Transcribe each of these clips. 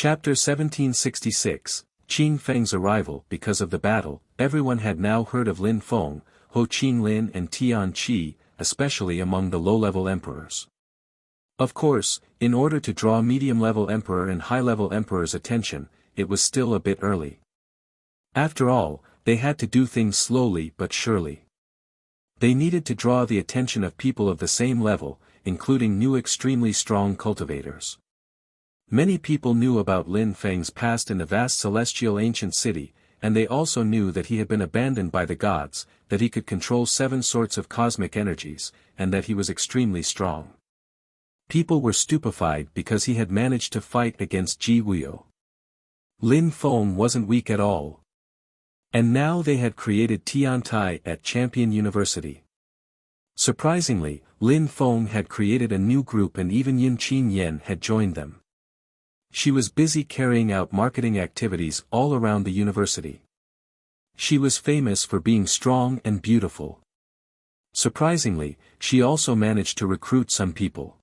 Chapter 1766, Qin Feng's arrival. Because of the battle, everyone had now heard of Lin Feng, Ho Qinlin and Tian Qi, especially among the low-level emperors. Of course, in order to draw medium-level emperor and high-level emperor's attention, it was still a bit early. After all, they had to do things slowly but surely. They needed to draw the attention of people of the same level, including new extremely strong cultivators. Many people knew about Lin Feng's past in the vast celestial ancient city, and they also knew that he had been abandoned by the gods, that he could control 7 sorts of cosmic energies, and that he was extremely strong. People were stupefied because he had managed to fight against Ji Wuyo. Lin Feng wasn't weak at all. And now they had created Tian Tai at Champion University. Surprisingly, Lin Feng had created a new group and even Yin Qin Yen had joined them. She was busy carrying out marketing activities all around the university. She was famous for being strong and beautiful. Surprisingly, she also managed to recruit some people.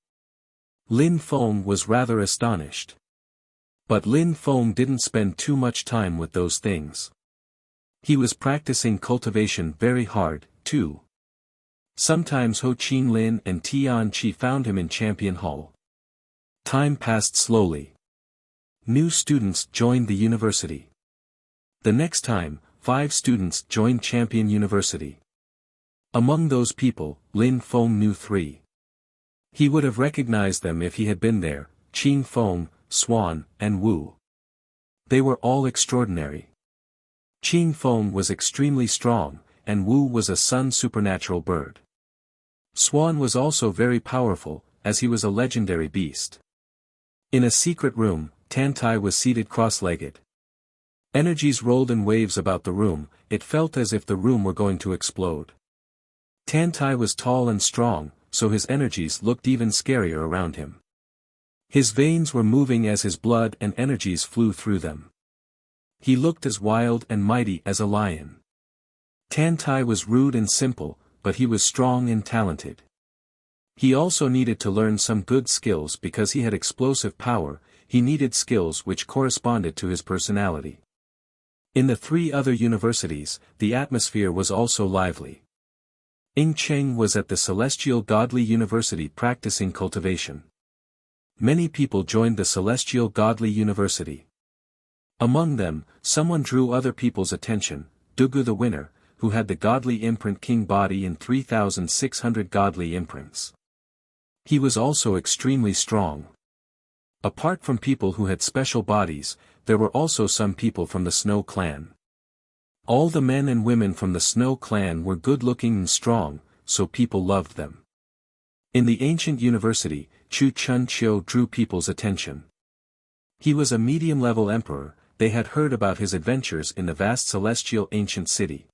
Lin Feng was rather astonished. But Lin Feng didn't spend too much time with those things. He was practicing cultivation very hard, too. Sometimes Ho Qinlin and Tian Qi found him in Champion Hall. Time passed slowly. New students joined the university. The next time, 5 students joined Champion University. Among those people, Lin Feng knew 3. He would have recognized them if he had been there: Qin Feng, Swan, and Wu. They were all extraordinary. Qin Feng was extremely strong, and Wu was a sun supernatural bird. Swan was also very powerful, as he was a legendary beast. In a secret room, Tan Tai was seated cross-legged. Energies rolled in waves about the room, it felt as if the room were going to explode. Tan Tai was tall and strong, so his energies looked even scarier around him. His veins were moving as his blood and energies flew through them. He looked as wild and mighty as a lion. Tan Tai was rude and simple, but he was strong and talented. He also needed to learn some good skills because he had explosive power. He needed skills which corresponded to his personality. In the 3 other universities, the atmosphere was also lively. Ying Cheng was at the Celestial Godly University practicing cultivation. Many people joined the Celestial Godly University. Among them, someone drew other people's attention: Dugu the winner, who had the godly imprint king body and 3,600 godly imprints. He was also extremely strong. Apart from people who had special bodies, there were also some people from the Snow Clan. All the men and women from the Snow Clan were good-looking and strong, so people loved them. In the ancient university, Chu Chun Chiu drew people's attention. He was a medium-level emperor. They had heard about his adventures in the vast celestial ancient city.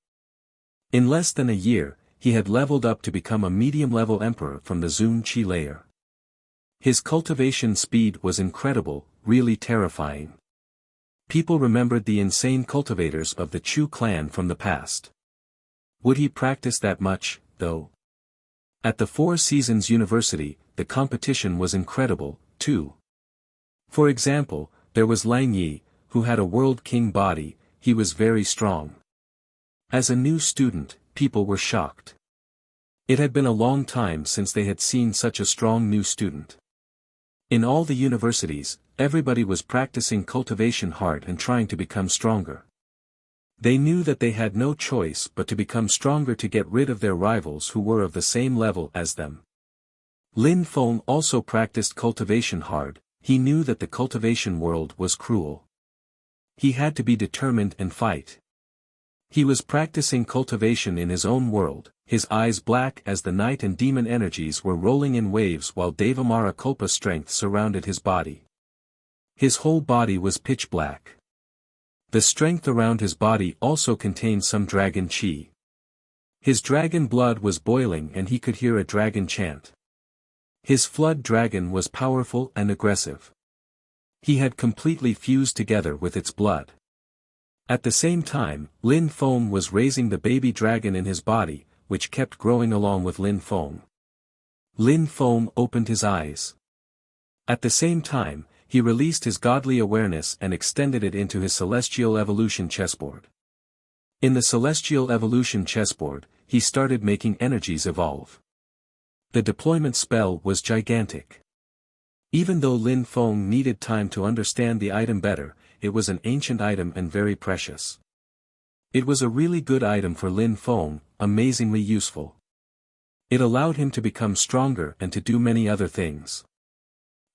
In less than a year, he had leveled up to become a medium-level emperor from the Zun Qi layer. His cultivation speed was incredible, really terrifying. People remembered the insane cultivators of the Chu clan from the past. Would he practice that much, though? At the 4 Seasons University, the competition was incredible, too. For example, there was Lang Yi, who had a world king body. He was very strong. As a new student, people were shocked. It had been a long time since they had seen such a strong new student. In all the universities, everybody was practicing cultivation hard and trying to become stronger. They knew that they had no choice but to become stronger to get rid of their rivals who were of the same level as them. Lin Feng also practiced cultivation hard. He knew that the cultivation world was cruel. He had to be determined and fight. He was practicing cultivation in his own world, his eyes black as the night and demon energies were rolling in waves while Devamara Kulpa strength surrounded his body. His whole body was pitch black. The strength around his body also contained some dragon chi. His dragon blood was boiling and he could hear a dragon chant. His flood dragon was powerful and aggressive. He had completely fused together with its blood. At the same time, Lin Feng was raising the baby dragon in his body, which kept growing along with Lin Feng. Lin Feng opened his eyes. At the same time, He released his godly awareness and extended it into his celestial evolution chessboard. In the celestial evolution chessboard, he started making energies evolve. The deployment spell was gigantic. Even though Lin Feng needed time to understand the item better, it was an ancient item and very precious. It was a really good item for Lin Feng, amazingly useful. It allowed him to become stronger and to do many other things.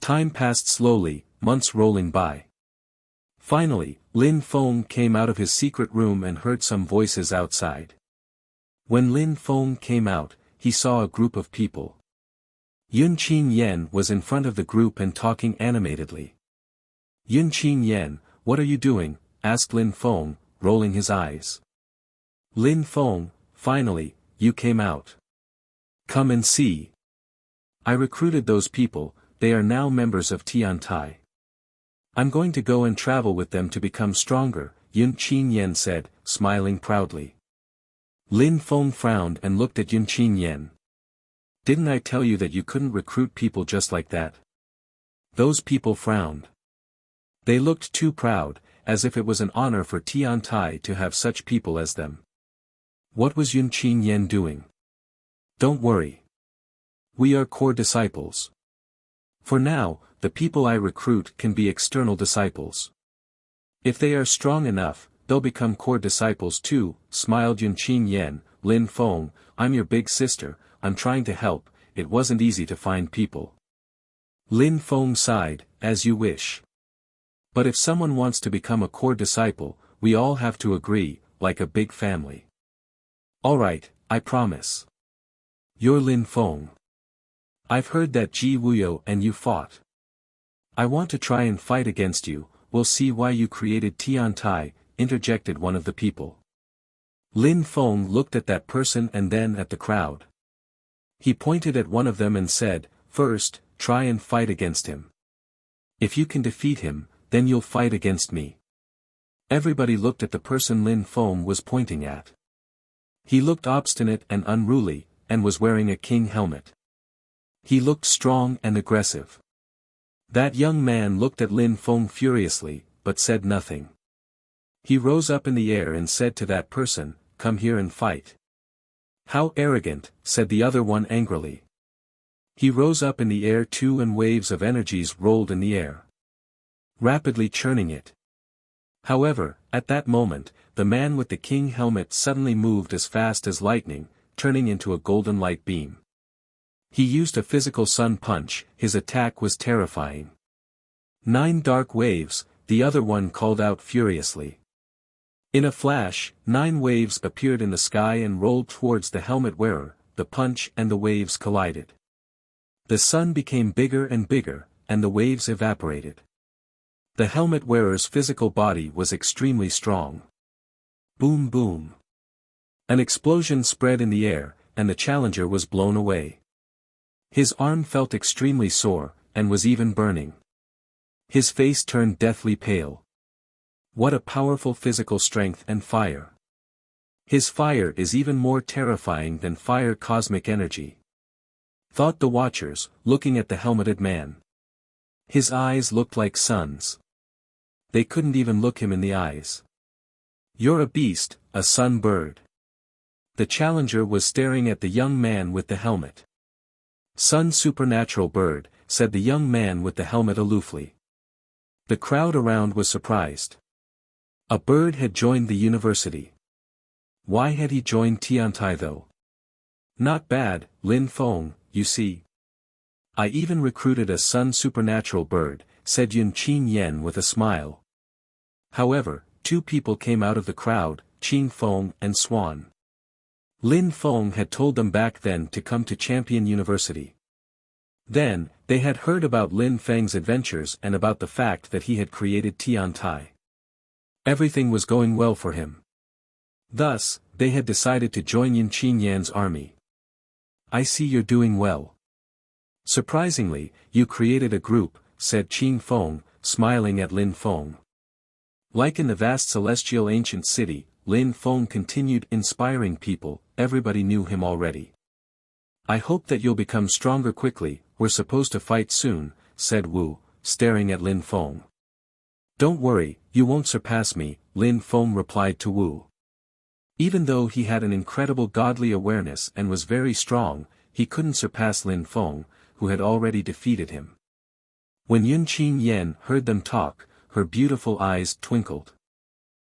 Time passed slowly, months rolling by. Finally, Lin Feng came out of his secret room and heard some voices outside. When Lin Feng came out, he saw a group of people. Yun Qin Yen was in front of the group and talking animatedly. Yun Qin Yen, what are you doing? Asked Lin Feng, rolling his eyes. Lin Feng, finally, you came out. Come and see. I recruited those people, they are now members of Tiantai. I'm going to go and travel with them to become stronger, Yun Qin Yen said, smiling proudly. Lin Feng frowned and looked at Yun Qin Yen. Didn't I tell you that you couldn't recruit people just like that? Those people frowned. They looked too proud, as if it was an honor for Tiantai to have such people as them. What was Yun Qin Yen doing? Don't worry. We are core disciples. For now, the people I recruit can be external disciples. If they are strong enough, they'll become core disciples too, smiled Yun Qin Yen. Lin Feng, I'm your big sister, I'm trying to help, it wasn't easy to find people. Lin Feng sighed, as you wish. But if someone wants to become a core disciple, we all have to agree, like a big family. Alright, I promise. You're Lin Feng. I've heard that Ji Wuyo and you fought. I want to try and fight against you, we'll see why you created Tiantai, interjected one of the people. Lin Feng looked at that person and then at the crowd. He pointed at one of them and said, first, try and fight against him. If you can defeat him, then you'll fight against me. Everybody looked at the person Lin Feng was pointing at. He looked obstinate and unruly, and was wearing a king helmet. He looked strong and aggressive. That young man looked at Lin Feng furiously, but said nothing. He rose up in the air and said to that person, come here and fight. How arrogant, said the other one angrily. He rose up in the air too and waves of energies rolled in the air, rapidly churning it. However, at that moment, the man with the king helmet suddenly moved as fast as lightning, turning into a golden light beam. He used a physical sun punch, his attack was terrifying. 9 dark waves, the other one called out furiously. In a flash, 9 waves appeared in the sky and rolled towards the helmet wearer, the punch and the waves collided. The sun became bigger and bigger, and the waves evaporated. The helmet wearer's physical body was extremely strong. Boom boom. An explosion spread in the air, and the challenger was blown away. His arm felt extremely sore, and was even burning. His face turned deathly pale. What a powerful physical strength and fire. His fire is even more terrifying than fire cosmic energy, thought the watchers, looking at the helmeted man. His eyes looked like suns. They couldn't even look him in the eyes. You're a beast, a sun bird. The challenger was staring at the young man with the helmet. Sun supernatural bird, said the young man with the helmet aloofly. The crowd around was surprised. A bird had joined the university. Why had he joined Tiantai though? Not bad, Lin Feng, you see. I even recruited a sun supernatural bird, said Yun Qin Yen with a smile. However, 2 people came out of the crowd, Qin Feng and Swan. Lin Feng had told them back then to come to Champion University. Then, they had heard about Lin Feng's adventures and about the fact that he had created Tiantai. Everything was going well for him. Thus, they had decided to join Yun Qin Yan's army. I see you're doing well. Surprisingly, you created a group, said Qin Feng, smiling at Lin Feng. Like in the vast celestial ancient city, Lin Feng continued inspiring people, everybody knew him already. I hope that you'll become stronger quickly, we're supposed to fight soon, said Wu, staring at Lin Feng. Don't worry, you won't surpass me, Lin Feng replied to Wu. Even though he had an incredible godly awareness and was very strong, he couldn't surpass Lin Feng, who had already defeated him. When Yun Qin Yen heard them talk, her beautiful eyes twinkled.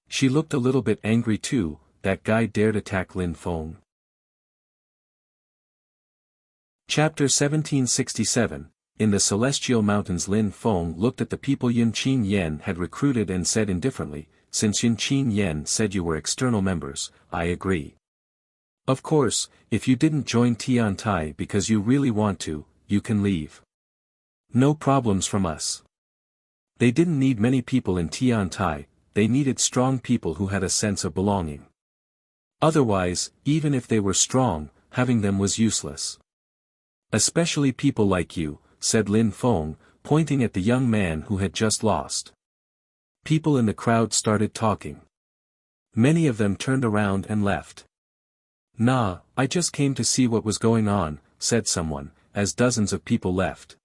She looked a little bit angry too. That guy dared attack Lin Feng. Chapter 1767. In the Celestial Mountains. Lin Feng looked at the people Yun Qin Yen had recruited and said indifferently, since Yun Qin Yen said you were external members, I agree. Of course, if you didn't join Tiantai because you really want to, you can leave. No problems from us. They didn't need many people in Tiantai, they needed strong people who had a sense of belonging. Otherwise, even if they were strong, having them was useless. Especially people like you, said Lin Feng, pointing at the young man who had just lost. People in the crowd started talking. Many of them turned around and left. Nah, I just came to see what was going on, said someone, as dozens of people left.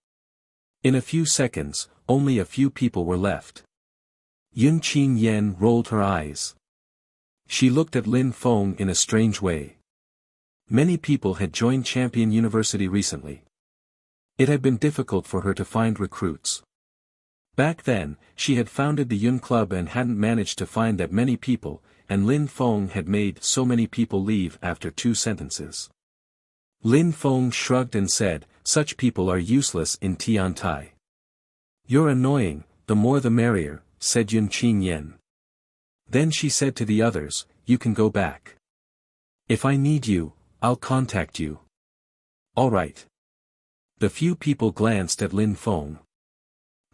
In a few seconds, only a few people were left. Yun Qin Yen rolled her eyes. She looked at Lin Feng in a strange way. Many people had joined Champion University recently. It had been difficult for her to find recruits. Back then, she had founded the Yun Club and hadn't managed to find that many people, and Lin Feng had made so many people leave after 2 sentences. Lin Feng shrugged and said, such people are useless in Tiantai. You're annoying, the more the merrier, said Yun Qin Yen. Then she said to the others, you can go back. If I need you, I'll contact you. All right. The few people glanced at Lin Feng.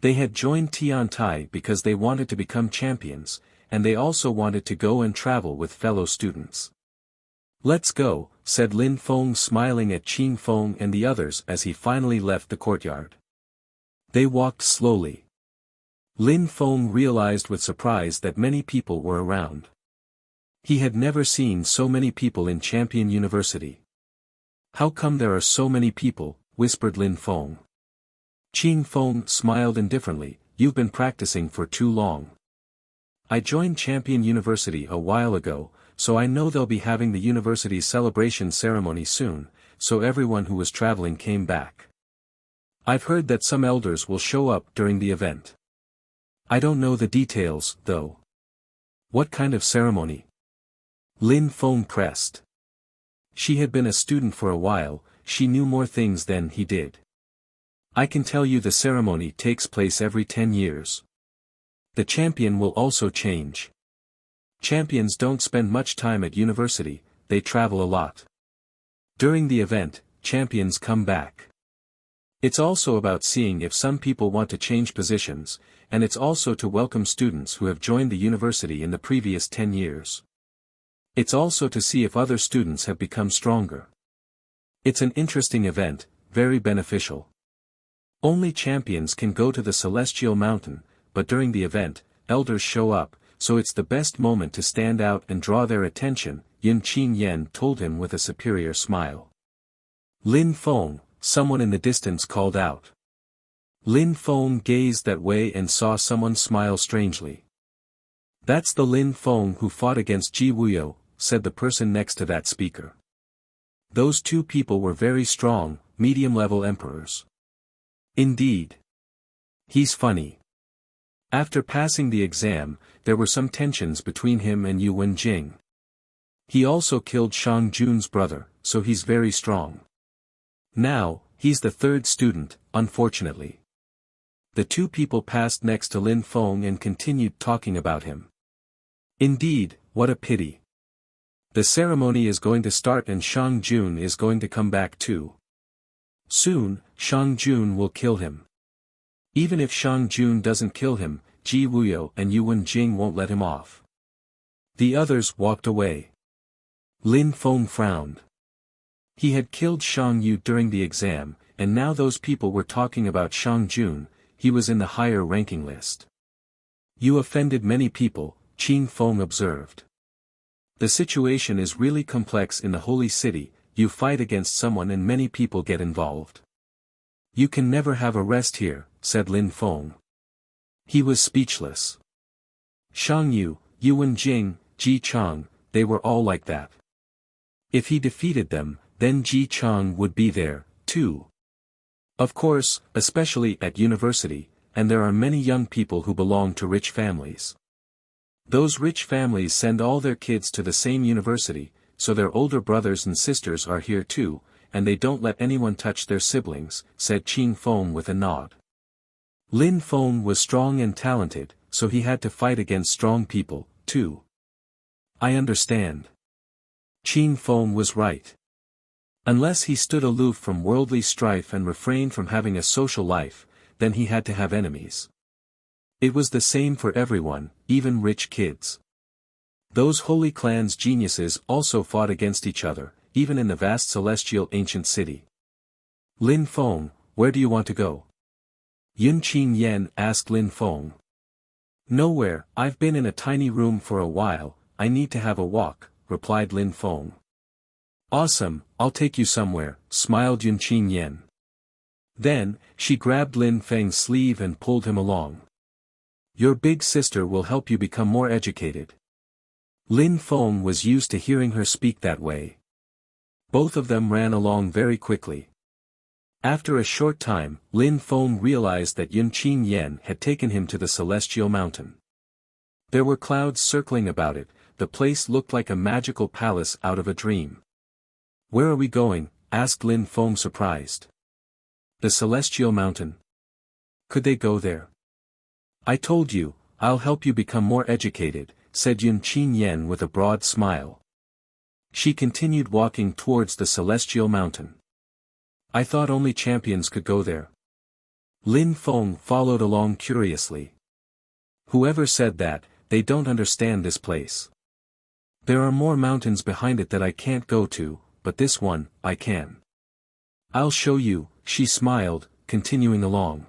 They had joined Tiantai because they wanted to become champions, and they also wanted to go and travel with fellow students. Let's go, said Lin Feng, smiling at Qin Feng and the others as he finally left the courtyard. They walked slowly. Lin Feng realized with surprise that many people were around. He had never seen so many people in Champion University. How come there are so many people, whispered Lin Feng. Qin Feng smiled indifferently, you've been practicing for too long. I joined Champion University a while ago, so I know they'll be having the university's celebration ceremony soon, so everyone who was traveling came back. I've heard that some elders will show up during the event. I don't know the details, though. What kind of ceremony? Lin Feng pressed. She had been a student for a while, she knew more things than he did. I can tell you the ceremony takes place every 10 years. The champion will also change. Champions don't spend much time at university, they travel a lot. During the event, champions come back. It's also about seeing if some people want to change positions, and it's also to welcome students who have joined the university in the previous 10 years. It's also to see if other students have become stronger. It's an interesting event, very beneficial. Only champions can go to the Celestial Mountain, but during the event, elders show up, so it's the best moment to stand out and draw their attention, Yun Qin Yen told him with a superior smile. Lin Feng, someone in the distance called out. Lin Feng gazed that way and saw someone smile strangely. That's the Lin Feng who fought against Ji Wuyo, said the person next to that speaker. Those 2 people were very strong, medium-level emperors. Indeed. He's funny. After passing the exam, there were some tensions between him and Yu Wenjing. He also killed Shang Jun's brother, so he's very strong. Now, he's the 3rd student, unfortunately. The 2 people passed next to Lin Feng and continued talking about him. Indeed, what a pity. The ceremony is going to start and Shang Jun is going to come back too. Soon, Shang Jun will kill him. Even if Shang Jun doesn't kill him, Ji Wuyo and Yu Wenjing won't let him off. The others walked away. Lin Feng frowned. He had killed Shang Yu during the exam, and now those people were talking about Shang Jun, he was in the higher ranking list. You offended many people, Qin Feng observed. The situation is really complex in the Holy City, you fight against someone and many people get involved. You can never have a rest here, said Lin Feng. He was speechless. Shang Yu, Yuan Jing, Ji Chang, they were all like that. If he defeated them, then Ji Chang would be there, too. Of course, especially at university, and there are many young people who belong to rich families. Those rich families send all their kids to the same university, so their older brothers and sisters are here too, and they don't let anyone touch their siblings, said Qin Feng with a nod. Lin Feng was strong and talented, so he had to fight against strong people, too. I understand. Qin Feng was right. Unless he stood aloof from worldly strife and refrained from having a social life, then he had to have enemies. It was the same for everyone, even rich kids. Those holy clans' geniuses also fought against each other, even in the vast celestial ancient city. Lin Feng, where do you want to go? Yun Qin Yen asked Lin Feng. Nowhere, I've been in a tiny room for a while, I need to have a walk, replied Lin Feng. Awesome, I'll take you somewhere, smiled Yun Qin Yen. Then, she grabbed Lin Feng's sleeve and pulled him along. Your big sister will help you become more educated. Lin Feng was used to hearing her speak that way. Both of them ran along very quickly. After a short time, Lin Feng realized that Yun Qin Yen had taken him to the celestial mountain. There were clouds circling about it, the place looked like a magical palace out of a dream. Where are we going? Asked Lin Feng surprised. The celestial mountain. Could they go there? I told you, I'll help you become more educated, said Yun Qin Yen with a broad smile. She continued walking towards the celestial mountain. I thought only champions could go there. Lin Feng followed along curiously. Whoever said that, they don't understand this place. There are more mountains behind it that I can't go to, but this one, I can. I'll show you, she smiled, continuing along.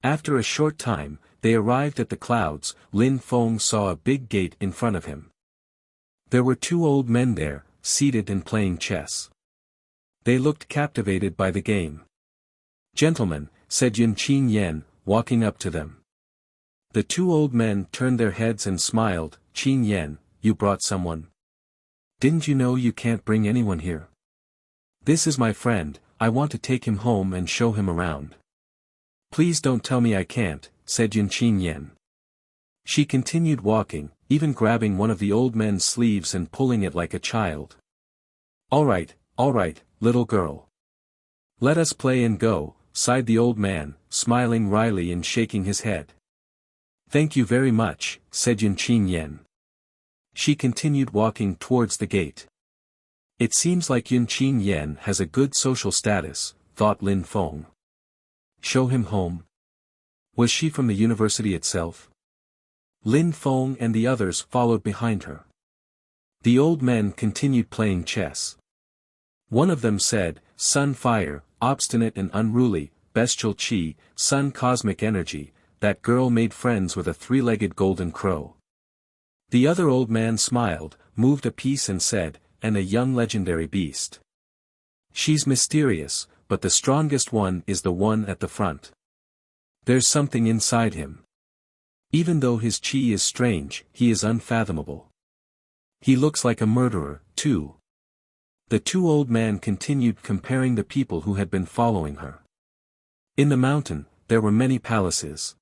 After a short time, they arrived at the clouds. Lin Feng saw a big gate in front of him. There were two old men there, seated and playing chess. They looked captivated by the game. Gentlemen, said Yun Qin Yen, walking up to them. The two old men turned their heads and smiled. Qin Yen, you brought someone? Didn't you know you can't bring anyone here? This is my friend, I want to take him home and show him around. Please don't tell me I can't, said Yun Qin Yen. She continued walking, even grabbing one of the old men's sleeves and pulling it like a child. All right, little girl. Let us play and go, sighed the old man, smiling wryly and shaking his head. Thank you very much, said Yun Qin Yen. She continued walking towards the gate. It seems like Yun Qin Yen has a good social status, thought Lin Feng. Show him home? Was she from the university itself? Lin Feng and the others followed behind her. The old men continued playing chess. One of them said, Sun Fire, obstinate and unruly, bestial Qi, Sun Cosmic Energy, that girl made friends with a three-legged golden crow. The other old man smiled, moved a piece and said, and a young legendary beast. She's mysterious, but the strongest one is the one at the front. There's something inside him. Even though his Qi is strange, he is unfathomable. He looks like a murderer, too. The two old men continued comparing the people who had been following her. In the mountain, there were many palaces.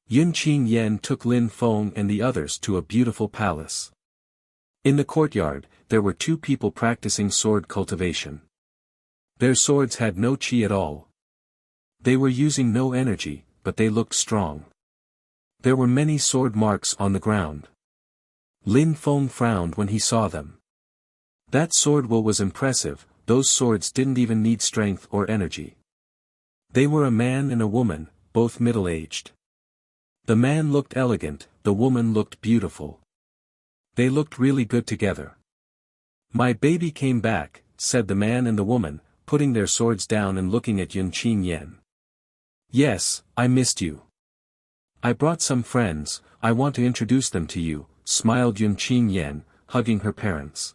Yun Qin Yen took Lin Feng and the others to a beautiful palace. In the courtyard, there were two people practicing sword cultivation. Their swords had no Qi at all. They were using no energy, but they looked strong. There were many sword marks on the ground. Lin Feng frowned when he saw them. That sword will was impressive, those swords didn't even need strength or energy. They were a man and a woman, both middle-aged. The man looked elegant, the woman looked beautiful. They looked really good together. My baby came back, said the man and the woman, putting their swords down and looking at Yun Qin Yen. Yes, I missed you. I brought some friends, I want to introduce them to you, smiled Yun Qin Yen, hugging her parents.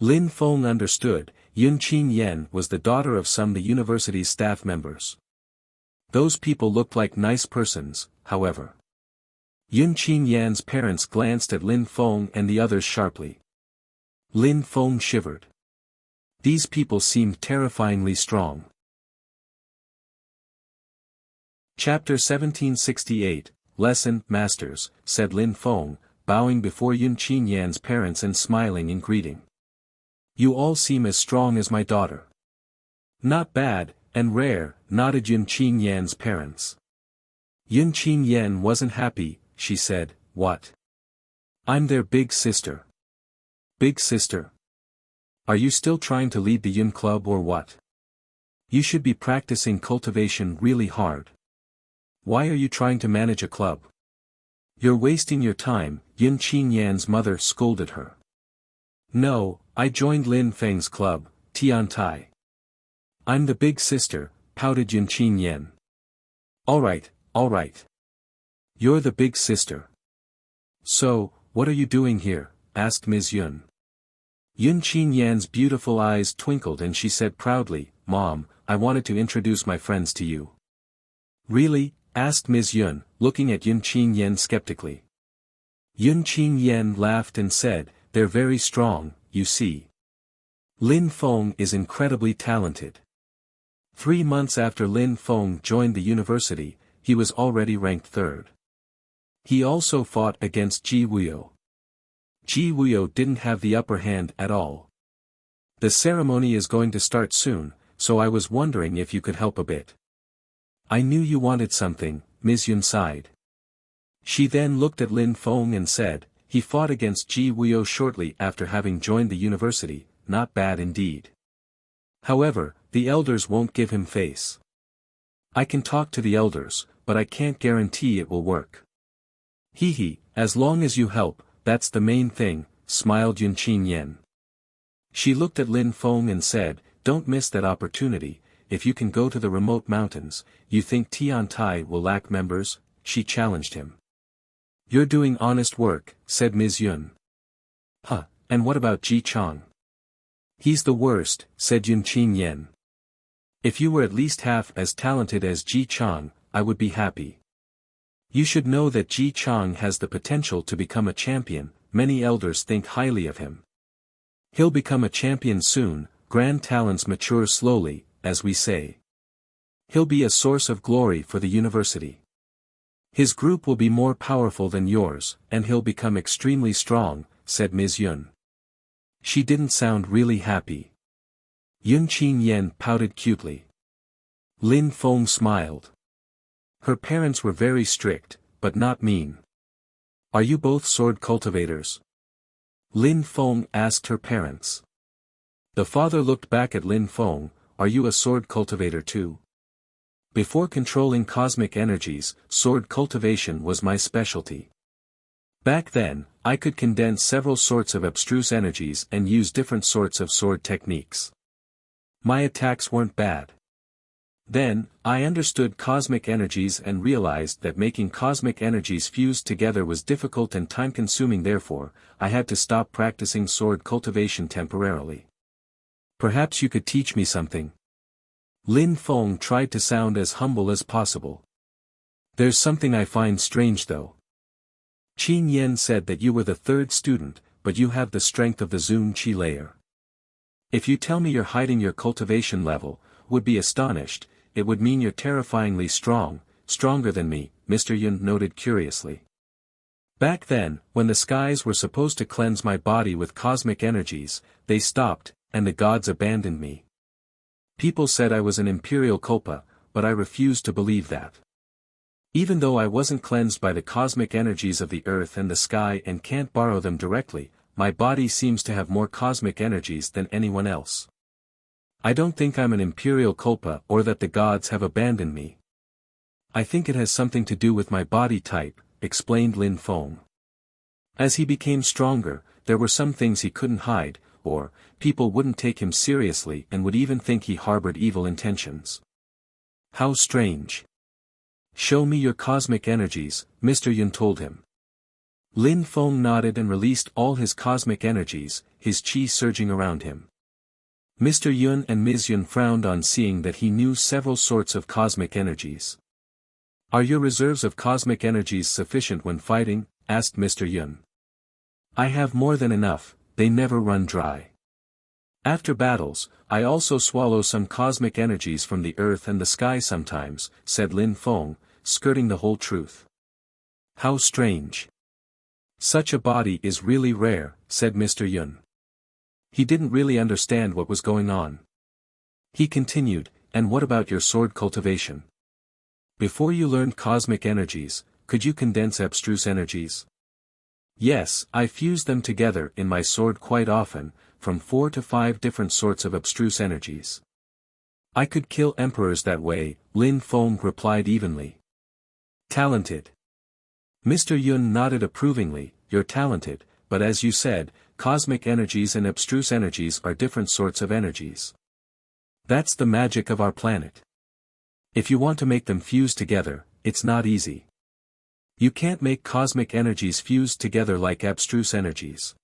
Lin Feng understood, Yun Qin Yen was the daughter of some of the university's staff members. Those people looked like nice persons, however. Yun Qin Yan's parents glanced at Lin Feng and the others sharply. Lin Feng shivered. These people seemed terrifyingly strong. Chapter 1768, Lesson, Masters, said Lin Feng, bowing before Yun Qin Yan's parents and smiling in greeting. You all seem as strong as my daughter. Not bad, and rare, nodded Yun Qin Yan's parents. Yun Qin Yan wasn't happy, she said, what? I'm their big sister. Big sister? Are you still trying to lead the Yun Club or what? You should be practicing cultivation really hard. Why are you trying to manage a club? You're wasting your time, Yun Qin Yan's mother scolded her. No, I joined Lin Feng's club, Tian Tai. I'm the big sister, pouted Yun Qin Yan. Alright, alright. You're the big sister. So, what are you doing here? Asked Ms. Yun. Yun Qin Yan's beautiful eyes twinkled and she said proudly, Mom, I wanted to introduce my friends to you. Really? Asked Ms. Yun, looking at Yun Qin Yan skeptically. Yun Qin Yan laughed and said, they're very strong, you see. Lin Feng is incredibly talented. 3 months after Lin Feng joined the university, he was already ranked third. He also fought against Ji Wuyo. Ji Wuyo didn't have the upper hand at all. The ceremony is going to start soon, so I was wondering if you could help a bit. I knew you wanted something, Ms. Yun sighed. She then looked at Lin Feng and said, he fought against Ji Wuyo shortly after having joined the university, not bad indeed. However, the elders won't give him face. I can talk to the elders, but I can't guarantee it will work. Hee, as long as you help, that's the main thing, smiled Yun Qin Yan. She looked at Lin Feng and said, don't miss that opportunity, if you can go to the remote mountains, you think Tian Tai will lack members? She challenged him. You're doing honest work, said Ms. Yun. Huh, and what about Ji Chang? He's the worst, said Yun Qin Yan. If you were at least half as talented as Ji Chang, I would be happy. You should know that Ji Chang has the potential to become a champion, many elders think highly of him. He'll become a champion soon, grand talents mature slowly, as we say. He'll be a source of glory for the university. His group will be more powerful than yours, and he'll become extremely strong, said Ms. Yun. She didn't sound really happy. Yun Qin Yan pouted cutely. Lin Feng smiled. Her parents were very strict, but not mean. Are you both sword cultivators? Lin Feng asked her parents. The father looked back at Lin Feng, are you a sword cultivator too? Before controlling cosmic energies, sword cultivation was my specialty. Back then, I could condense several sorts of abstruse energies and use different sorts of sword techniques. My attacks weren't bad. Then, I understood cosmic energies and realized that making cosmic energies fused together was difficult and time-consuming, therefore, I had to stop practicing sword cultivation temporarily. Perhaps you could teach me something? Lin Feng tried to sound as humble as possible. There's something I find strange though. Qin Yan said that you were the third student, but you have the strength of the Zun Qi layer. If you tell me you're hiding your cultivation level, would be astonished, it would mean you're terrifyingly strong, stronger than me, Mr. Yun noted curiously. Back then, when the skies were supposed to cleanse my body with cosmic energies, they stopped, and the gods abandoned me. People said I was an imperial culpa, but I refused to believe that. Even though I wasn't cleansed by the cosmic energies of the earth and the sky and can't borrow them directly, my body seems to have more cosmic energies than anyone else. I don't think I'm an imperial culpa or that the gods have abandoned me. I think it has something to do with my body type, explained Lin Feng. As he became stronger, there were some things he couldn't hide, or, people wouldn't take him seriously and would even think he harbored evil intentions. How strange. Show me your cosmic energies, Mr. Yun told him. Lin Feng nodded and released all his cosmic energies, his chi surging around him. Mr. Yun and Ms. Yun frowned on seeing that he knew several sorts of cosmic energies. Are your reserves of cosmic energies sufficient when fighting? Asked Mr. Yun. I have more than enough, they never run dry. After battles, I also swallow some cosmic energies from the earth and the sky sometimes, said Lin Feng, skirting the whole truth. How strange. Such a body is really rare, said Mr. Yun. He didn't really understand what was going on. He continued, and what about your sword cultivation? Before you learned cosmic energies, could you condense abstruse energies? Yes, I fuse them together in my sword quite often, from 4 to 5 different sorts of abstruse energies. I could kill emperors that way, Lin Feng replied evenly. Talented. Mr. Yun nodded approvingly, you're talented, but as you said, cosmic energies and abstruse energies are different sorts of energies. That's the magic of our planet. If you want to make them fuse together, it's not easy. You can't make cosmic energies fuse together like abstruse energies.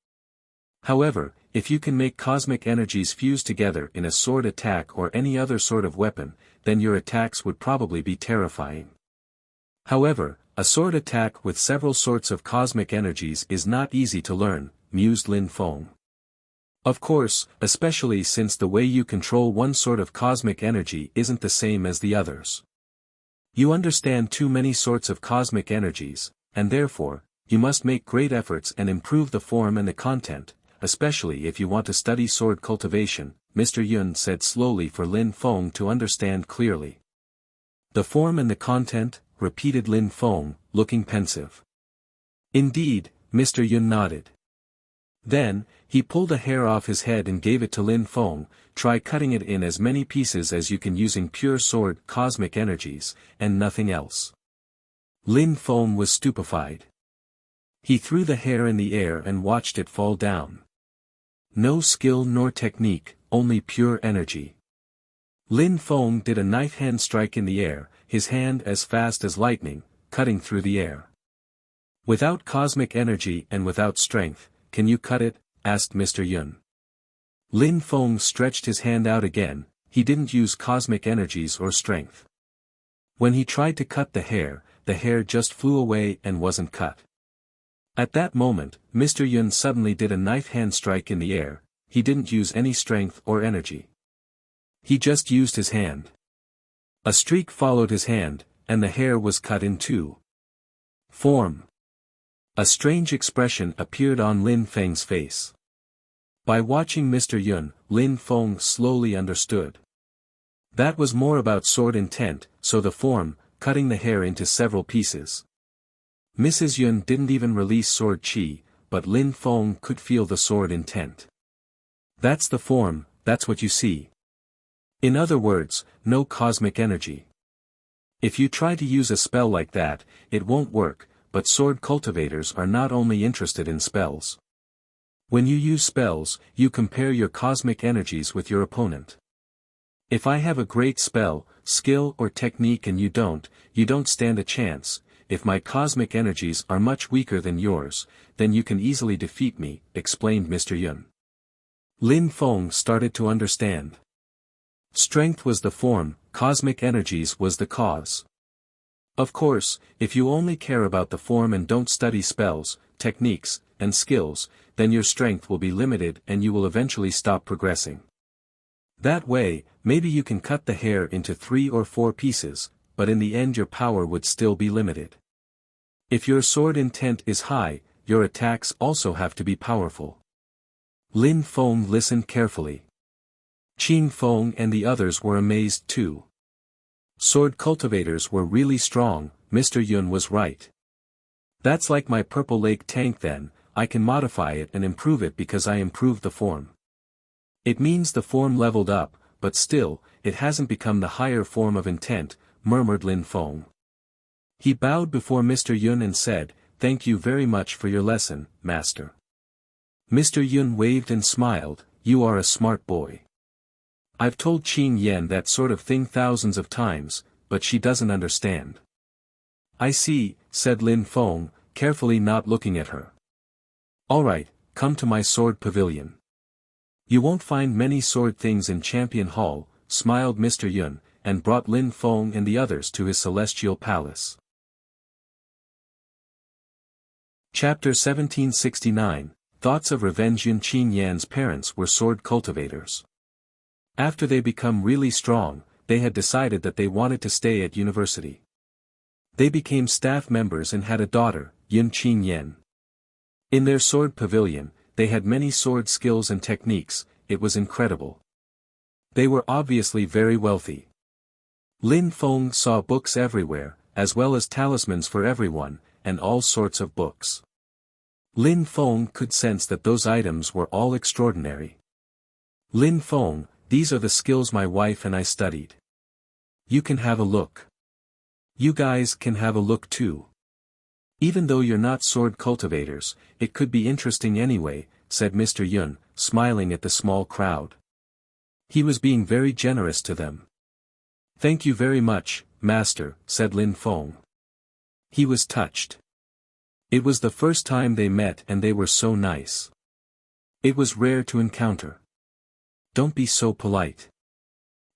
However, if you can make cosmic energies fuse together in a sword attack or any other sort of weapon, then your attacks would probably be terrifying. However, a sword attack with several sorts of cosmic energies is not easy to learn, mused Lin Feng. Of course, especially since the way you control one sort of cosmic energy isn't the same as the others. You understand too many sorts of cosmic energies, and therefore, you must make great efforts and improve the form and the content, especially if you want to study sword cultivation, Mr. Yun said slowly for Lin Feng to understand clearly. The form and the content, repeated Lin Feng, looking pensive. Indeed, Mr. Yun nodded. Then, he pulled a hair off his head and gave it to Lin Feng, try cutting it in as many pieces as you can using pure sword cosmic energies, and nothing else. Lin Feng was stupefied. He threw the hair in the air and watched it fall down. No skill nor technique, only pure energy. Lin Feng did a knife hand strike in the air, his hand as fast as lightning, cutting through the air. Without cosmic energy and without strength, can you cut it? Asked Mr. Yun. Lin Feng stretched his hand out again, he didn't use cosmic energies or strength. When he tried to cut the hair just flew away and wasn't cut. At that moment, Mr. Yun suddenly did a knife hand strike in the air, he didn't use any strength or energy. He just used his hand. A streak followed his hand, and the hair was cut in two. Form. A strange expression appeared on Lin Feng's face. By watching Mr. Yun, Lin Feng slowly understood. That was more about sword intent, so the form, cutting the hair into several pieces. Mrs. Yun didn't even release sword chi, but Lin Feng could feel the sword intent. That's the form, that's what you see. In other words, no cosmic energy. If you try to use a spell like that, it won't work, but sword cultivators are not only interested in spells. When you use spells, you compare your cosmic energies with your opponent. If I have a great spell, skill or technique and you don't stand a chance. If my cosmic energies are much weaker than yours, then you can easily defeat me, explained Mr. Yun. Lin Feng started to understand. Strength was the form, cosmic energies was the cause. Of course, if you only care about the form and don't study spells, techniques, and skills, then your strength will be limited and you will eventually stop progressing. That way, maybe you can cut the hair into 3 or 4 pieces, but in the end your power would still be limited. If your sword intent is high, your attacks also have to be powerful. Lin Feng listened carefully. Qin Feng and the others were amazed too. Sword cultivators were really strong, Mr. Yun was right. That's like my Purple Lake tank then, I can modify it and improve it because I improved the form. It means the form leveled up, but still, it hasn't become the higher form of intent, murmured Lin Feng. He bowed before Mr. Yun and said, thank you very much for your lesson, master. Mr. Yun waved and smiled, you are a smart boy. I've told Qin Yan that sort of thing thousands of times, but she doesn't understand. I see, said Lin Feng, carefully not looking at her. Alright, come to my sword pavilion. You won't find many sword things in Champion Hall, smiled Mr. Yun, and brought Lin Feng and the others to his celestial palace. Chapter 1769, Thoughts of Revenge. Yun Qin Yan's parents were sword cultivators. After they become really strong, they had decided that they wanted to stay at university. They became staff members and had a daughter, Yun Qin Yan. In their sword pavilion, they had many sword skills and techniques. It was incredible. They were obviously very wealthy. Lin Feng saw books everywhere, as well as talismans for everyone, and all sorts of books. Lin Feng could sense that those items were all extraordinary. Lin Feng, these are the skills my wife and I studied. You can have a look. You guys can have a look too. Even though you're not sword cultivators, it could be interesting anyway, said Mr. Yun, smiling at the small crowd. He was being very generous to them. Thank you very much, Master, said Lin Feng. He was touched. It was the first time they met and they were so nice. It was rare to encounter. Don't be so polite.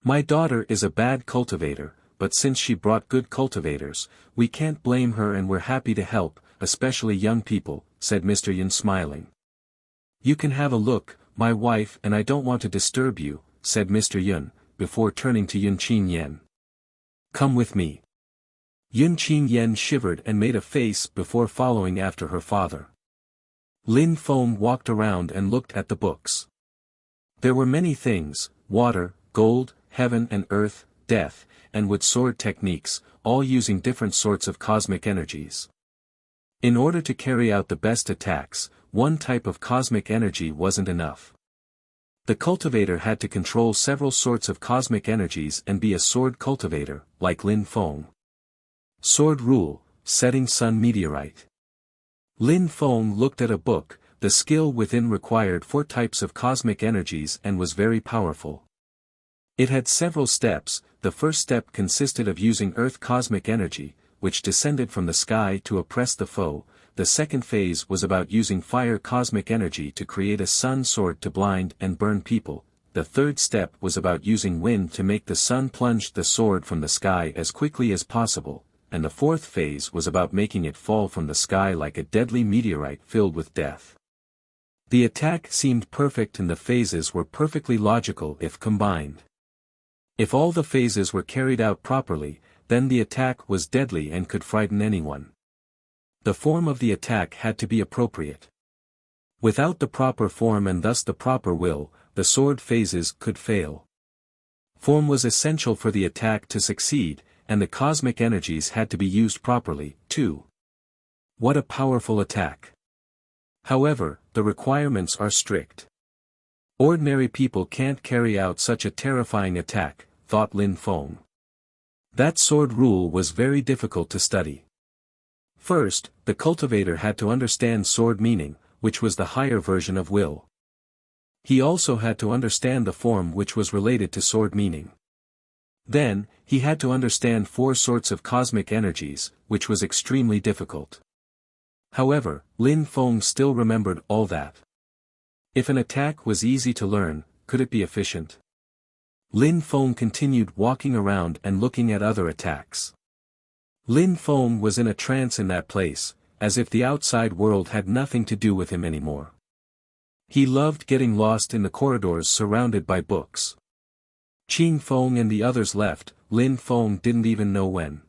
My daughter is a bad cultivator, but since she brought good cultivators, we can't blame her and we're happy to help, especially young people, said Mr. Yun smiling. You can have a look, my wife and I don't want to disturb you, said Mr. Yun, before turning to Yun Qin Yan. Come with me. Yun Qin Yan shivered and made a face before following after her father. Lin Feng walked around and looked at the books. There were many things: water, gold, heaven and earth, death, and wood sword techniques, all using different sorts of cosmic energies. In order to carry out the best attacks, one type of cosmic energy wasn't enough. The cultivator had to control several sorts of cosmic energies and be a sword cultivator, like Lin Feng. Sword Rule, Setting Sun Meteorite. Lin Feng looked at a book. The skill within required 4 types of cosmic energies and was very powerful. It had several steps. The first step consisted of using earth cosmic energy, which descended from the sky to oppress the foe. The second phase was about using fire cosmic energy to create a sun sword to blind and burn people. The third step was about using wind to make the sun plunge the sword from the sky as quickly as possible, and the fourth phase was about making it fall from the sky like a deadly meteorite filled with death. The attack seemed perfect and the phases were perfectly logical if combined. If all the phases were carried out properly, then the attack was deadly and could frighten anyone. The form of the attack had to be appropriate. Without the proper form and thus the proper will, the sword phases could fail. Form was essential for the attack to succeed, and the cosmic energies had to be used properly, too. What a powerful attack! However, the requirements are strict. Ordinary people can't carry out such a terrifying attack, thought Lin Feng. That sword rule was very difficult to study. First, the cultivator had to understand sword meaning, which was the higher version of will. He also had to understand the form which was related to sword meaning. Then, he had to understand 4 sorts of cosmic energies, which was extremely difficult. However, Lin Feng still remembered all that. If an attack was easy to learn, could it be efficient? Lin Feng continued walking around and looking at other attacks. Lin Feng was in a trance in that place, as if the outside world had nothing to do with him anymore. He loved getting lost in the corridors surrounded by books. Qin Feng and the others left. Lin Feng didn't even know when.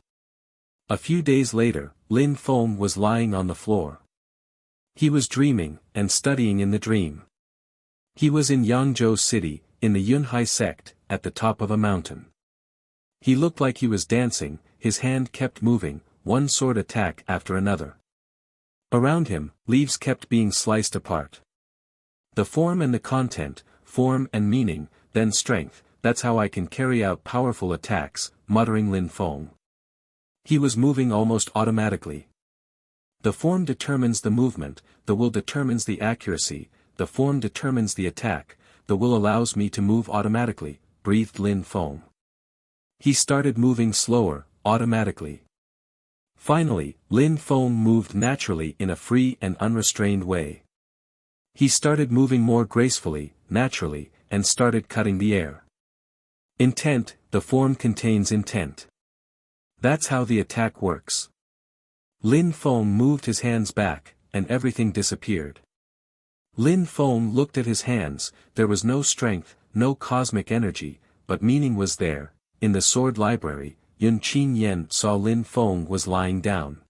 A few days later, Lin Feng was lying on the floor. He was dreaming, and studying in the dream. He was in Yangzhou City, in the Yunhai sect, at the top of a mountain. He looked like he was dancing, his hand kept moving, one sword attack after another. Around him, leaves kept being sliced apart. The form and the content, form and meaning, then strength, that's how I can carry out powerful attacks, muttering Lin Feng. He was moving almost automatically. The form determines the movement, the will determines the accuracy, the form determines the attack, the will allows me to move automatically, breathed Lin Feng. He started moving slower, automatically. Finally, Lin Feng moved naturally in a free and unrestrained way. He started moving more gracefully, naturally, and started cutting the air. Intent, the form contains intent. That's how the attack works. Lin Feng moved his hands back, and everything disappeared. Lin Feng looked at his hands, there was no strength, no cosmic energy, but meaning was there. In the sword library, Yun Qin Yen saw Lin Feng was lying down.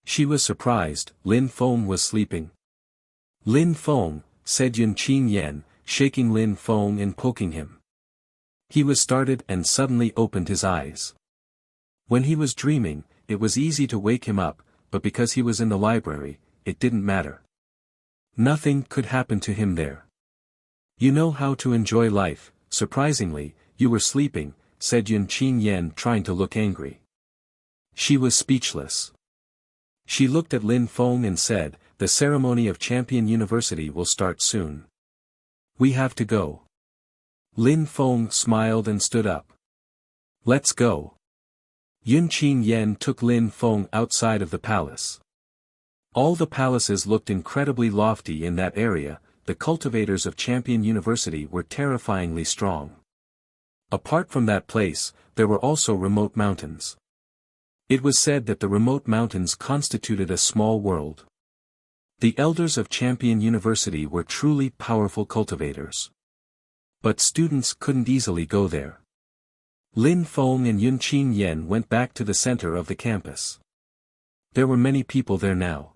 She was surprised, Lin Feng was sleeping. Lin Feng, said Yun Qin Yen, shaking Lin Feng and poking him. He was startled and suddenly opened his eyes. When he was dreaming, it was easy to wake him up, but because he was in the library, it didn't matter. Nothing could happen to him there. You know how to enjoy life. Surprisingly, you were sleeping, said Yun Qin Yen, trying to look angry. She was speechless. She looked at Lin Feng and said, the ceremony of Champion University will start soon. We have to go. Lin Feng smiled and stood up. Let's go. Yun Qin Yen took Lin Feng outside of the palace. All the palaces looked incredibly lofty in that area. The cultivators of Champion University were terrifyingly strong. Apart from that place, there were also remote mountains. It was said that the remote mountains constituted a small world. The elders of Champion University were truly powerful cultivators. But students couldn't easily go there. Lin Feng and Yun Qin Yen went back to the center of the campus. There were many people there now.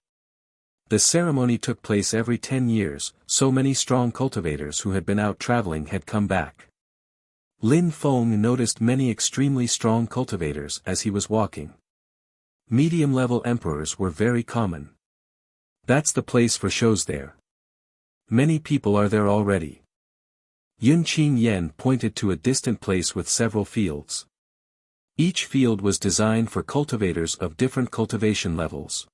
The ceremony took place every 10 years, so many strong cultivators who had been out traveling had come back. Lin Feng noticed many extremely strong cultivators as he was walking. Medium-level emperors were very common. That's the place for shows there. Many people are there already. Yun Qin Yen pointed to a distant place with several fields. Each field was designed for cultivators of different cultivation levels.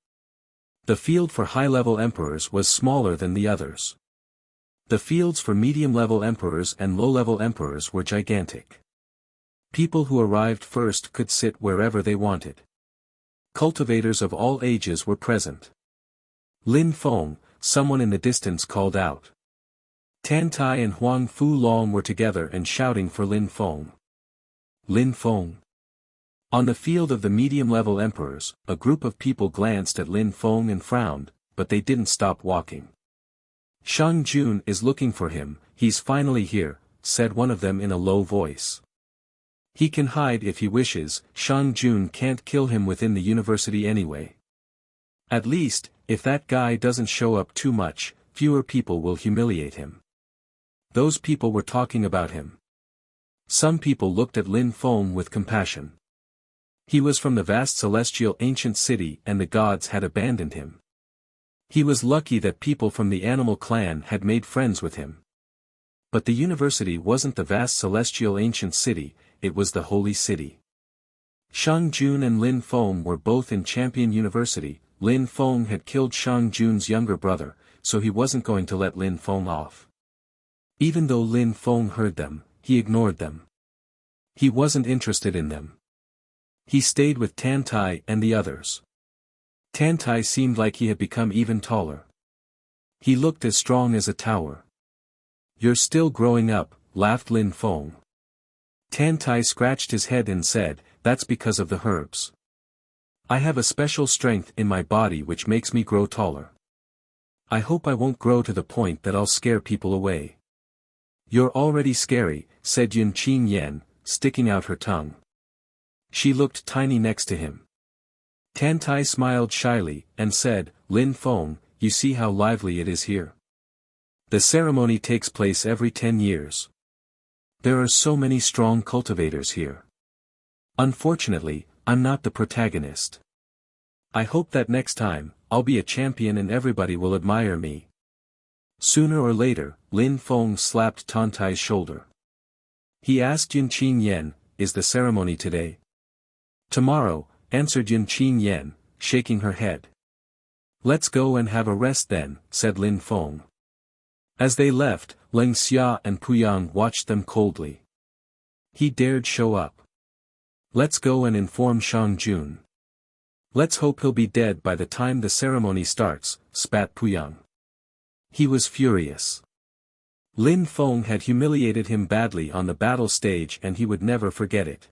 The field for high-level emperors was smaller than the others. The fields for medium-level emperors and low-level emperors were gigantic. People who arrived first could sit wherever they wanted. Cultivators of all ages were present. Lin Feng, someone in the distance called out. Tan Tai and Huang Fu Long were together and shouting for Lin Feng. Lin Feng. On the field of the medium-level emperors, a group of people glanced at Lin Feng and frowned, but they didn't stop walking. Shang Jun is looking for him, he's finally here, said one of them in a low voice. He can hide if he wishes, Shang Jun can't kill him within the university anyway. At least, if that guy doesn't show up too much, fewer people will humiliate him. Those people were talking about him. Some people looked at Lin Feng with compassion. He was from the vast celestial ancient city and the gods had abandoned him. He was lucky that people from the animal clan had made friends with him. But the university wasn't the vast celestial ancient city, it was the holy city. Shang Jun and Lin Feng were both in Champion University. Lin Feng had killed Shang Jun's younger brother, so he wasn't going to let Lin Feng off. Even though Lin Feng heard them, he ignored them. He wasn't interested in them. He stayed with Tan Tai and the others. Tan Tai seemed like he had become even taller. He looked as strong as a tower. You're still growing up, laughed Lin Feng. Tan Tai scratched his head and said, that's because of the herbs. I have a special strength in my body which makes me grow taller. I hope I won't grow to the point that I'll scare people away. You're already scary, said Yun Qin Yen, sticking out her tongue. She looked tiny next to him. Tan Tai smiled shyly, and said, Lin Feng, you see how lively it is here. The ceremony takes place every 10 years. There are so many strong cultivators here. Unfortunately, I'm not the protagonist. I hope that next time, I'll be a champion and everybody will admire me. Sooner or later, Lin Feng slapped Tan Tai's shoulder. He asked Yun Qin Yen, is the ceremony today? Tomorrow, answered Yun Qin Yen, shaking her head. Let's go and have a rest then, said Lin Feng. As they left, Leng Xia and Puyang watched them coldly. He dared show up. Let's go and inform Shang Jun. Let's hope he'll be dead by the time the ceremony starts, spat Puyang. He was furious. Lin Feng had humiliated him badly on the battle stage and he would never forget it.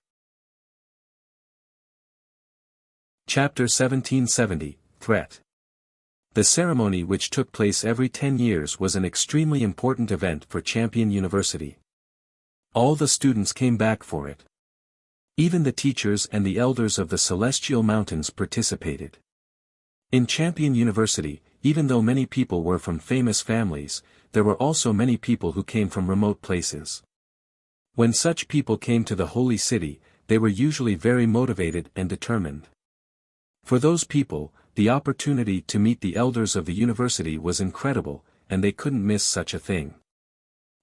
Chapter 1770, Threat. The ceremony which took place every 10 years was an extremely important event for Champion University. All the students came back for it. Even the teachers and the elders of the Celestial Mountains participated. In Champion University, even though many people were from famous families, there were also many people who came from remote places. When such people came to the holy city, they were usually very motivated and determined. For those people, the opportunity to meet the elders of the university was incredible, and they couldn't miss such a thing.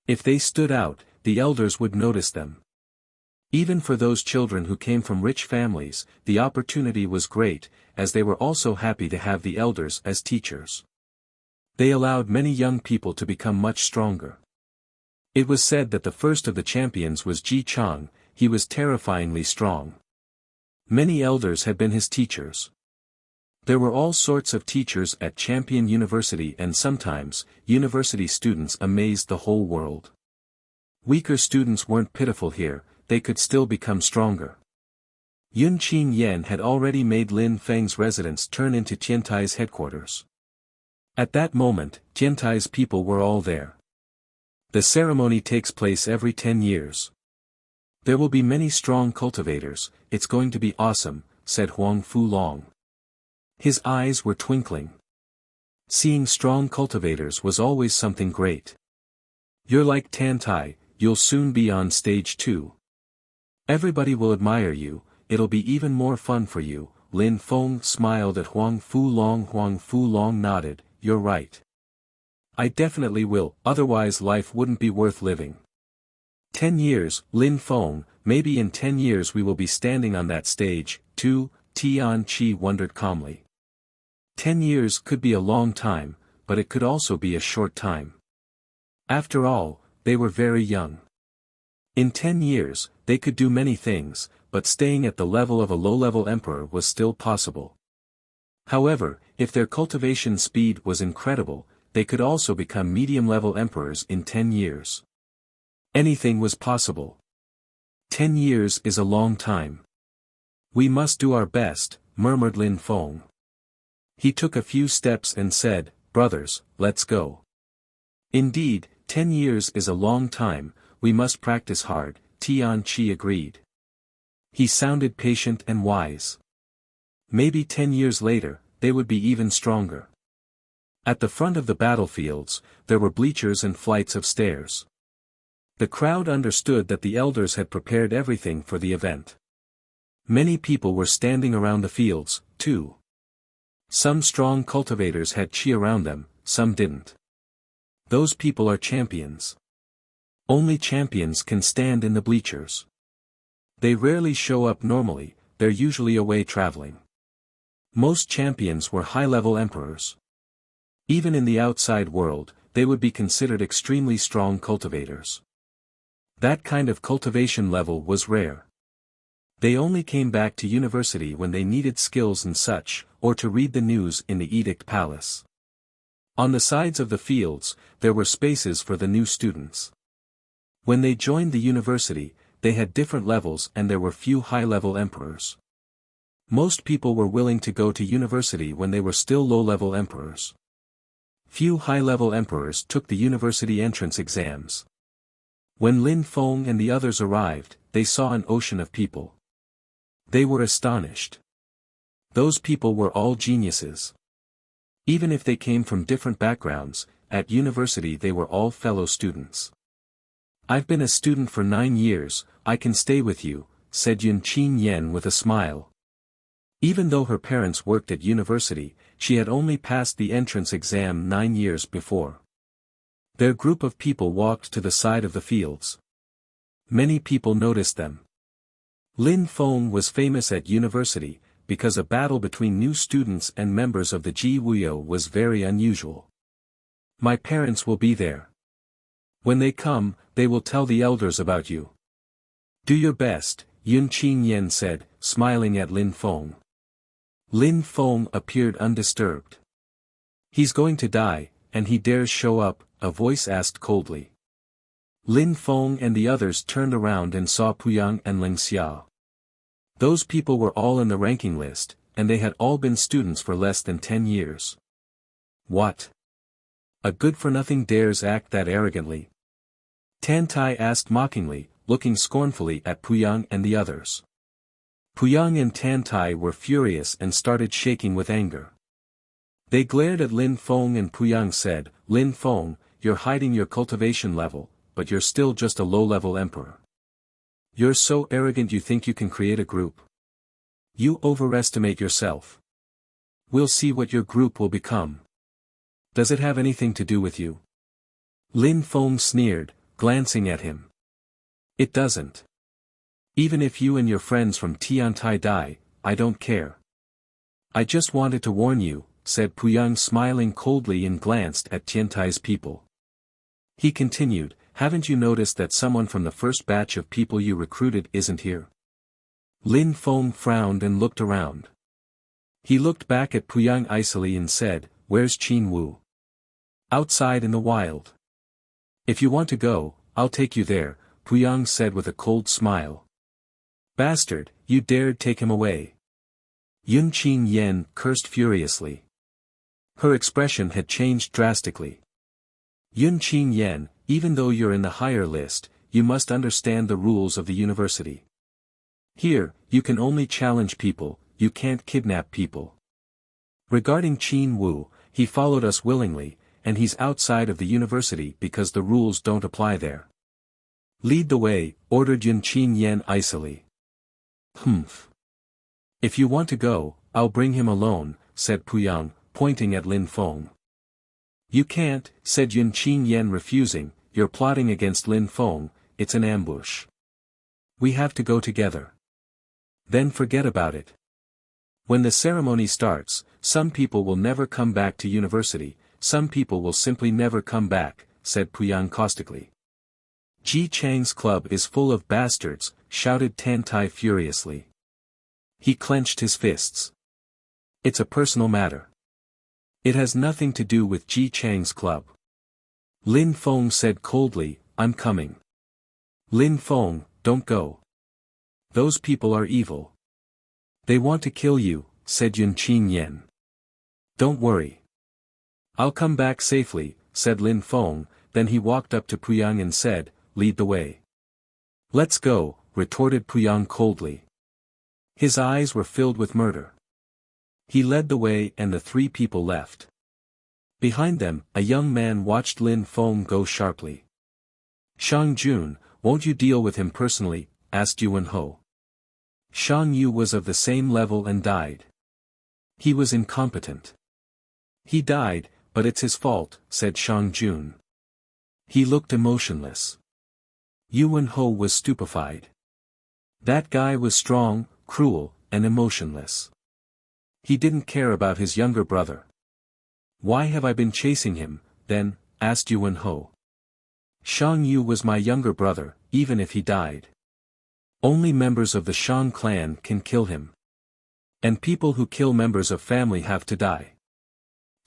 If they stood out, the elders would notice them. Even for those children who came from rich families, the opportunity was great, as they were also happy to have the elders as teachers. They allowed many young people to become much stronger. It was said that the first of the champions was Ji Chang. He was terrifyingly strong. Many elders had been his teachers. There were all sorts of teachers at Champion University, and sometimes, university students amazed the whole world. Weaker students weren't pitiful here, they could still become stronger. Yun Qin Yen had already made Lin Feng's residence turn into Tiantai's headquarters. At that moment, Tiantai's people were all there. The ceremony takes place every 10 years. There will be many strong cultivators, it's going to be awesome, said Huang Fulong. His eyes were twinkling. Seeing strong cultivators was always something great. You're like Tiantai, you'll soon be on stage too. Everybody will admire you, it'll be even more fun for you. Lin Feng smiled at Huang Fulong. Huang Fulong nodded, you're right. I definitely will, otherwise life wouldn't be worth living. 10 years, Lin Feng, maybe in 10 years we will be standing on that stage, too, Tian Qi wondered calmly. 10 years could be a long time, but it could also be a short time. After all, they were very young. In 10 years, they could do many things, but staying at the level of a low-level emperor was still possible. However, if their cultivation speed was incredible, they could also become medium-level emperors in 10 years. Anything was possible. 10 years is a long time. We must do our best, murmured Lin Feng. He took a few steps and said, brothers, let's go. Indeed, 10 years is a long time, we must practice hard, Tian Qi agreed. He sounded patient and wise. Maybe 10 years later, they would be even stronger. At the front of the battlefields, there were bleachers and flights of stairs. The crowd understood that the elders had prepared everything for the event. Many people were standing around the fields, too. Some strong cultivators had qi around them, some didn't. Those people are champions. Only champions can stand in the bleachers. They rarely show up normally, they're usually away traveling. Most champions were high-level emperors. Even in the outside world, they would be considered extremely strong cultivators. That kind of cultivation level was rare. They only came back to university when they needed skills and such, or to read the news in the Edict Palace. On the sides of the fields, there were spaces for the new students. When they joined the university, they had different levels and there were few high-level emperors. Most people were willing to go to university when they were still low-level emperors. Few high-level emperors took the university entrance exams. When Lin Feng and the others arrived, they saw an ocean of people. They were astonished. Those people were all geniuses. Even if they came from different backgrounds, at university they were all fellow students. I've been a student for 9 years, I can stay with you, said Yun Qin Yen with a smile. Even though her parents worked at university, she had only passed the entrance exam 9 years before. Their group of people walked to the side of the fields. Many people noticed them. Lin Feng was famous at university, because a battle between new students and members of the Ji Wuyo was very unusual. My parents will be there. When they come, they will tell the elders about you. Do your best, Yun Qin Yen said, smiling at Lin Feng. Lin Feng appeared undisturbed. He's going to die, and he dares show up, a voice asked coldly. Lin Feng and the others turned around and saw Puyang and Ling Xiao. Those people were all in the ranking list, and they had all been students for less than 10 years. What? A good-for-nothing dares act that arrogantly? Tan Tai asked mockingly, looking scornfully at Puyang and the others. Puyang and Tan Tai were furious and started shaking with anger. They glared at Lin Feng and Puyang said, "Lin Feng, you're hiding your cultivation level, but you're still just a low-level emperor. You're so arrogant you think you can create a group. You overestimate yourself. We'll see what your group will become. Does it have anything to do with you?" Lin Feng sneered, glancing at him. "It doesn't. Even if you and your friends from Tiantai die, I don't care." "I just wanted to warn you," said Puyang smiling coldly and glanced at Tiantai's people. He continued, "Haven't you noticed that someone from the first batch of people you recruited isn't here?" Lin Feng frowned and looked around. He looked back at Puyang icily and said, "Where's Qin Wu?" "Outside in the wild." "If you want to go, I'll take you there," Puyang said with a cold smile. "Bastard, you dared take him away." Yun Qin Yen cursed furiously. Her expression had changed drastically. "Yun Qin Yen, even though you're in the higher list, you must understand the rules of the university. Here, you can only challenge people, you can't kidnap people. Regarding Qin Wu, he followed us willingly, and he's outside of the university because the rules don't apply there." "Lead the way," ordered Yun Qin Yen icily. "Humph. If you want to go, I'll bring him alone," said Puyang, pointing at Lin Feng. "You can't," said Yun Qin Yen refusing, "you're plotting against Lin Feng, it's an ambush. We have to go together." "Then forget about it. When the ceremony starts, some people will never come back to university, some people will simply never come back," said Puyang caustically. "Ji Chang's club is full of bastards," shouted Tan Tai furiously. He clenched his fists. "It's a personal matter. It has nothing to do with Ji Chang's club." Lin Feng said coldly, "I'm coming." "Lin Feng, don't go. Those people are evil. They want to kill you," said Yun Qin Yen. "Don't worry. I'll come back safely," said Lin Feng, then he walked up to Puyang and said, "Lead the way." "Let's go," retorted Puyang coldly. His eyes were filled with murder. He led the way and the three people left. Behind them, a young man watched Lin Feng go sharply. "Shang Jun, won't you deal with him personally?" asked Yuan Ho. Shang Yu was of the same level and died. He was incompetent. "He died, but it's his fault," said Shang Jun. He looked emotionless. Yuan Ho was stupefied. That guy was strong, cruel, and emotionless. He didn't care about his younger brother. "Why have I been chasing him, then?" asked Yuan Ho. "Shang Yu was my younger brother, even if he died. Only members of the Shang clan can kill him. And people who kill members of family have to die.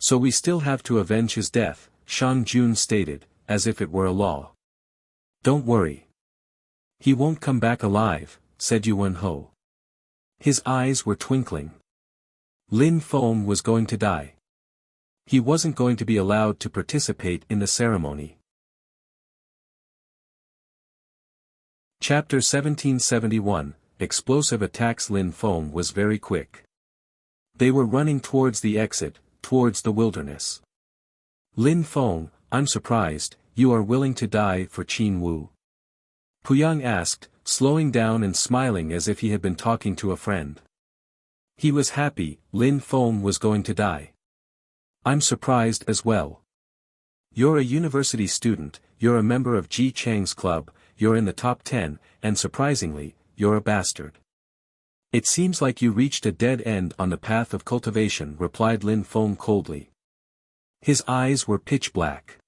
So we still have to avenge his death," Shang Jun stated, as if it were a law. "Don't worry. He won't come back alive," said Yuan Ho. His eyes were twinkling. Lin Feng was going to die. He wasn't going to be allowed to participate in the ceremony. Chapter 1771, Explosive Attacks. Lin Feng was very quick. They were running towards the exit, towards the wilderness. "Lin Feng, I'm surprised, you are willing to die for Qin Wu?" Puyang asked, slowing down and smiling as if he had been talking to a friend. He was happy, Lin Feng was going to die. "I'm surprised as well. You're a university student, you're a member of Ji Chang's club, you're in the top 10, and surprisingly, you're a bastard. It seems like you reached a dead end on the path of cultivation," replied Lin Feng coldly. His eyes were pitch black.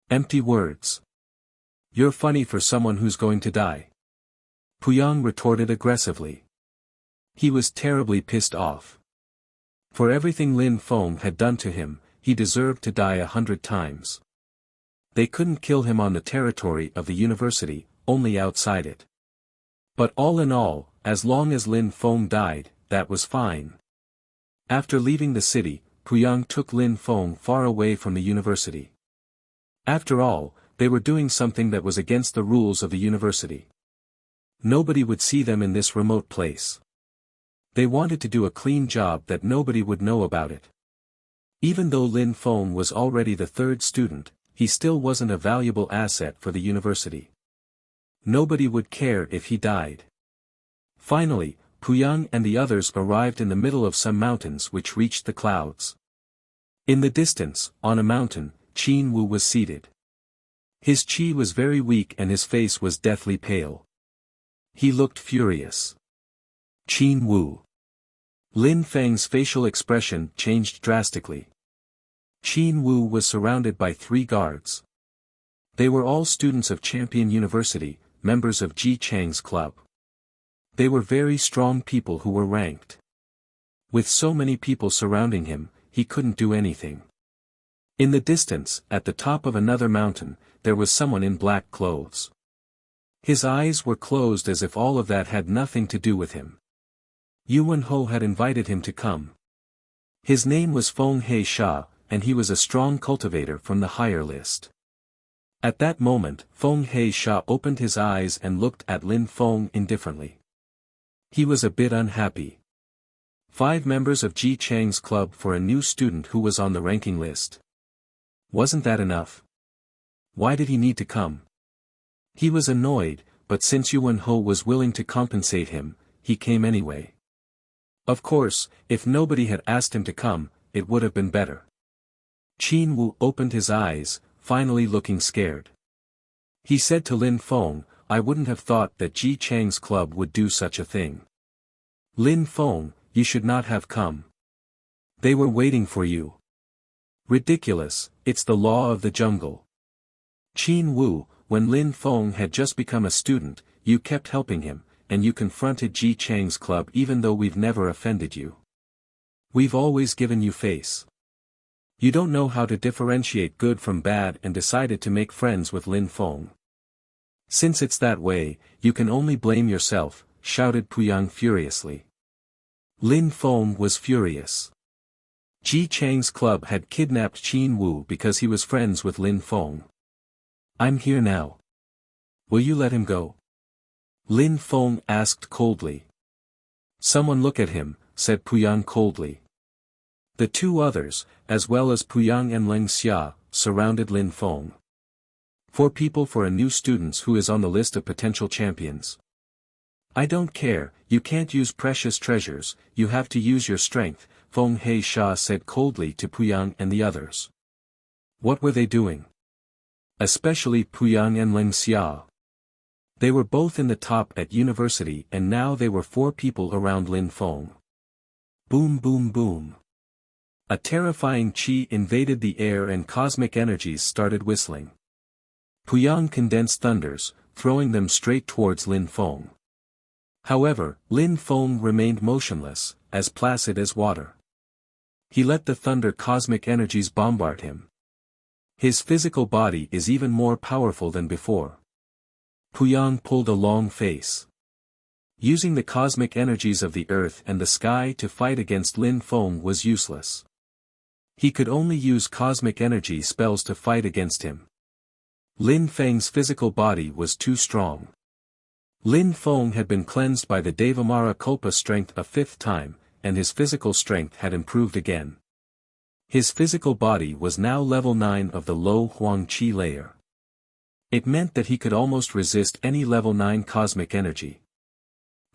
"Empty words. You're funny for someone who's going to die." Puyang retorted aggressively. He was terribly pissed off. For everything Lin Feng had done to him, he deserved to die 100 times. they couldn't kill him on the territory of the university, only outside it. But all in all, as long as Lin Feng died, that was fine. After leaving the city, Puyang took Lin Feng far away from the university. After all, they were doing something that was against the rules of the university. Nobody would see them in this remote place. They wanted to do a clean job that nobody would know about it. Even though Lin Feng was already the third student, he still wasn't a valuable asset for the university. Nobody would care if he died. Finally, Puyang and the others arrived in the middle of some mountains which reached the clouds. In the distance, on a mountain, Qin Wu was seated. His qi was very weak and his face was deathly pale. He looked furious. Qin Wu. Lin Feng's facial expression changed drastically. Qin Wu was surrounded by 3 guards. They were all students of Champion University, members of Ji Chang's club. They were very strong people who were ranked. With so many people surrounding him, he couldn't do anything. In the distance, at the top of another mountain, there was someone in black clothes. His eyes were closed as if all of that had nothing to do with him. Yuan Ho had invited him to come. His name was Feng He Sha, and he was a strong cultivator from the higher list. At that moment, Feng He Sha opened his eyes and looked at Lin Feng indifferently. He was a bit unhappy. 5 members of Ji Chang's club for a new student who was on the ranking list. Wasn't that enough? Why did he need to come? He was annoyed, but since Yuan Ho was willing to compensate him, he came anyway. Of course, if nobody had asked him to come, it would have been better. Qin Wu opened his eyes, finally looking scared. He said to Lin Feng, "I wouldn't have thought that Ji Chang's club would do such a thing. Lin Feng, you should not have come. They were waiting for you." "Ridiculous, it's the law of the jungle." "Qin Wu, when Lin Feng had just become a student, you kept helping him, and you confronted Ji Chang's club even though we've never offended you. We've always given you face. You don't know how to differentiate good from bad and decided to make friends with Lin Feng. Since it's that way, you can only blame yourself," shouted Puyang furiously. Lin Feng was furious. Ji Chang's club had kidnapped Qin Wu because he was friends with Lin Feng. "I'm here now. Will you let him go?" Lin Feng asked coldly. "Someone look at him," said Puyang coldly. The 2 others, as well as Puyang and Leng Xia, surrounded Lin Feng. 4 people for a new student who is on the list of potential champions. "I don't care, you can't use precious treasures, you have to use your strength," Feng He Sha said coldly to Puyang and the others. What were they doing? Especially Puyang and Leng Xia. They were both in the top at university and now they were 4 people around Lin Feng. Boom boom boom. A terrifying qi invaded the air and cosmic energies started whistling. Puyang condensed thunders, throwing them straight towards Lin Feng. However, Lin Feng remained motionless, as placid as water. He let the thunder cosmic energies bombard him. His physical body is even more powerful than before. Puyang pulled a long face. Using the cosmic energies of the earth and the sky to fight against Lin Feng was useless. He could only use cosmic energy spells to fight against him. Lin Feng's physical body was too strong. Lin Feng had been cleansed by the Devamara Kulpa strength a 5th time, and his physical strength had improved again. His physical body was now level 9 of the low Huang Qi layer. It meant that he could almost resist any level 9 cosmic energy.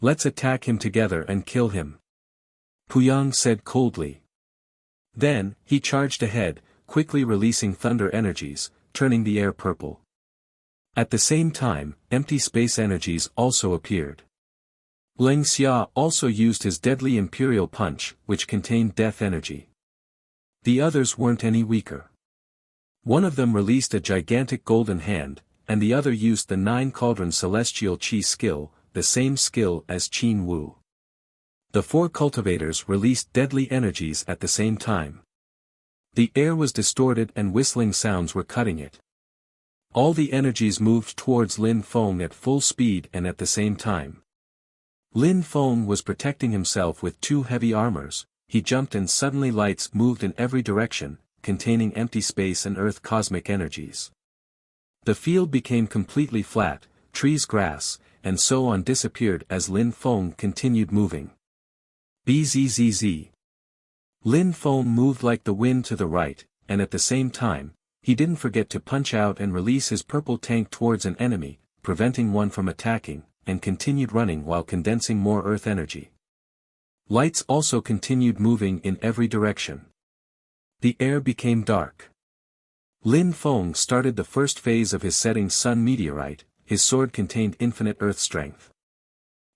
"Let's attack him together and kill him," Puyang said coldly. Then, he charged ahead, quickly releasing thunder energies, turning the air purple. At the same time, empty space energies also appeared. Leng Xia also used his deadly Imperial Punch, which contained death energy. The others weren't any weaker. One of them released a gigantic golden hand, and the other used the 9 Cauldron Celestial Qi skill, the same skill as Qin Wu. The 4 cultivators released deadly energies at the same time. The air was distorted and whistling sounds were cutting it. All the energies moved towards Lin Feng at full speed and at the same time. Lin Feng was protecting himself with two heavy armors. He jumped and suddenly lights moved in every direction, containing empty space and earth cosmic energies. The field became completely flat, trees, grass, and so on disappeared as Lin Feng continued moving. Bzzz. Lin Feng moved like the wind to the right, and at the same time, he didn't forget to punch out and release his purple tank towards an enemy, preventing one from attacking, and continued running while condensing more earth energy. Lights also continued moving in every direction. The air became dark. Lin Feng started the first phase of his setting sun meteorite. His sword contained infinite earth strength.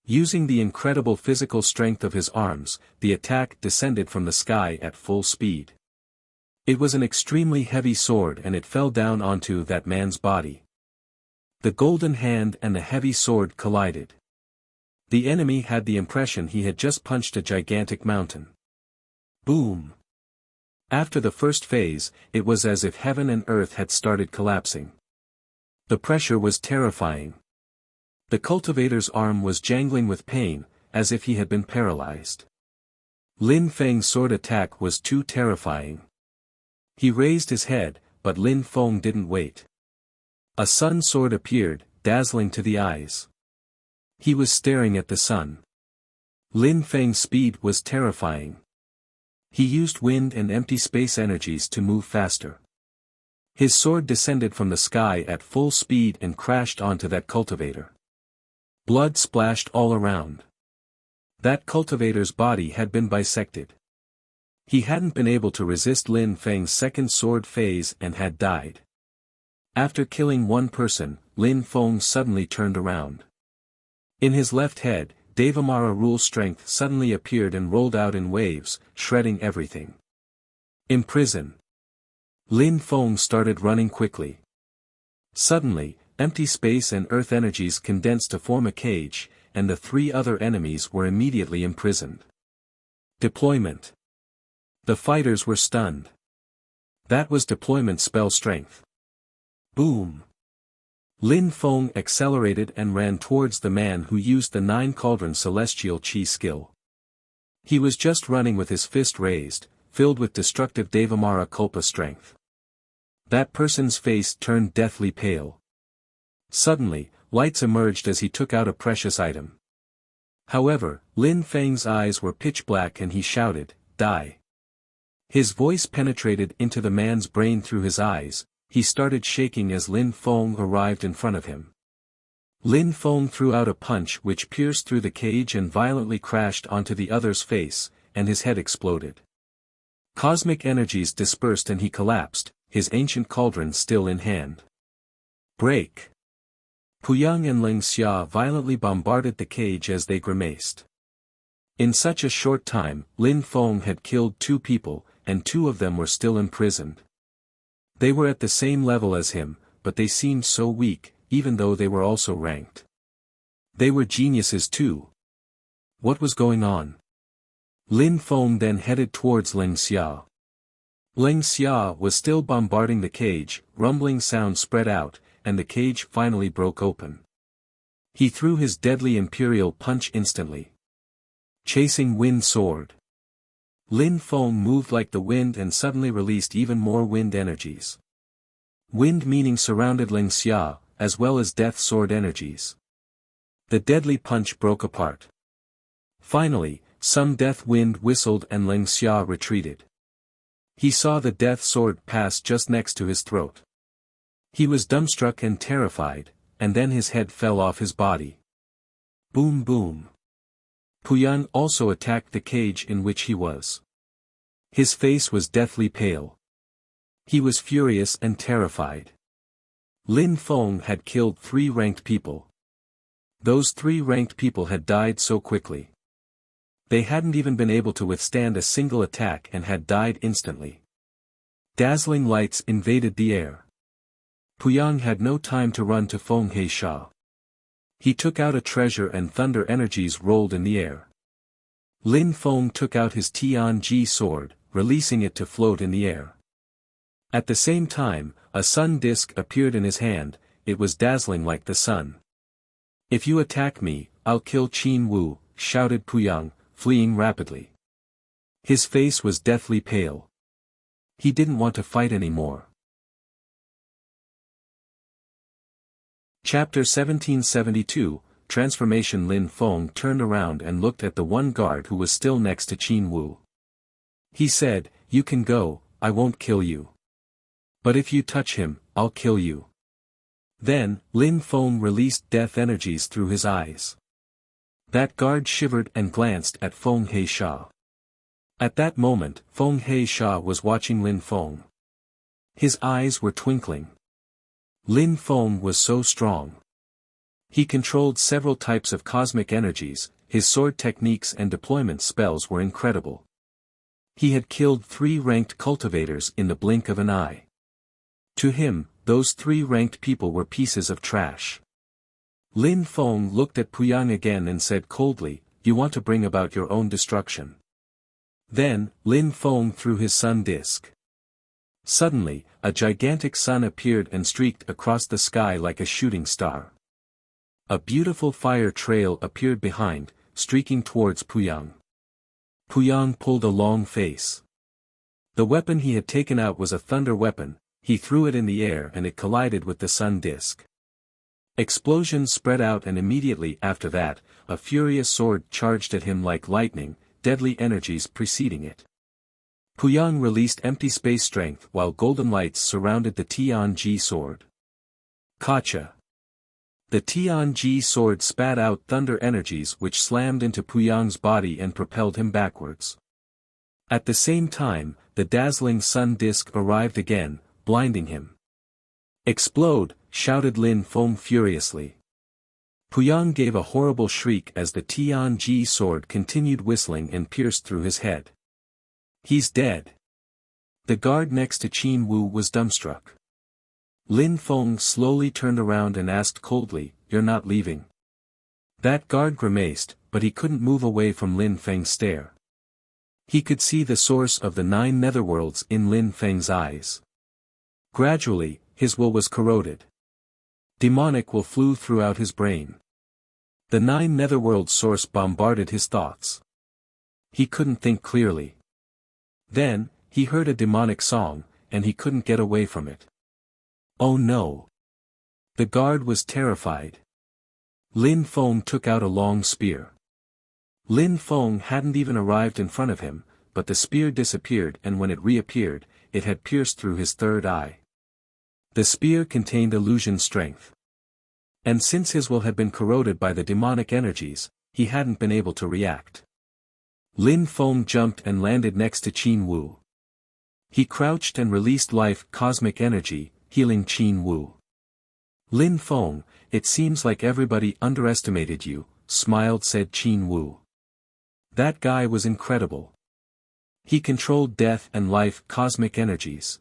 Using the incredible physical strength of his arms, the attack descended from the sky at full speed. It was an extremely heavy sword and it fell down onto that man's body. The golden hand and the heavy sword collided. The enemy had the impression he had just punched a gigantic mountain. Boom! After the first phase, it was as if heaven and earth had started collapsing. The pressure was terrifying. The cultivator's arm was jangling with pain, as if he had been paralyzed. Lin Feng's sword attack was too terrifying. He raised his head, but Lin Feng didn't wait. A sun sword appeared, dazzling to the eyes. He was staring at the sun. Lin Feng's speed was terrifying. He used wind and empty space energies to move faster. His sword descended from the sky at full speed and crashed onto that cultivator. Blood splashed all around. That cultivator's body had been bisected. He hadn't been able to resist Lin Feng's second sword phase and had died. After killing one person, Lin Feng suddenly turned around. In his left head, Devamara rule strength suddenly appeared and rolled out in waves, shredding everything. Imprison. Lin Feng started running quickly. Suddenly, empty space and earth energies condensed to form a cage, and the three other enemies were immediately imprisoned. Deployment. The fighters were stunned. That was deployment spell strength. Boom! Lin Feng accelerated and ran towards the man who used the 9 cauldron celestial chi skill. He was just running with his fist raised, filled with destructive Devamara Kulpa strength. That person's face turned deathly pale. Suddenly, lights emerged as he took out a precious item. However, Lin Feng's eyes were pitch black and he shouted, "Die!" His voice penetrated into the man's brain through his eyes. He started shaking as Lin Feng arrived in front of him. Lin Feng threw out a punch which pierced through the cage and violently crashed onto the other's face, and his head exploded. Cosmic energies dispersed and he collapsed, his ancient cauldron still in hand. Break! Puyang and Ling Xia violently bombarded the cage as they grimaced. In such a short time, Lin Feng had killed 2 people, and 2 of them were still imprisoned. They were at the same level as him, but they seemed so weak, even though they were also ranked. They were geniuses too. What was going on? Lin Feng then headed towards Ling Xia. Ling Xia was still bombarding the cage, rumbling sound spread out, and the cage finally broke open. He threw his deadly imperial punch instantly. Chasing wind sword. Lin Feng moved like the wind and suddenly released even more wind energies. Wind meaning surrounded Ling Xia, as well as death sword energies. The deadly punch broke apart. Finally, some death wind whistled and Ling Xia retreated. He saw the death sword pass just next to his throat. He was dumbstruck and terrified, and then his head fell off his body. Boom boom. Puyang also attacked the cage in which he was. His face was deathly pale. He was furious and terrified. Lin Feng had killed 3 ranked people. Those 3 ranked people had died so quickly. They hadn't even been able to withstand a single attack and had died instantly. Dazzling lights invaded the air. Puyang had no time to run to Feng Heisha. He took out a treasure and thunder energies rolled in the air. Lin Feng took out his Tianji sword, releasing it to float in the air. At the same time, A sun disk appeared in his hand, it was dazzling like the sun. "If you attack me, I'll kill Qin Wu," shouted Puyang, fleeing rapidly. His face was deathly pale. He didn't want to fight anymore. Chapter 1772, Transformation. Lin Feng turned around and looked at the one guard who was still next to Qin Wu. He said, "You can go, I won't kill you. But if you touch him, I'll kill you." Then, Lin Feng released death energies through his eyes. That guard shivered and glanced at Feng Heisha. At that moment, Feng Heisha was watching Lin Feng. His eyes were twinkling. Lin Feng was so strong. He controlled several types of cosmic energies, his sword techniques and deployment spells were incredible. He had killed 3 ranked cultivators in the blink of an eye. To him, those 3 ranked people were pieces of trash. Lin Feng looked at Puyang again and said coldly, "You want to bring about your own destruction." Then, Lin Feng threw his sun disk. Suddenly, a gigantic sun appeared and streaked across the sky like a shooting star. A beautiful fire trail appeared behind, streaking towards Puyang. Puyang pulled a long face. The weapon he had taken out was a thunder weapon. He threw it in the air and it collided with the sun disk. Explosions spread out and immediately after that, a furious sword charged at him like lightning, deadly energies preceding it. Puyang released empty space strength while golden lights surrounded the Tianji sword. Kacha. The Tianji sword spat out thunder energies which slammed into Puyang's body and propelled him backwards. At the same time, the dazzling sun disk arrived again, blinding him. "Explode!" shouted Lin Feng furiously. Puyang gave a horrible shriek as the Tianji sword continued whistling and pierced through his head. "He's dead." The guard next to Qin Wu was dumbstruck. Lin Feng slowly turned around and asked coldly, "You're not leaving?" That guard grimaced, but he couldn't move away from Lin Feng's stare. He could see the source of the 9 netherworlds in Lin Feng's eyes. Gradually, his will was corroded. Demonic will flew throughout his brain. The 9 netherworld source bombarded his thoughts. He couldn't think clearly. Then, he heard a demonic song, and he couldn't get away from it. Oh no! The guard was terrified. Lin Feng took out a long spear. Lin Feng hadn't even arrived in front of him, but the spear disappeared and when it reappeared, it had pierced through his third eye. The spear contained illusion strength. And since his will had been corroded by the demonic energies, he hadn't been able to react. Lin Feng jumped and landed next to Qin Wu. He crouched and released life cosmic energy, healing Qin Wu. "Lin Feng, it seems like everybody underestimated you," smiled said Qin Wu. That guy was incredible. He controlled death and life cosmic energies.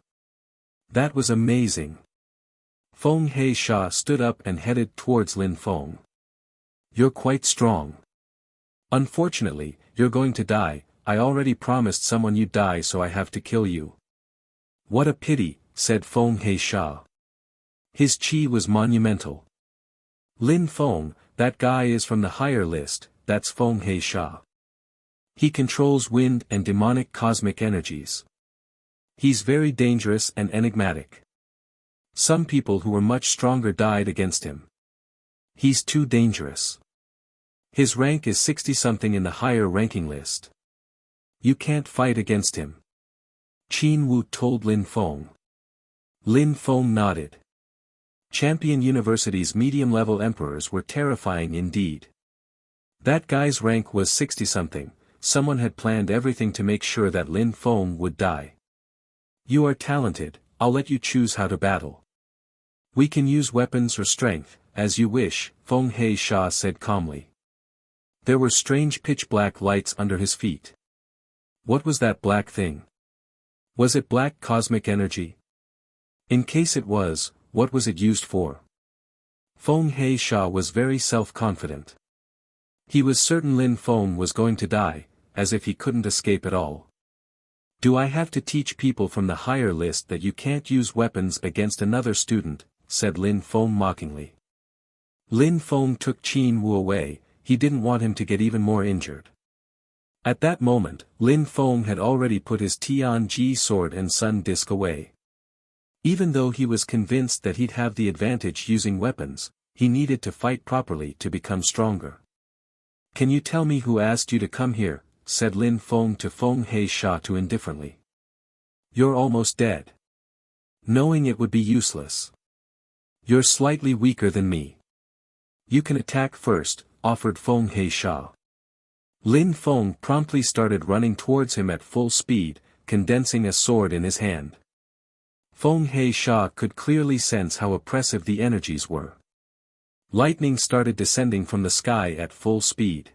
That was amazing. Feng Heisha stood up and headed towards Lin Feng. "You're quite strong. Unfortunately, you're going to die. I already promised someone you'd die so I have to kill you." "What a pity," said Feng Heisha. His chi was monumental. "Lin Feng, that guy is from the higher list, that's Feng Heisha. He controls wind and demonic cosmic energies. He's very dangerous and enigmatic. Some people who were much stronger died against him. He's too dangerous. His rank is 60-something in the higher ranking list. You can't fight against him." Qin Wu told Lin Feng. Lin Feng nodded. Champion University's medium-level emperors were terrifying indeed. That guy's rank was 60-something, someone had planned everything to make sure that Lin Feng would die. "You are talented, I'll let you choose how to battle. We can use weapons or strength, as you wish," Feng Heisha said calmly. There were strange pitch-black lights under his feet. What was that black thing? Was it black cosmic energy? In case it was, what was it used for? Feng Heisha was very self-confident. He was certain Lin Feng was going to die, as if he couldn't escape at all. Do I have to teach people from the higher list that you can't use weapons against another student, said Lin Feng mockingly. Lin Feng took Qin Wu away, he didn't want him to get even more injured. At that moment, Lin Feng had already put his Tianji sword and sun disc away. Even though he was convinced that he'd have the advantage using weapons, he needed to fight properly to become stronger. Can you tell me who asked you to come here, said Lin Feng to Feng Heisha too indifferently. You're almost dead. Knowing it would be useless. You're slightly weaker than me. You can attack first, offered Feng Heisha. Lin Feng promptly started running towards him at full speed, condensing a sword in his hand. Feng Heisha could clearly sense how oppressive the energies were. Lightning started descending from the sky at full speed.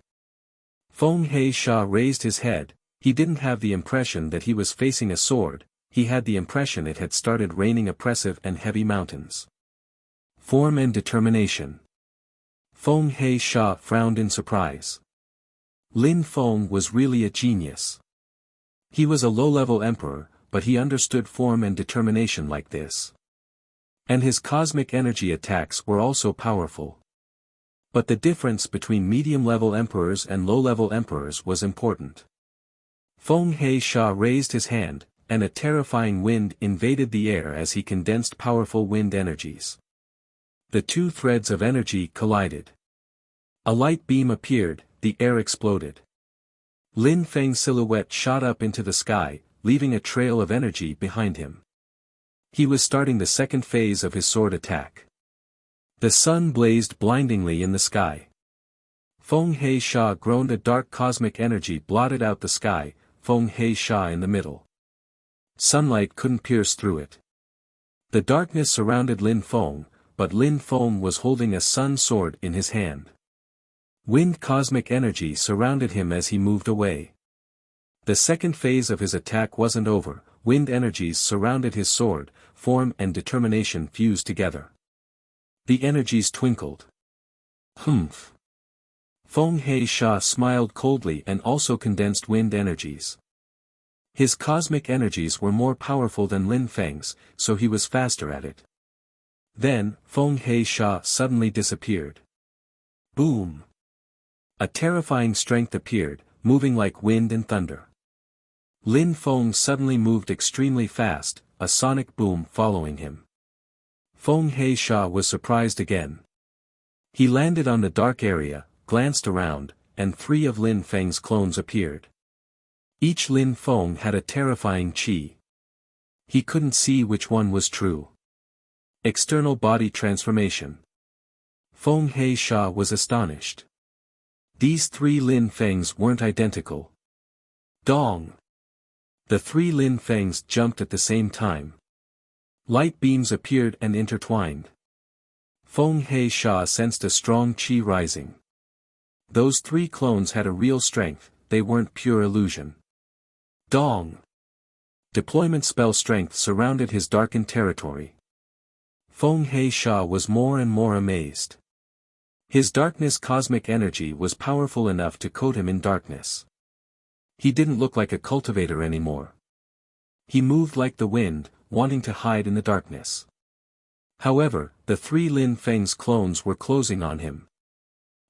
Feng Heisha raised his head. He didn't have the impression that he was facing a sword, he had the impression it had started raining oppressive and heavy mountains. Form and determination. Feng Heisha frowned in surprise. Lin Feng was really a genius. He was a low-level emperor, but he understood form and determination like this. And his cosmic energy attacks were also powerful. But the difference between medium-level emperors and low-level emperors was important. Feng Heisha raised his hand, and a terrifying wind invaded the air as he condensed powerful wind energies. The two threads of energy collided. A light beam appeared, the air exploded. Lin Feng's silhouette shot up into the sky, leaving a trail of energy behind him. He was starting the second phase of his sword attack. The sun blazed blindingly in the sky. Feng Heisha groaned. A dark cosmic energy blotted out the sky, Feng Heisha in the middle. Sunlight couldn't pierce through it. The darkness surrounded Lin Feng, but Lin Feng was holding a sun sword in his hand. Wind cosmic energy surrounded him as he moved away. The second phase of his attack wasn't over, wind energies surrounded his sword, form and determination fused together. The energies twinkled. Humph. Feng Heisha smiled coldly and also condensed wind energies. His cosmic energies were more powerful than Lin Feng's, so he was faster at it. Then, Feng Heisha suddenly disappeared. Boom! A terrifying strength appeared, moving like wind and thunder. Lin Feng suddenly moved extremely fast, a sonic boom following him. Feng Heisha was surprised again. He landed on the dark area, glanced around, and 3 of Lin Feng's clones appeared. Each Lin Feng had a terrifying qi. He couldn't see which one was true. External body transformation. Feng Heisha was astonished. These 3 Lin Fengs weren't identical. Dong! The 3 Lin Fengs jumped at the same time. Light beams appeared and intertwined. Feng Heisha sensed a strong qi rising. Those 3 clones had a real strength, they weren't pure illusion. Dong! Deployment spell strength surrounded his darkened territory. Feng Heisha was more and more amazed. His darkness cosmic energy was powerful enough to coat him in darkness. He didn't look like a cultivator anymore. He moved like the wind, wanting to hide in the darkness. However, the 3 Lin Feng's clones were closing on him.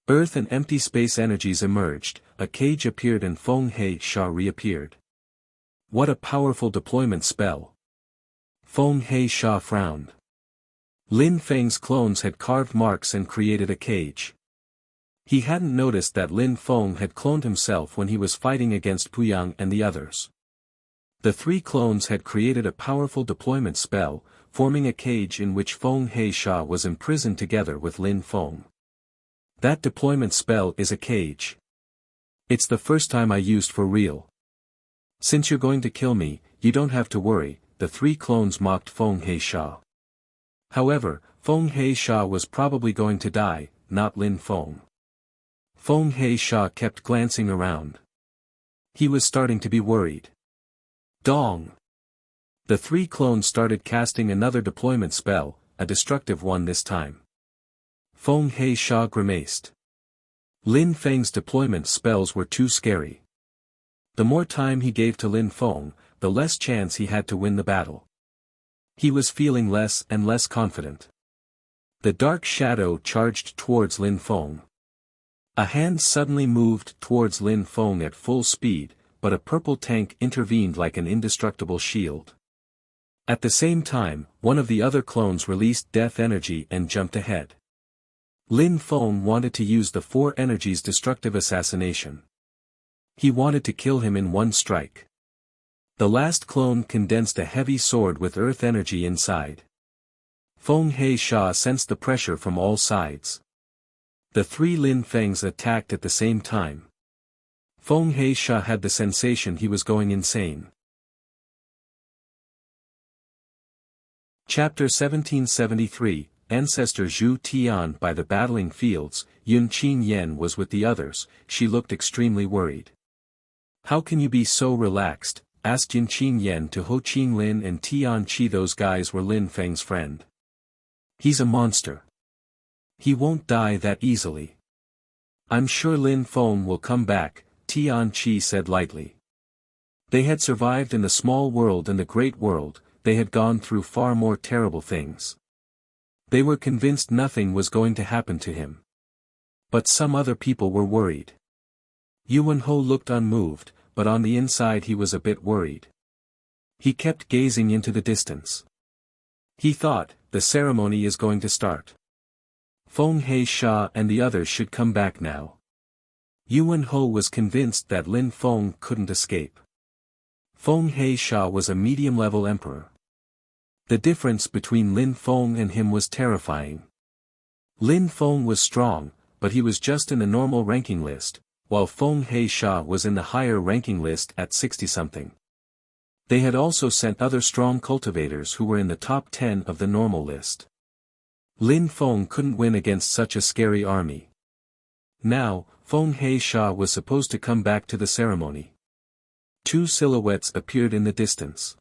Earth and empty space energies emerged, a cage appeared and Feng Heisha reappeared. What a powerful deployment spell! Feng Heisha frowned. Lin Feng's clones had carved marks and created a cage. He hadn't noticed that Lin Feng had cloned himself when he was fighting against Puyang and the others. The 3 clones had created a powerful deployment spell, forming a cage in which Feng Heisha was imprisoned together with Lin Feng. That deployment spell is a cage. It's the first time I used for real. Since you're going to kill me, you don't have to worry, the 3 clones mocked Feng Heisha. However, Feng Heisha was probably going to die, not Lin Feng. Feng Heisha kept glancing around. He was starting to be worried. Dong! The 3 clones started casting another deployment spell, a destructive one this time. Feng Heisha grimaced. Lin Feng's deployment spells were too scary. The more time he gave to Lin Feng, the less chance he had to win the battle. He was feeling less and less confident. The dark shadow charged towards Lin Feng. A hand suddenly moved towards Lin Feng at full speed, but a purple tank intervened like an indestructible shield. At the same time, one of the other clones released death energy and jumped ahead. Lin Feng wanted to use the four energies destructive assassination. He wanted to kill him in one strike. The last clone condensed a heavy sword with earth energy inside. Feng He Sha sensed the pressure from all sides. The three Lin Fengs attacked at the same time. Feng He Sha had the sensation he was going insane. Chapter 1773, Ancestor Zhu Tian. By the battling fields, Yun Qin Yen was with the others. She looked extremely worried. "How can you be so relaxed?" asked Yun Qin Yen to Ho Qin Lin and Tian Qi. Those guys were Lin Feng's friend. "He's a monster. He won't die that easily." "I'm sure Lin Feng will come back," Tian Qi said lightly. They had survived in the small world and the great world. They had gone through far more terrible things. They were convinced nothing was going to happen to him. But some other people were worried. Yuan Ho looked unmoved, but on the inside he was a bit worried. He kept gazing into the distance. He thought, the ceremony is going to start. Feng He Sha and the others should come back now. Yuan Ho was convinced that Lin Feng couldn't escape. Feng He Sha was a medium-level emperor. The difference between Lin Feng and him was terrifying. Lin Feng was strong, but he was just in the normal ranking list, while Feng He Sha was in the higher ranking list at 60-something. They had also sent other strong cultivators who were in the top 10 of the normal list. Lin Feng couldn't win against such a scary army. Now, Feng He Sha was supposed to come back to the ceremony. Two silhouettes appeared in the distance.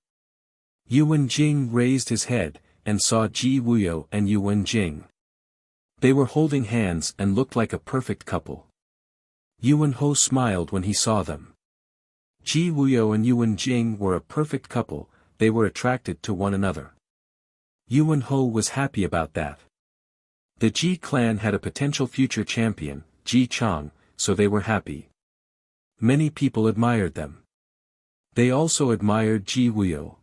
Yuan Jing raised his head, and saw Ji Wuyo and Yuan Jing. They were holding hands and looked like a perfect couple. Yuan Ho smiled when he saw them. Ji Wuyo and Yuan Jing were a perfect couple. They were attracted to one another. Yuan Ho was happy about that. The Ji clan had a potential future champion, Ji Chang, so they were happy. Many people admired them. They also admired Ji Wuyo.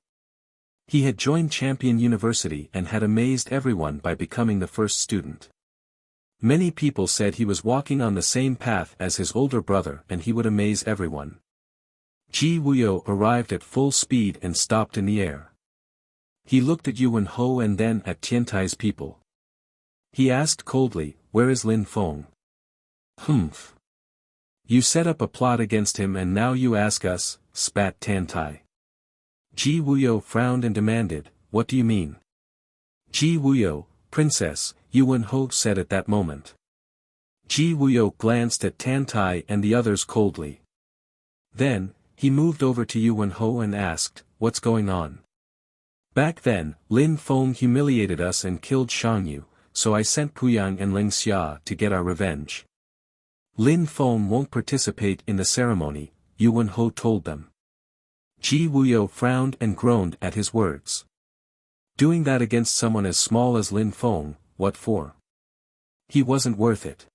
He had joined Champion University and had amazed everyone by becoming the first student. Many people said he was walking on the same path as his older brother and he would amaze everyone. Ji Wuyo arrived at full speed and stopped in the air. He looked at Yuan Ho and then at Tiantai's people. He asked coldly, "Where is Lin Feng?" "Humph. You set up a plot against him and now you ask us," spat Tiantai. Ji Wuyo frowned and demanded, "What do you mean?" "Ji Wuyo, Princess," Yuan Ho said at that moment. Ji Wuyo glanced at Tiantai and the others coldly. Then, he moved over to Yuan Ho and asked, "What's going on?" "Back then, Lin Feng humiliated us and killed Shangyu, so I sent Puyang and Ling Xia to get our revenge. Lin Feng won't participate in the ceremony," Yuan Ho told them. Ji Wuyo frowned and groaned at his words. Doing that against someone as small as Lin Feng, what for? He wasn't worth it.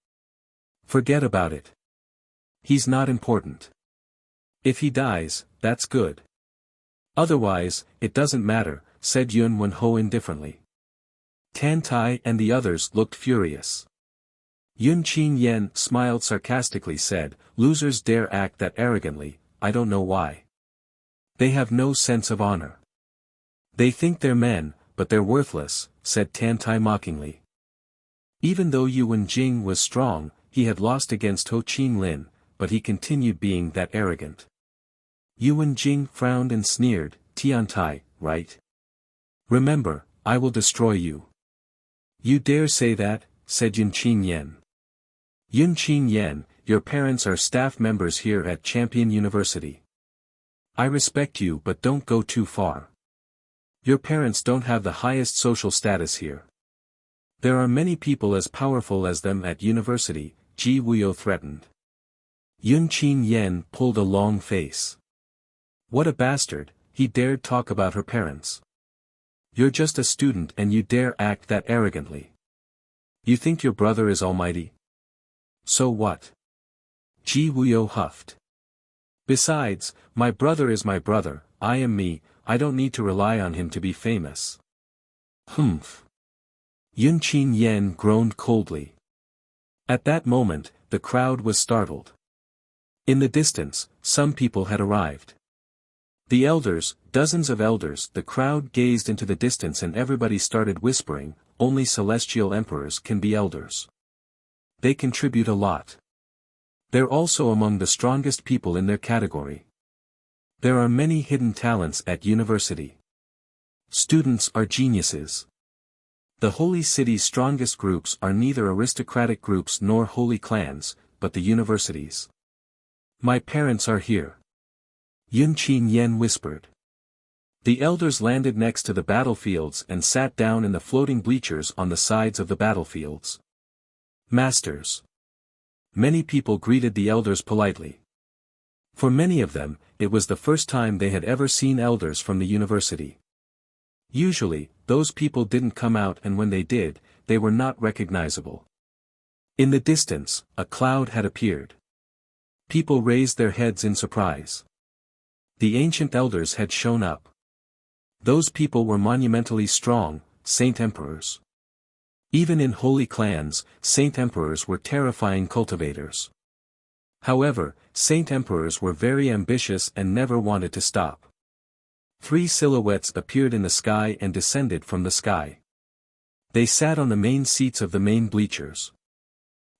Forget about it. He's not important. If he dies, that's good. Otherwise, it doesn't matter, said Yuan Ho indifferently. Tiantai and the others looked furious. Yun Qin Yen smiled sarcastically said, "Losers dare act that arrogantly, I don't know why. They have no sense of honor. They think they're men, but they're worthless," said Tiantai mockingly. Even though Yuan Jing was strong, he had lost against Ho Qin Lin, but he continued being that arrogant. Yuan Jing frowned and sneered, "Tiantai, right? Remember, I will destroy you." "You dare say that," said Yun Qin Yen. "Yun Qin Yen, your parents are staff members here at Champion University. I respect you but don't go too far. Your parents don't have the highest social status here. There are many people as powerful as them at university," Ji Wuyo threatened. Yun Qin Yen pulled a long face. "What a bastard," he dared talk about her parents. You're just a student and you dare act that arrogantly. You think your brother is almighty? So what? Ji Wuyo huffed. Besides, my brother is my brother, I am me, I don't need to rely on him to be famous. Humph. Yun Qin Yen groaned coldly. At that moment, the crowd was startled. In the distance, some people had arrived. The elders, dozens of elders, the crowd gazed into the distance and everybody started whispering, only celestial emperors can be elders. They contribute a lot. They're also among the strongest people in their category. There are many hidden talents at university. Students are geniuses. The holy city's strongest groups are neither aristocratic groups nor holy clans, but the universities. My parents are here. Yun Qin Yen whispered. The elders landed next to the battlefields and sat down in the floating bleachers on the sides of the battlefields. Masters. Many people greeted the elders politely. For many of them, it was the first time they had ever seen elders from the university. Usually, those people didn't come out, and when they did, they were not recognizable. In the distance, a cloud had appeared. People raised their heads in surprise. The ancient elders had shown up. Those people were monumentally strong, saint emperors. Even in holy clans, saint emperors were terrifying cultivators. However, saint emperors were very ambitious and never wanted to stop. 3 silhouettes appeared in the sky and descended from the sky. They sat on the main seats of the main bleachers.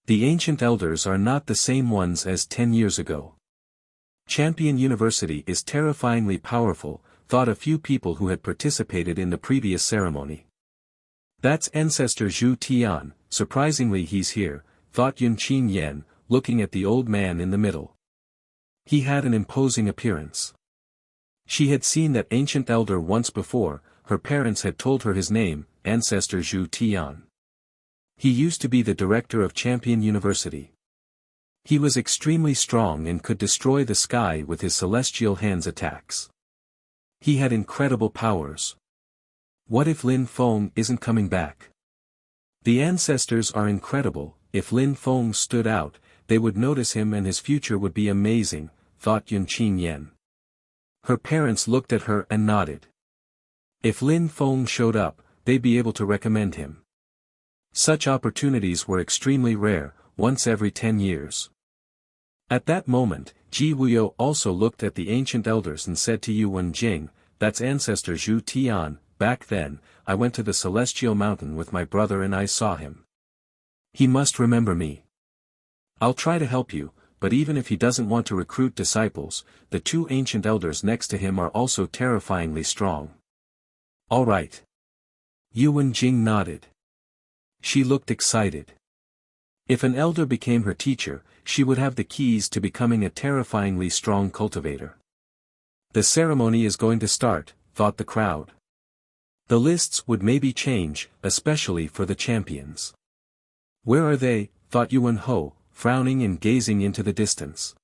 The ancient elders are not the same ones as 10 years ago. Champion University is terrifyingly powerful, thought a few people who had participated in the previous ceremony. That's Ancestor Zhu Tian, surprisingly he's here, thought Yun Qin Yen, looking at the old man in the middle. He had an imposing appearance. She had seen that ancient elder once before, her parents had told her his name, Ancestor Zhu Tian. He used to be the director of Champion University. He was extremely strong and could destroy the sky with his celestial hands attacks. He had incredible powers. What if Lin Feng isn't coming back? The ancestors are incredible, if Lin Feng stood out, they would notice him and his future would be amazing, thought Yun Qin Yen. Her parents looked at her and nodded. If Lin Feng showed up, they'd be able to recommend him. Such opportunities were extremely rare, once every 10 years. At that moment, Ji Wuyo also looked at the ancient elders and said to Yuan Jing, that's Ancestor Zhu Tian, back then, I went to the Celestial Mountain with my brother and I saw him. He must remember me. I'll try to help you, but even if he doesn't want to recruit disciples, the 2 ancient elders next to him are also terrifyingly strong. All right. Yuan Jing nodded. She looked excited. If an elder became her teacher, she would have the keys to becoming a terrifyingly strong cultivator. The ceremony is going to start, thought the crowd. The lists would maybe change, especially for the champions. Where are they, thought Yuan Ho, frowning and gazing into the distance.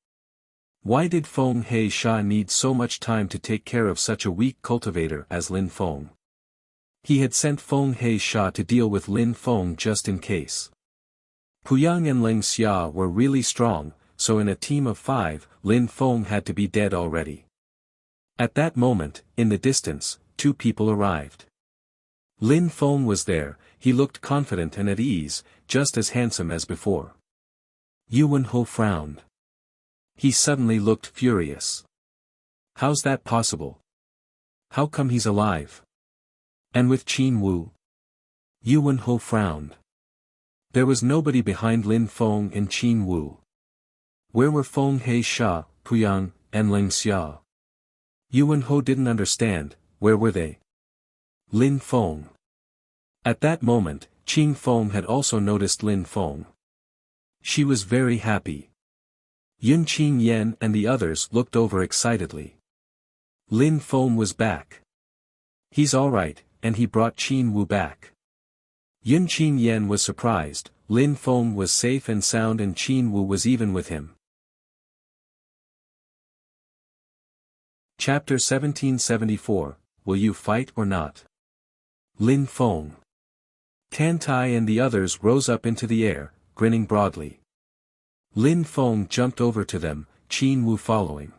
Why did Feng He Sha need so much time to take care of such a weak cultivator as Lin Feng? He had sent Feng He Sha to deal with Lin Feng just in case. Puyang and Ling Xia were really strong, so in a team of 5, Lin Feng had to be dead already. At that moment, in the distance, 2 people arrived. Lin Feng was there, he looked confident and at ease, just as handsome as before. Yuan Ho frowned. He suddenly looked furious. How's that possible? How come he's alive? And with Qin Wu? Yuan Ho frowned. There was nobody behind Lin Feng and Qin Wu. Where were Feng He Sha, Puyang, and Ling Xia? Yuan Ho didn't understand, where were they? Lin Feng. At that moment, Qin Feng had also noticed Lin Feng. She was very happy. Yun Qin Yen and the others looked over excitedly. Lin Feng was back. He's alright, and he brought Qin Wu back. Yun Qin Yen was surprised, Lin Feng was safe and sound and Qin Wu was even with him. Chapter 1774, Will You Fight or Not? Lin Feng. Tan Tai and the others rose up into the air, grinning broadly. Lin Feng jumped over to them, Qin Wu following.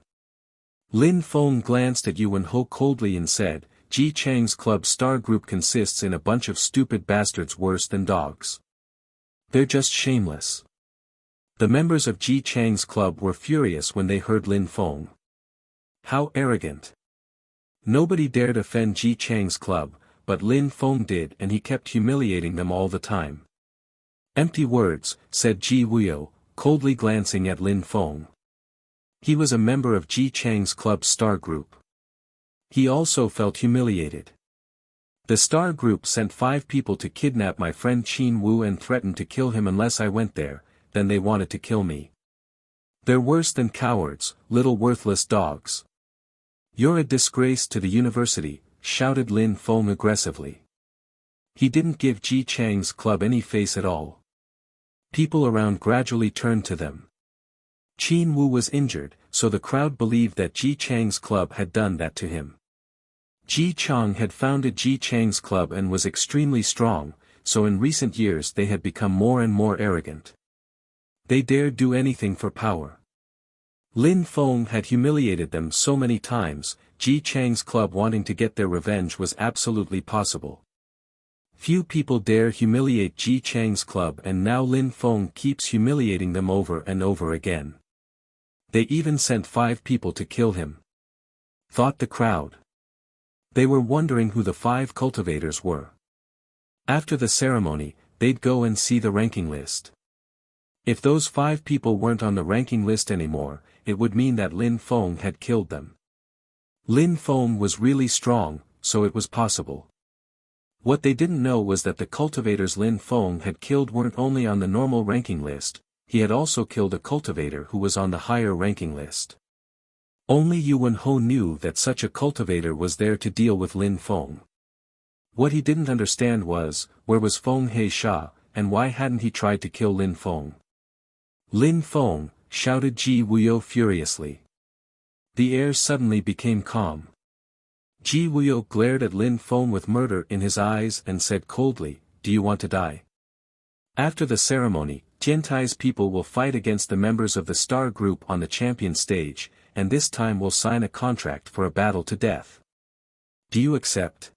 Lin Feng glanced at Yuan Ho coldly and said, Ji Chang's club star group consists in a bunch of stupid bastards worse than dogs. They're just shameless. The members of Ji Chang's club were furious when they heard Lin Feng. How arrogant. Nobody dared offend Ji Chang's club, but Lin Feng did, and he kept humiliating them all the time. Empty words, said Ji Wuyo, coldly glancing at Lin Feng. He was a member of Ji Chang's club star group. He also felt humiliated. The star group sent 5 people to kidnap my friend Qin Wu and threatened to kill him unless I went there, then they wanted to kill me. They're worse than cowards, little worthless dogs. You're a disgrace to the university, shouted Lin Feng aggressively. He didn't give Ji Chang's club any face at all. People around gradually turned to them. Qin Wu was injured, so the crowd believed that Ji Chang's club had done that to him. Ji Chang had founded Ji Chang's club and was extremely strong, so in recent years they had become more and more arrogant. They dared do anything for power. Lin Feng had humiliated them so many times, Ji Chang's club wanting to get their revenge was absolutely possible. Few people dare humiliate Ji Chang's club, and now Lin Feng keeps humiliating them over and over again. They even sent 5 people to kill him. Thought the crowd. They were wondering who the 5 cultivators were. After the ceremony, they'd go and see the ranking list. If those 5 people weren't on the ranking list anymore, it would mean that Lin Feng had killed them. Lin Feng was really strong, so it was possible. What they didn't know was that the cultivators Lin Feng had killed weren't only on the normal ranking list, he had also killed a cultivator who was on the higher ranking list. Only Yuan Ho knew that such a cultivator was there to deal with Lin Feng. What he didn't understand was, where was Feng He Sha, and why hadn't he tried to kill Lin Feng? Lin Feng, shouted Ji Wuyo furiously. The air suddenly became calm. Ji Wuyo glared at Lin Feng with murder in his eyes and said coldly, Do you want to die? After the ceremony, Jiantai's people will fight against the members of the star group on the champion stage, and this time will sign a contract for a battle to death. Do you accept?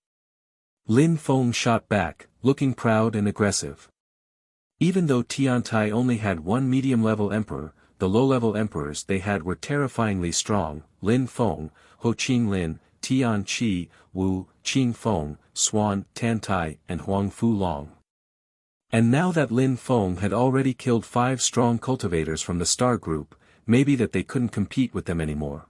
Lin Feng shot back, looking proud and aggressive. Even though Tiantai only had 1 medium-level emperor, the low-level emperors they had were terrifyingly strong, Lin Feng, Ho Qinglin, Tian Qi, Wu, Qing Feng, Swan, Tantai, and Huang Fu Long. And now that Lin Feng had already killed 5 strong cultivators from the star group, maybe that they couldn't compete with them anymore.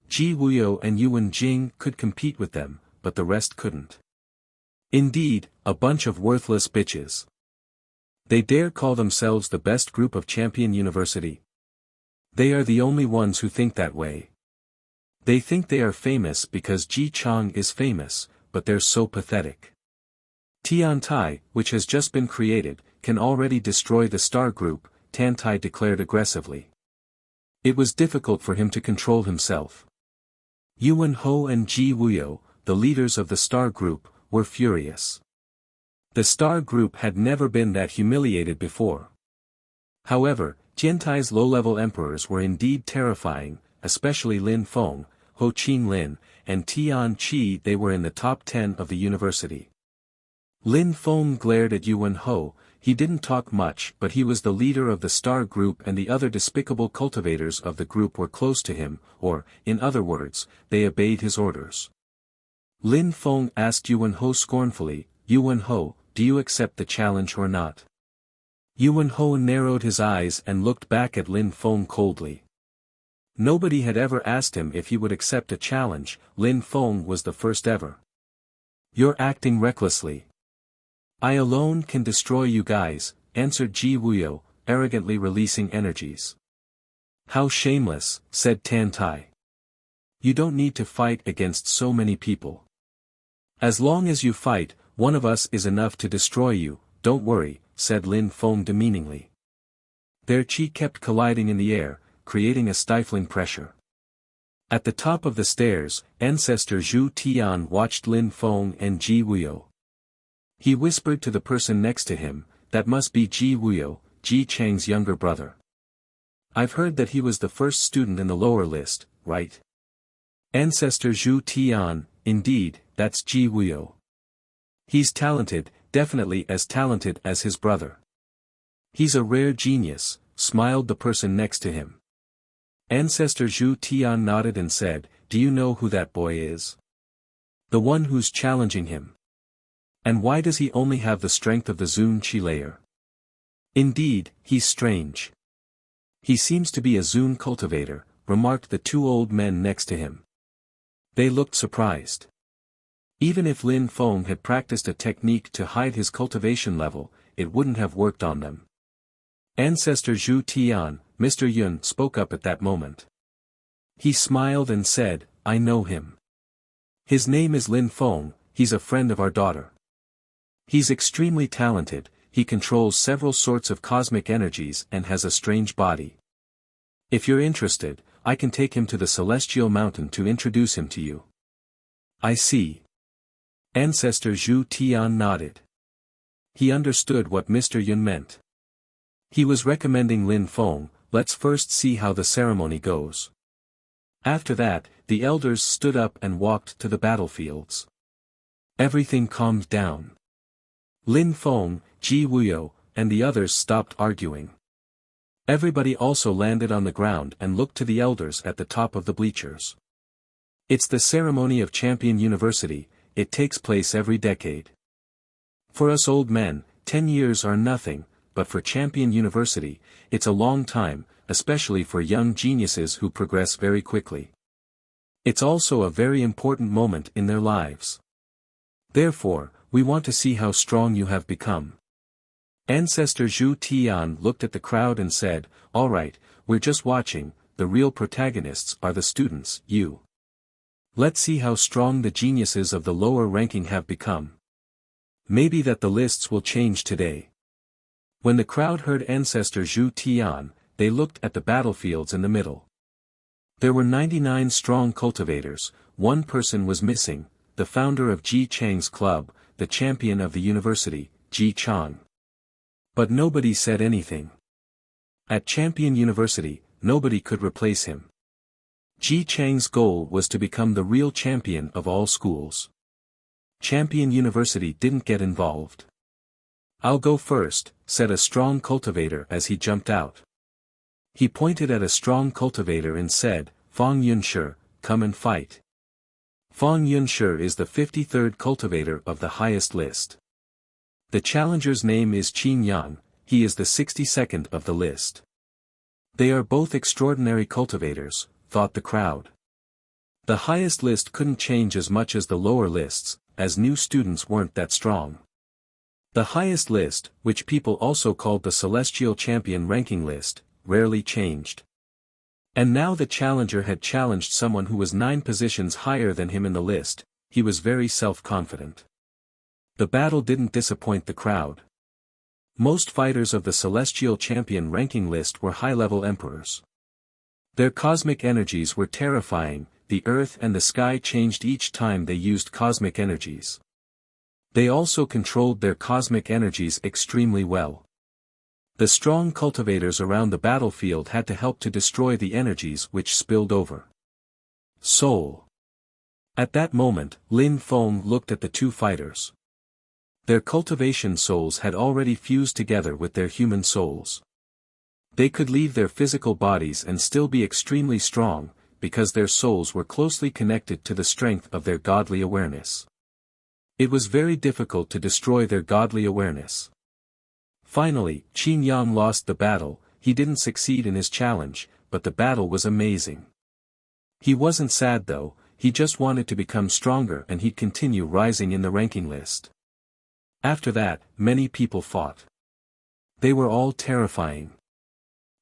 Ji Wuyo and Yuan Jing could compete with them, but the rest couldn't. Indeed, a bunch of worthless bitches. They dare call themselves the best group of champion university. They are the only ones who think that way. They think they are famous because Ji Chang is famous, but they're so pathetic. Tiantai, which has just been created, can already destroy the star group, Tantai declared aggressively. It was difficult for him to control himself. Yuan Ho and Ji Wuyo, the leaders of the star group, were furious. The star group had never been that humiliated before. However, Jiantai's low-level emperors were indeed terrifying, especially Lin Feng, Ho Qinglin, and Tian Qi. They were in the top 10 of the university. Lin Feng glared at Yuan Ho. He didn't talk much, but he was the leader of the star group and the other despicable cultivators of the group were close to him, or, in other words, they obeyed his orders. Lin Feng asked Yuan Ho scornfully, Yuan Ho, do you accept the challenge or not? Yuan Ho narrowed his eyes and looked back at Lin Feng coldly. Nobody had ever asked him if he would accept a challenge, Lin Feng was the first ever. You're acting recklessly. I alone can destroy you guys, answered Ji Wuyo, arrogantly releasing energies. How shameless, said Tantai. You don't need to fight against so many people. As long as you fight, one of us is enough to destroy you, don't worry, said Lin Feng demeaningly. Their chi kept colliding in the air, creating a stifling pressure. At the top of the stairs, Ancestor Zhu Tian watched Lin Feng and Ji Wuyo. He whispered to the person next to him, "That must be Ji Wuyo, Ji Chang's younger brother. I've heard that he was the first student in the lower list, right?" Ancestor Zhu Tian, "Indeed, that's Ji Wuyo. He's talented, definitely as talented as his brother. He's a rare genius," smiled the person next to him. Ancestor Zhu Tian nodded and said, "Do you know who that boy is? The one who's challenging him. And why does he only have the strength of the Zun Qi layer? Indeed, he's strange. He seems to be a Zun cultivator," remarked the two old men next to him. They looked surprised. Even if Lin Feng had practiced a technique to hide his cultivation level, it wouldn't have worked on them. Ancestor Zhu Tian, Mr. Yun, spoke up at that moment. He smiled and said, "I know him. His name is Lin Feng, he's a friend of our daughter. He's extremely talented, he controls several sorts of cosmic energies and has a strange body. If you're interested, I can take him to the Celestial Mountain to introduce him to you." "I see." Ancestor Zhu Tian nodded. He understood what Mr. Yun meant. He was recommending Lin Feng, "Let's first see how the ceremony goes." After that, the elders stood up and walked to the battlefields. Everything calmed down. Lin Feng, Ji Wuyo, and the others stopped arguing. Everybody also landed on the ground and looked to the elders at the top of the bleachers. It's the ceremony of Champion University, it takes place every decade. For us old men, 10 years are nothing, but for Champion University, it's a long time, especially for young geniuses who progress very quickly. It's also a very important moment in their lives. Therefore, we want to see how strong you have become. Ancestor Zhu Tian looked at the crowd and said, "All right, we're just watching, the real protagonists are the students, you. Let's see how strong the geniuses of the lower ranking have become. Maybe that the lists will change today." When the crowd heard Ancestor Zhu Tian, they looked at the battlefields in the middle. There were 99 strong cultivators, one person was missing, the founder of Ji Chang's club, the champion of the university, Ji Chang. But nobody said anything. At Champion University, nobody could replace him. Ji Chang's goal was to become the real champion of all schools. Champion University didn't get involved. "I'll go first," said a strong cultivator as he jumped out. He pointed at a strong cultivator and said, "Fang Yunshi, come and fight." Fang Yunshi is the 53rd cultivator of the highest list. The challenger's name is Qin Yang, he is the 62nd of the list. They are both extraordinary cultivators, thought the crowd. The highest list couldn't change as much as the lower lists, as new students weren't that strong. The highest list, which people also called the Celestial Champion ranking list, rarely changed. And now the challenger had challenged someone who was 9 positions higher than him in the list, he was very self-confident. The battle didn't disappoint the crowd. Most fighters of the Celestial Champion ranking list were high-level emperors. Their cosmic energies were terrifying, the earth and the sky changed each time they used cosmic energies. They also controlled their cosmic energies extremely well. The strong cultivators around the battlefield had to help to destroy the energies which spilled over. Soul. At that moment, Lin Feng looked at the two fighters. Their cultivation souls had already fused together with their human souls. They could leave their physical bodies and still be extremely strong, because their souls were closely connected to the strength of their godly awareness. It was very difficult to destroy their godly awareness. Finally, Qin Yang lost the battle, he didn't succeed in his challenge, but the battle was amazing. He wasn't sad though, he just wanted to become stronger and he'd continue rising in the ranking list. After that, many people fought. They were all terrifying.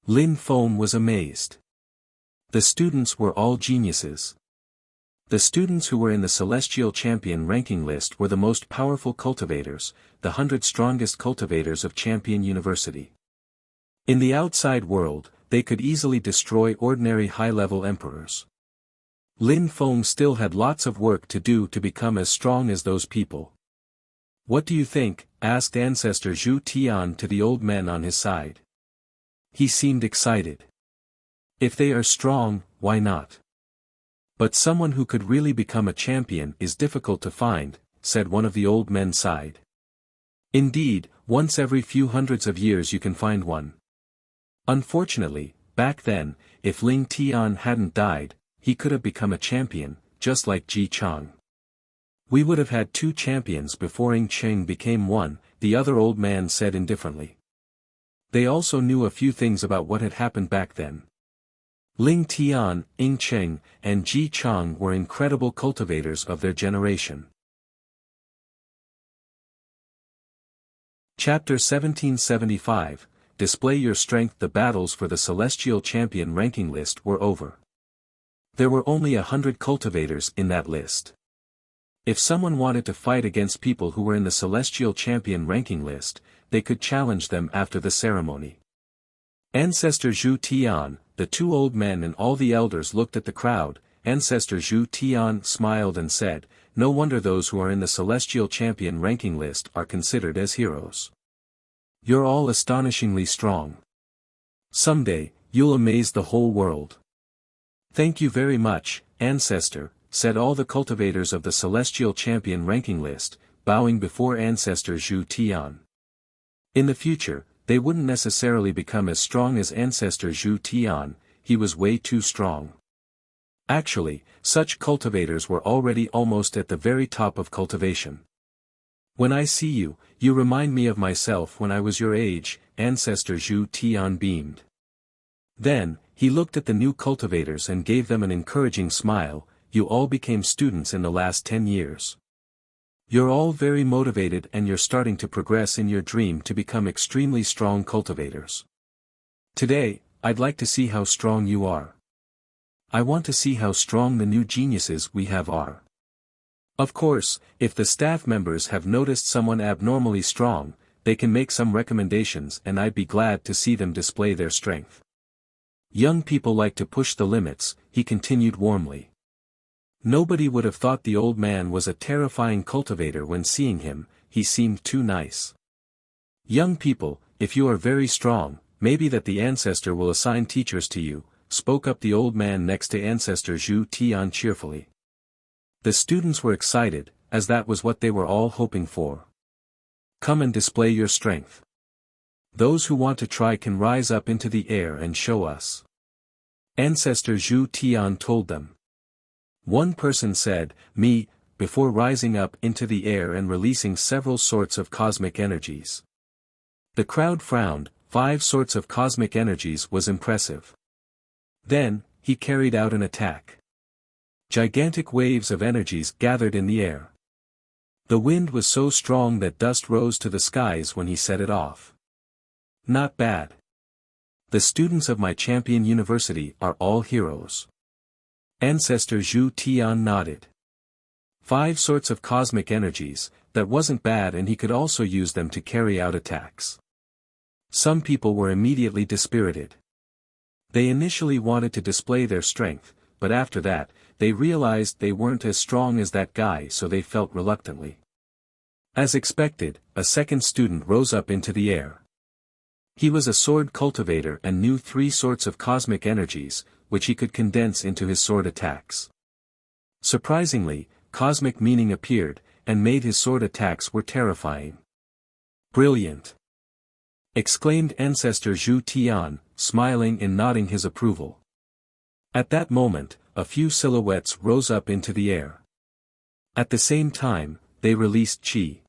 Lin Feng was amazed. The students were all geniuses. The students who were in the Celestial Champion ranking list were the most powerful cultivators, the 100 strongest cultivators of Champion University. In the outside world, they could easily destroy ordinary high-level emperors. Lin Feng still had lots of work to do to become as strong as those people. "What do you think?" asked Ancestor Zhu Tian to the old men on his side. He seemed excited. "If they are strong, why not? But someone who could really become a champion is difficult to find," said one of the old men sighed. "Indeed, once every few hundreds of years you can find one. Unfortunately, back then, if Ling Tian hadn't died, he could have become a champion, just like Ji Chang. We would have had 2 champions before Ing Cheng became one," the other old man said indifferently. They also knew a few things about what had happened back then. Ling Tian, Ing Cheng, and Ji Chang were incredible cultivators of their generation. Chapter 1775, Display Your Strength. The battles for the Celestial Champion ranking list were over. There were only 100 cultivators in that list. If someone wanted to fight against people who were in the Celestial Champion ranking list, they could challenge them after the ceremony. Ancestor Zhu Tian, the 2 old men and all the elders looked at the crowd. Ancestor Zhu Tian smiled and said, "No wonder those who are in the Celestial Champion ranking list are considered as heroes. You're all astonishingly strong. Someday, you'll amaze the whole world." "Thank you very much, Ancestor," said all the cultivators of the Celestial Champion ranking list, bowing before Ancestor Zhu Tian. In the future, they wouldn't necessarily become as strong as Ancestor Zhu Tian, he was way too strong. Actually, such cultivators were already almost at the very top of cultivation. "When I see you, you remind me of myself when I was your age," Ancestor Zhu Tian beamed. Then, he looked at the new cultivators and gave them an encouraging smile. "You all became students in the last 10 years. You're all very motivated and you're starting to progress in your dream to become extremely strong cultivators. Today, I'd like to see how strong you are. I want to see how strong the new geniuses we have are. Of course, if the staff members have noticed someone abnormally strong, they can make some recommendations and I'd be glad to see them display their strength. Young people like to push the limits," he continued warmly. Nobody would have thought the old man was a terrifying cultivator when seeing him, he seemed too nice. "Young people, if you are very strong, maybe that the ancestor will assign teachers to you," spoke up the old man next to Ancestor Zhu Tian cheerfully. The students were excited, as that was what they were all hoping for. "Come and display your strength. Those who want to try can rise up into the air and show us," Ancestor Zhu Tian told them. One person said, "Me," before rising up into the air and releasing several sorts of cosmic energies. The crowd frowned. 5 sorts of cosmic energies was impressive. Then, he carried out an attack. Gigantic waves of energies gathered in the air. The wind was so strong that dust rose to the skies when he set it off. "Not bad. The students of my champion university are all heroes." Ancestor Zhu Tian nodded. 5 sorts of cosmic energies, that wasn't bad, and he could also use them to carry out attacks. Some people were immediately dispirited. They initially wanted to display their strength, but after that, they realized they weren't as strong as that guy, so they felt reluctantly. As expected, a second student rose up into the air. He was a sword cultivator and knew 3 sorts of cosmic energies, which he could condense into his sword attacks. Surprisingly, cosmic meaning appeared, and made his sword attacks were terrifying. "Brilliant!" exclaimed Ancestor Zhu Tian, smiling and nodding his approval. At that moment, a few silhouettes rose up into the air. At the same time, they released chi.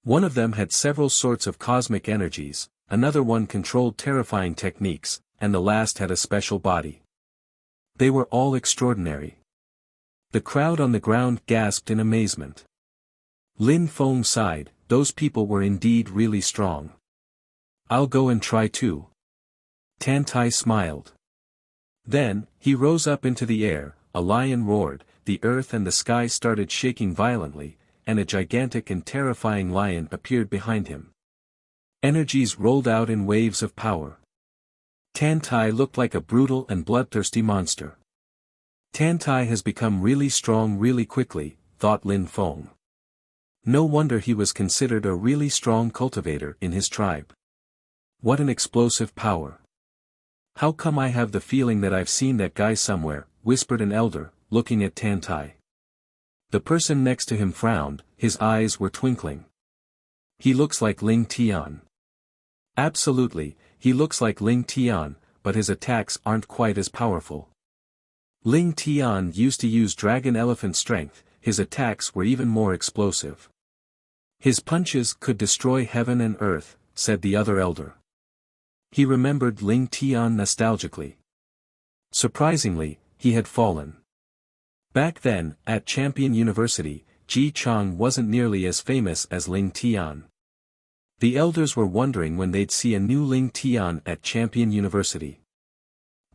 One of them had several sorts of cosmic energies, another one controlled terrifying techniques, and the last had a special body. They were all extraordinary. The crowd on the ground gasped in amazement. Lin Feng sighed, "Those people were indeed really strong. I'll go and try too." Tan Tai smiled. Then, he rose up into the air, a lion roared, the earth and the sky started shaking violently, and a gigantic and terrifying lion appeared behind him. Energies rolled out in waves of power. Tan Tai looked like a brutal and bloodthirsty monster. Tantai has become really strong really quickly, thought Lin Feng. No wonder he was considered a really strong cultivator in his tribe. What an explosive power. How come I have the feeling that I've seen that guy somewhere, whispered an elder, looking at Tantai. The person next to him frowned, his eyes were twinkling. He looks like Ling Tian. Absolutely, he looks like Ling Tian, but his attacks aren't quite as powerful. Ling Tian used to use dragon elephant strength, his attacks were even more explosive. His punches could destroy heaven and earth, said the other elder. He remembered Ling Tian nostalgically. Surprisingly, he had fallen. Back then, at Champion University, Ji Chang wasn't nearly as famous as Ling Tian. The elders were wondering when they'd see a new Ling Tian at Champion University.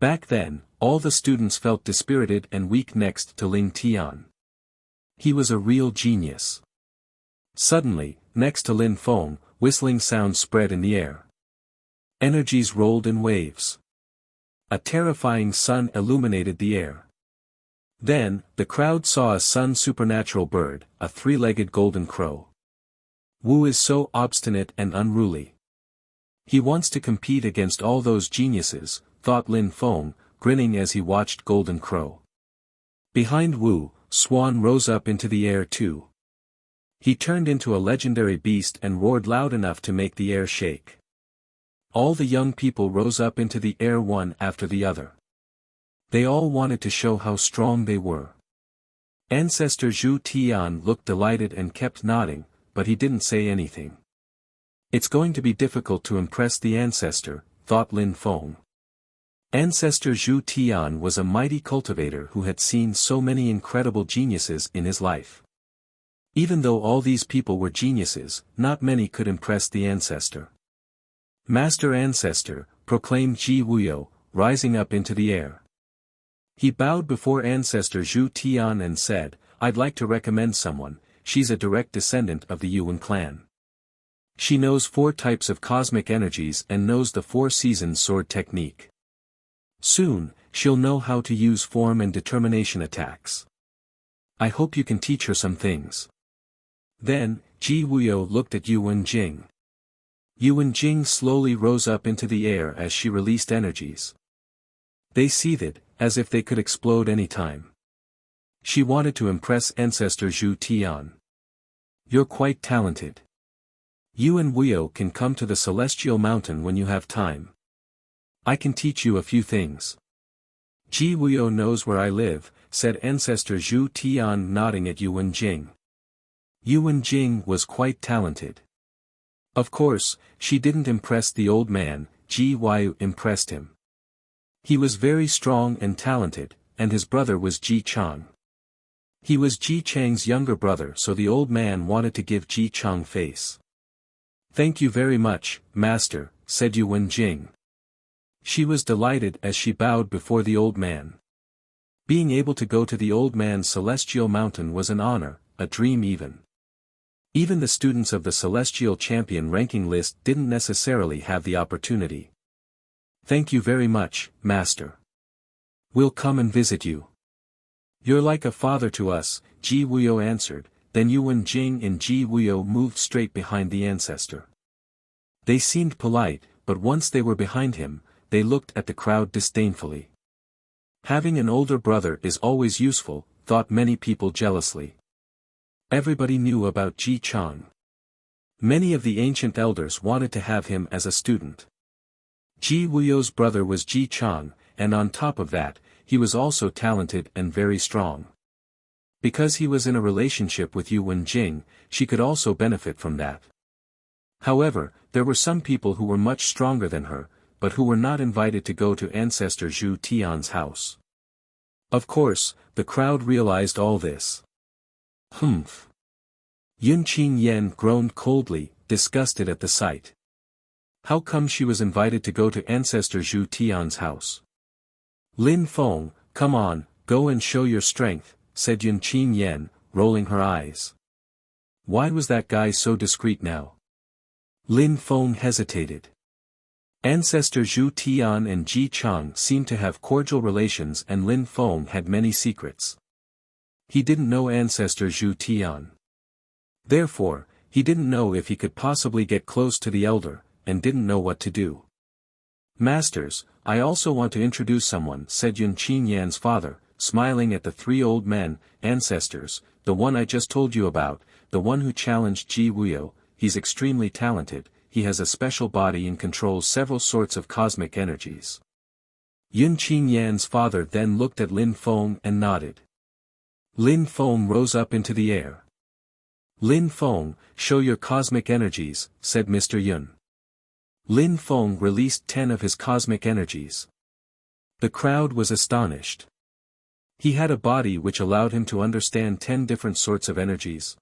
Back then, all the students felt dispirited and weak next to Ling Tian. He was a real genius. Suddenly, next to Lin Feng, whistling sounds spread in the air. Energies rolled in waves. A terrifying sun illuminated the air. Then, the crowd saw a sun supernatural bird, a three-legged golden crow. Wu is so obstinate and unruly. He wants to compete against all those geniuses, thought Lin Feng, grinning as he watched Golden Crow. Behind Wu, Swan rose up into the air too. He turned into a legendary beast and roared loud enough to make the air shake. All the young people rose up into the air one after the other. They all wanted to show how strong they were. Ancestor Zhu Tian looked delighted and kept nodding, but he didn't say anything. It's going to be difficult to impress the ancestor, thought Lin Feng. Ancestor Zhu Tian was a mighty cultivator who had seen so many incredible geniuses in his life. Even though all these people were geniuses, not many could impress the ancestor. Master Ancestor, proclaimed Ji Wuyo, rising up into the air. He bowed before Ancestor Zhu Tian and said, I'd like to recommend someone, she's a direct descendant of the Yuan clan. She knows 4 types of cosmic energies and knows the 4 seasons sword technique. Soon, she'll know how to use form and determination attacks. I hope you can teach her some things. Then, Ji Wuyo looked at Yuan Jing. Yuan Jing slowly rose up into the air as she released energies. They seethed, as if they could explode any time. She wanted to impress Ancestor Zhu Tian. You're quite talented. You and Wuyo can come to the Celestial Mountain when you have time. I can teach you a few things. Ji Wuyo knows where I live, said Ancestor Zhu Tian, nodding at Yuan Jing. Yuan Jing was quite talented. Of course, she didn't impress the old man, Ji Wuyo impressed him. He was very strong and talented, and his brother was Ji Chang. He was Ji Chang's younger brother, so the old man wanted to give Ji Chang face. Thank you very much, master, said Yuan Jing. She was delighted as she bowed before the old man. Being able to go to the old man's celestial mountain was an honor, a dream even. Even the students of the Celestial Champion ranking list didn't necessarily have the opportunity. Thank you very much, master. We'll come and visit you. You're like a father to us, Ji Wuyo answered, then Yuan Jing and Ji Wuyo moved straight behind the ancestor. They seemed polite, but once they were behind him, they looked at the crowd disdainfully. Having an older brother is always useful, thought many people jealously. Everybody knew about Ji Chang. Many of the ancient elders wanted to have him as a student. Ji Wuyo's brother was Ji Chang, and on top of that, he was also talented and very strong. Because he was in a relationship with Yuan Jing, she could also benefit from that. However, there were some people who were much stronger than her, but who were not invited to go to Ancestor Zhu Tian's house. Of course, the crowd realized all this. Humph. Yun Qing Yen groaned coldly, disgusted at the sight. How come she was invited to go to Ancestor Zhu Tian's house? Lin Feng, come on, go and show your strength, said Yun Qing Yen, rolling her eyes. Why was that guy so discreet now? Lin Feng hesitated. Ancestor Zhu Tian and Ji Chang seemed to have cordial relations, and Lin Feng had many secrets. He didn't know Ancestor Zhu Tian. Therefore, he didn't know if he could possibly get close to the elder, and didn't know what to do. "Masters, I also want to introduce someone," said Yun Qinyan's father, smiling at the three old men, "ancestors, the one I just told you about, the one who challenged Ji Wuyo, he's extremely talented, he has a special body and controls several sorts of cosmic energies." Yun Qinyan's father then looked at Lin Feng and nodded. Lin Feng rose up into the air. "Lin Feng, show your cosmic energies," said Mr. Yun. Lin Feng released 10 of his cosmic energies. The crowd was astonished. He had a body which allowed him to understand 10 different sorts of energies.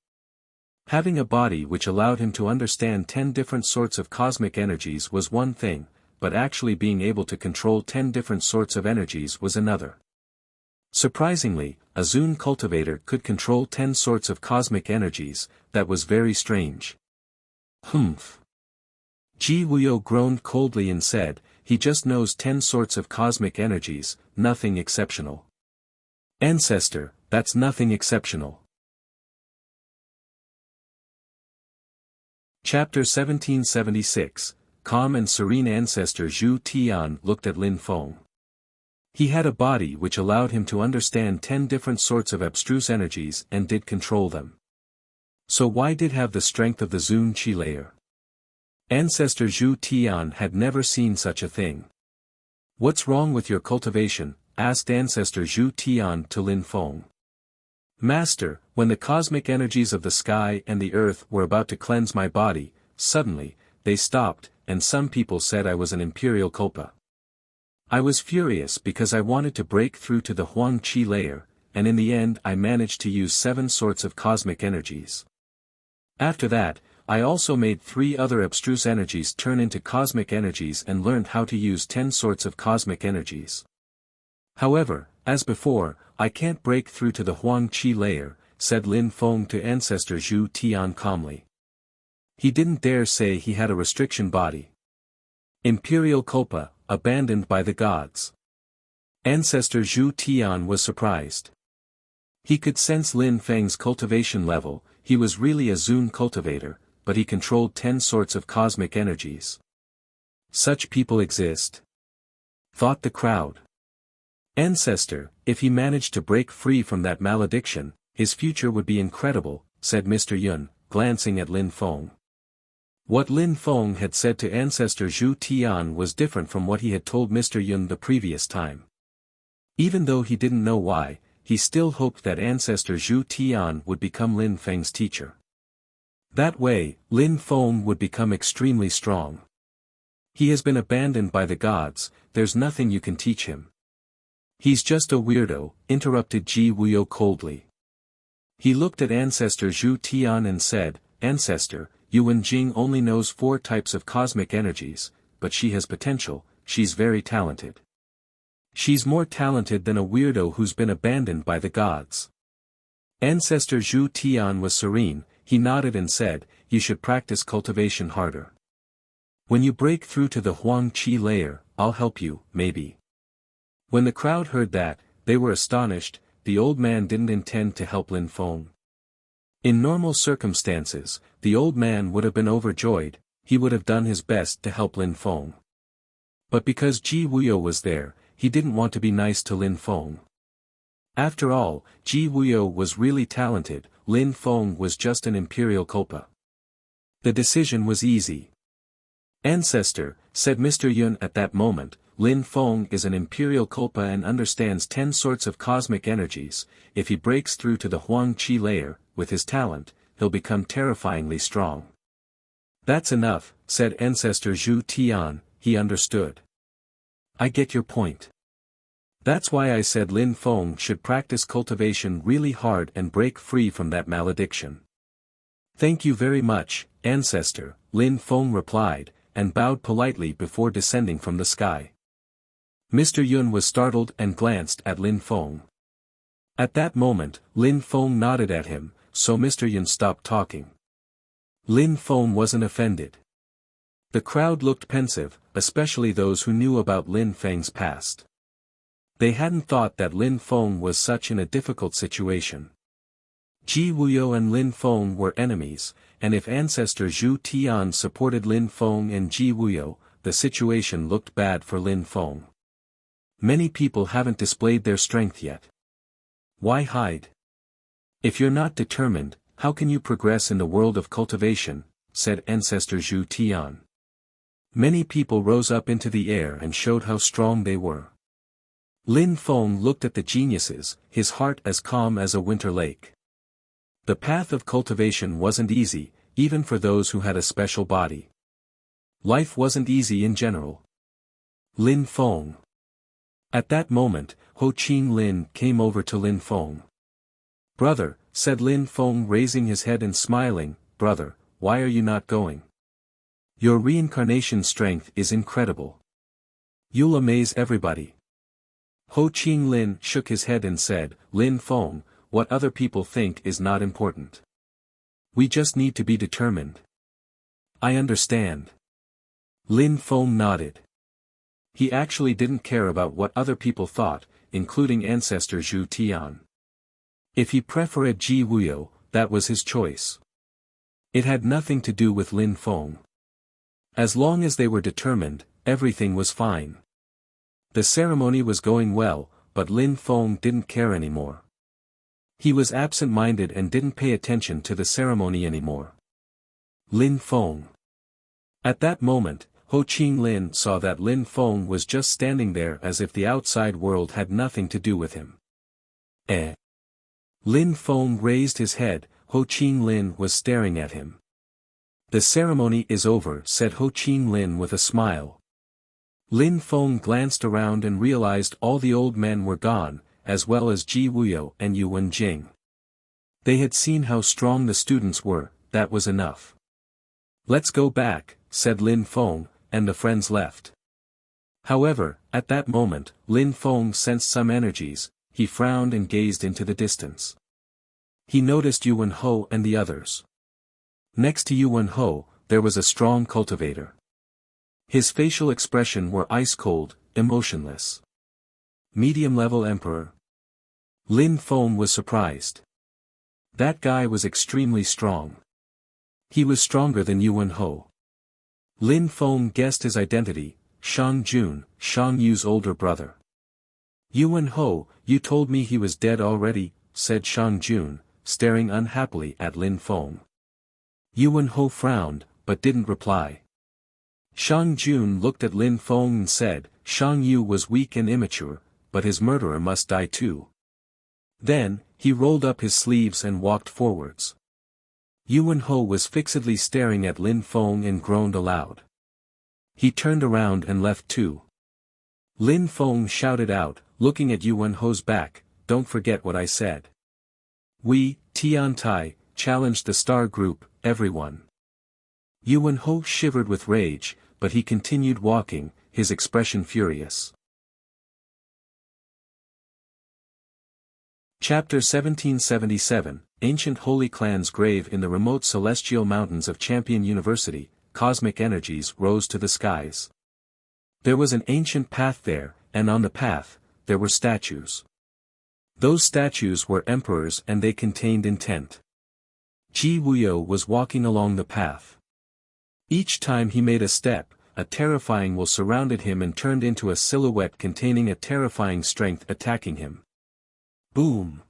Having a body which allowed him to understand 10 different sorts of cosmic energies was one thing, but actually being able to control 10 different sorts of energies was another. Surprisingly, a Zun cultivator could control 10 sorts of cosmic energies. That was very strange. "Humph." Ji Wuyo groaned coldly and said, "He just knows 10 sorts of cosmic energies, nothing exceptional." "Ancestor, that's nothing exceptional." Chapter 1776, Calm and serene Ancestor Zhu Tian looked at Lin Feng. He had a body which allowed him to understand 10 different sorts of abstruse energies and did control them. So why did have the strength of the Zun Qi layer? Ancestor Zhu Tian had never seen such a thing. "What's wrong with your cultivation?" asked Ancestor Zhu Tian to Lin Feng. "Master, when the cosmic energies of the sky and the earth were about to cleanse my body, suddenly, they stopped, and some people said I was an imperial culpa. I was furious because I wanted to break through to the Huang Qi layer, and in the end I managed to use 7 sorts of cosmic energies. After that, I also made 3 other abstruse energies turn into cosmic energies and learned how to use 10 sorts of cosmic energies. However, as before, I can't break through to the Huang Qi layer," said Lin Feng to Ancestor Zhu Tian calmly. He didn't dare say he had a restriction body. Imperial culpa, abandoned by the gods. Ancestor Zhu Tian was surprised. He could sense Lin Feng's cultivation level. He was really a Zun cultivator, but he controlled 10 sorts of cosmic energies. Such people exist, thought the crowd. Ancestor, if he managed to break free from that malediction, his future would be incredible, said Mr. Yun, glancing at Lin Feng. What Lin Feng had said to Ancestor Zhu Tian was different from what he had told Mr. Yun the previous time. Even though he didn't know why, he still hoped that Ancestor Zhu Tian would become Lin Feng's teacher. That way, Lin Feng would become extremely strong. He has been abandoned by the gods, there's nothing you can teach him. He's just a weirdo, interrupted Ji Wuyo coldly. He looked at Ancestor Zhu Tian and said, Ancestor, Yuan Jing only knows 4 types of cosmic energies, but she has potential, she's very talented. She's more talented than a weirdo who's been abandoned by the gods. Ancestor Zhu Tian was serene, he nodded and said, you should practice cultivation harder. When you break through to the Huang Qi layer, I'll help you, maybe. When the crowd heard that, they were astonished. The old man didn't intend to help Lin Feng. In normal circumstances, the old man would have been overjoyed, he would have done his best to help Lin Feng. But because Ji Wuyo was there, he didn't want to be nice to Lin Feng. After all, Ji Wuyo was really talented, Lin Feng was just an imperial culpa. The decision was easy. Ancestor, said Mr. Yun at that moment, Lin Feng is an imperial culpa and understands 10 sorts of cosmic energies. If he breaks through to the Huang Qi layer, with his talent, he'll become terrifyingly strong. That's enough, said Ancestor Zhu Tian, he understood. I get your point. That's why I said Lin Feng should practice cultivation really hard and break free from that malediction. Thank you very much, Ancestor, Lin Feng replied, and bowed politely before descending from the sky. Mr. Yun was startled and glanced at Lin Feng. At that moment, Lin Feng nodded at him, so Mr. Yun stopped talking. Lin Feng wasn't offended. The crowd looked pensive, especially those who knew about Lin Feng's past. They hadn't thought that Lin Feng was such in a difficult situation. Ji Wuyo and Lin Feng were enemies, and if ancestor Zhu Tian supported Lin Feng and Ji Wuyo, the situation looked bad for Lin Feng. Many people haven't displayed their strength yet. Why hide? If you're not determined, how can you progress in the world of cultivation, said ancestor Zhu Tian. Many people rose up into the air and showed how strong they were. Lin Feng looked at the geniuses, his heart as calm as a winter lake. The path of cultivation wasn't easy, even for those who had a special body. Life wasn't easy in general. Lin Feng. At that moment, Ho Qing Lin came over to Lin Feng. Brother, said Lin Feng raising his head and smiling, brother, why are you not going? Your reincarnation strength is incredible. You'll amaze everybody. Ho Qing Lin shook his head and said, Lin Feng, what other people think is not important. We just need to be determined. I understand. Lin Feng nodded. He actually didn't care about what other people thought, including ancestor Zhu Tian. If he preferred Ji Wuyo, that was his choice. It had nothing to do with Lin Feng. As long as they were determined, everything was fine. The ceremony was going well, but Lin Feng didn't care anymore. He was absent-minded and didn't pay attention to the ceremony anymore. Lin Feng. At that moment, Ho Qing Lin saw that Lin Feng was just standing there as if the outside world had nothing to do with him. Lin Feng raised his head, Ho Qing Lin was staring at him. The ceremony is over, said Ho Qing Lin with a smile. Lin Feng glanced around and realized all the old men were gone, as well as Ji Wuyo and Yu Wenjing. They had seen how strong the students were, that was enough. Let's go back, said Lin Feng, and the friends left. However, at that moment, Lin Feng sensed some energies, he frowned and gazed into the distance. He noticed Yu Wenho and the others. Next to Yu Wenho, there was a strong cultivator. His facial expression were ice-cold, emotionless. Medium-level emperor. Lin Feng was surprised. That guy was extremely strong. He was stronger than Yu Wenho. Lin Feng guessed his identity, Shang Jun, Shang Yu's older brother. Yu Wenho, you told me he was dead already, said Shang Jun, staring unhappily at Lin Feng. Yu Wenho frowned, but didn't reply. Shang Jun looked at Lin Feng and said, Shang Yu was weak and immature, but his murderer must die too. Then, he rolled up his sleeves and walked forwards. Yu Wenho was fixedly staring at Lin Feng and groaned aloud. He turned around and left too. Lin Feng shouted out, looking at Yu Wenho's back, don't forget what I said. We, Tian Tai, challenged the star group, everyone. Yu Wenho shivered with rage, but he continued walking, his expression furious. Chapter 1777, Ancient Holy Clan's Grave. In the remote celestial mountains of Champion University, cosmic energies rose to the skies. There was an ancient path there, and on the path, there were statues. Those statues were emperors and they contained intent. Ji Wuyo was walking along the path. Each time he made a step, a terrifying will surrounded him and turned into a silhouette containing a terrifying strength attacking him. Boom!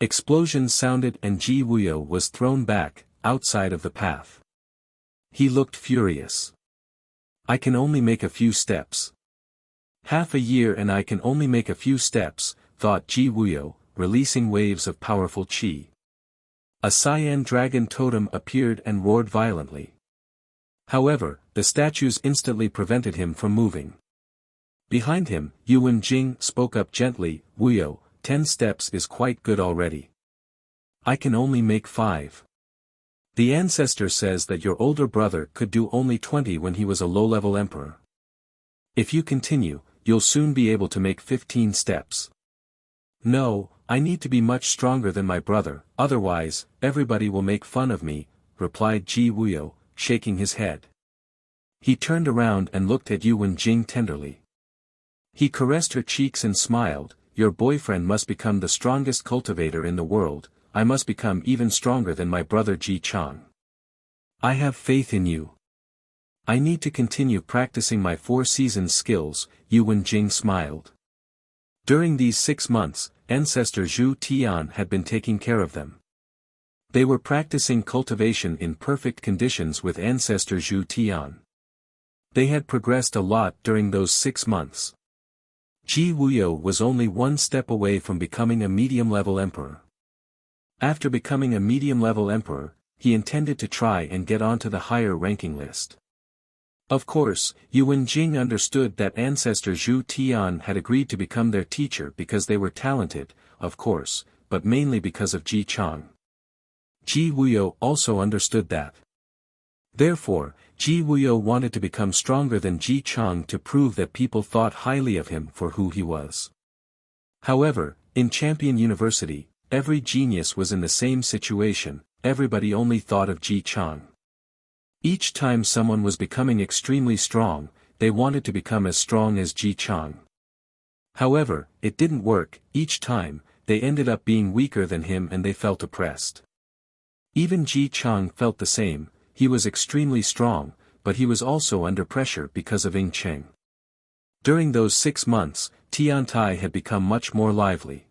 Explosions sounded and Ji Wuyo was thrown back, outside of the path. He looked furious. I can only make a few steps. Half a year and I can only make a few steps, thought Ji Wuyo, releasing waves of powerful qi. A cyan dragon totem appeared and roared violently. However, the statues instantly prevented him from moving. Behind him, Yu Wenjing spoke up gently, Wuyo, 10 steps is quite good already. I can only make 5. The ancestor says that your older brother could do only 20 when he was a low-level emperor. If you continue, you'll soon be able to make 15 steps. No, I need to be much stronger than my brother, otherwise, everybody will make fun of me, replied Ji Wuyo, shaking his head. He turned around and looked at Yu Wenjing tenderly. He caressed her cheeks and smiled, "Your boyfriend must become the strongest cultivator in the world, I must become even stronger than my brother Ji Chang. I have faith in you. I need to continue practicing my 4 seasons skills," Yu Wenjing smiled. During these 6 months, ancestor Zhu Tian had been taking care of them. They were practicing cultivation in perfect conditions with ancestor Zhu Tian. They had progressed a lot during those 6 months. Ji Wuyo was only 1 step away from becoming a medium-level emperor. After becoming a medium-level emperor, he intended to try and get onto the higher ranking list. Of course, Yu Wenjing understood that ancestor Zhu Tian had agreed to become their teacher because they were talented, of course, but mainly because of Ji Chang. Ji Wuyo also understood that. Therefore, Ji Wuyo wanted to become stronger than Ji Chang to prove that people thought highly of him for who he was. However, in Champion University, every genius was in the same situation, everybody only thought of Ji Chang. Each time someone was becoming extremely strong, they wanted to become as strong as Ji Chang. However, it didn't work, each time, they ended up being weaker than him and they felt oppressed. Even Ji Chang felt the same, he was extremely strong, but he was also under pressure because of Ying Cheng. During those 6 months, Tiantai had become much more lively.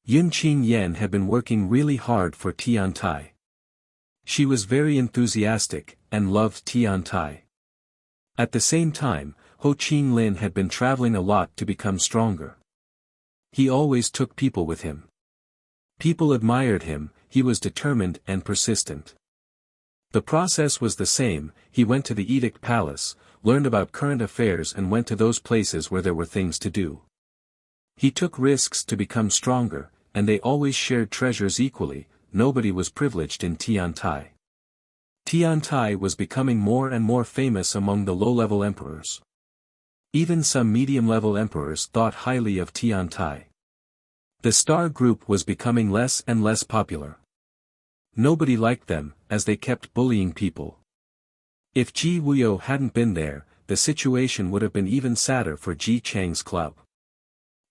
Yun Qing Yen had been working really hard for Tiantai. She was very enthusiastic, and loved Tiantai. At the same time, Ho Qing Lin had been traveling a lot to become stronger. He always took people with him. People admired him, he was determined and persistent. The process was the same, he went to the Edict Palace, learned about current affairs and went to those places where there were things to do. He took risks to become stronger, and they always shared treasures equally. Nobody was privileged in Tiantai. Tiantai was becoming more and more famous among the low-level emperors. Even some medium-level emperors thought highly of Tiantai. The star group was becoming less and less popular. Nobody liked them, as they kept bullying people. If Ji Wuyo hadn't been there, the situation would have been even sadder for Ji Chang's club.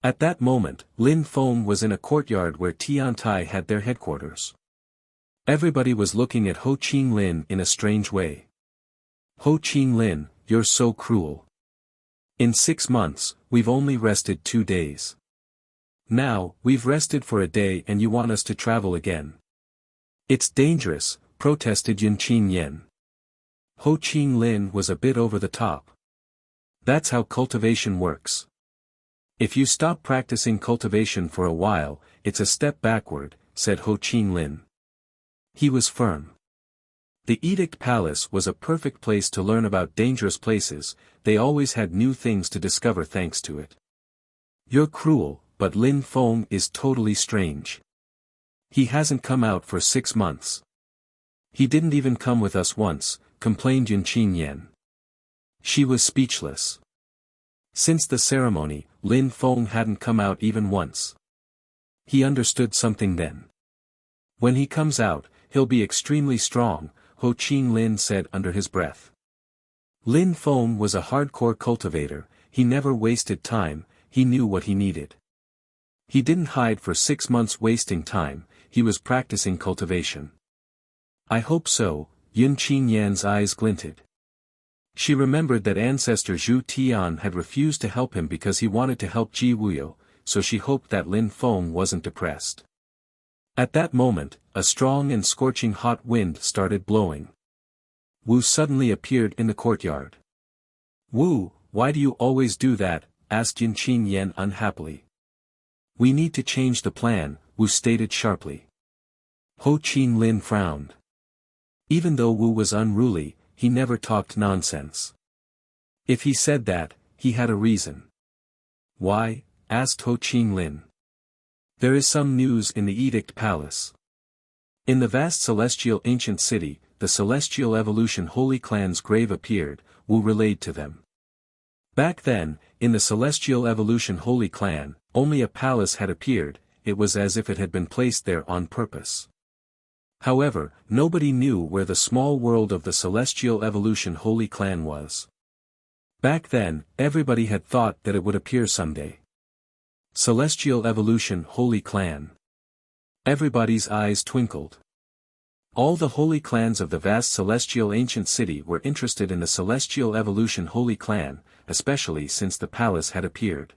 At that moment, Lin Feng was in a courtyard where Tiantai had their headquarters. Everybody was looking at Ho Qing Lin in a strange way. "Ho Qing Lin, you're so cruel. In 6 months, we've only rested 2 days. Now, we've rested for a day and you want us to travel again. It's dangerous," protested Yun Qing Yen. Ho Qing Lin was a bit over the top. "That's how cultivation works. If you stop practicing cultivation for a while, it's a step backward," said Ho Qing Lin. He was firm. The Edict Palace was a perfect place to learn about dangerous places, they always had new things to discover thanks to it. "You're cruel, but Lin Feng is totally strange. He hasn't come out for 6 months. He didn't even come with us once," complained Yun Qing Yen. She was speechless. Since the ceremony, Lin Feng hadn't come out even once. He understood something then. "When he comes out, he'll be extremely strong," Ho Qing Lin said under his breath. Lin Feng was a hardcore cultivator, he never wasted time, he knew what he needed. He didn't hide for 6 months wasting time, he was practicing cultivation. "I hope so," Yun Qing Yan's eyes glinted. She remembered that ancestor Zhu Tian had refused to help him because he wanted to help Ji Wuyo, so she hoped that Lin Feng wasn't depressed. At that moment, a strong and scorching hot wind started blowing. Wu suddenly appeared in the courtyard. "Wu, why do you always do that?" asked Yun Qing Yan unhappily. "We need to change the plan," Wu stated sharply. Ho Qing Lin frowned. Even though Wu was unruly, he never talked nonsense. If he said that, he had a reason. "Why?" asked Ho Qing Lin. "There is some news in the Edict Palace. In the vast celestial ancient city, the Celestial Evolution Holy Clan's grave appeared," Wu relayed to them. Back then, in the Celestial Evolution Holy Clan, only a palace had appeared, it was as if it had been placed there on purpose. However, nobody knew where the small world of the Celestial Evolution Holy Clan was. Back then, everybody had thought that it would appear someday. Celestial Evolution Holy Clan. Everybody's eyes twinkled. All the holy clans of the vast celestial ancient city were interested in the Celestial Evolution Holy Clan, especially since the palace had appeared.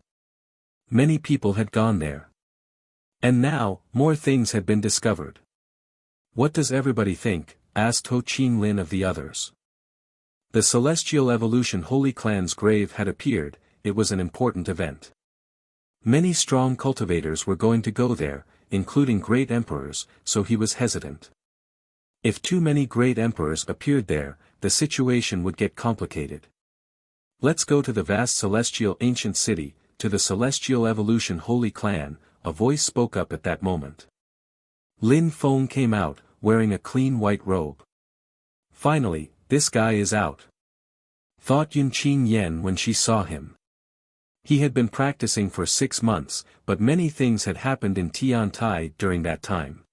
Many people had gone there. And now, more things had been discovered. "What does everybody think?" asked Ho Chin Lin of the others. The Celestial Evolution Holy Clan's grave had appeared. It was an important event. Many strong cultivators were going to go there, including great emperors, so he was hesitant. If too many great emperors appeared there, the situation would get complicated. "Let's go to the vast celestial ancient city, to the Celestial Evolution Holy Clan," a voice spoke up at that moment. Lin Feng came out, wearing a clean white robe. "Finally, this guy is out," thought Yunqing Yen when she saw him. He had been practicing for 6 months, but many things had happened in Tiantai during that time.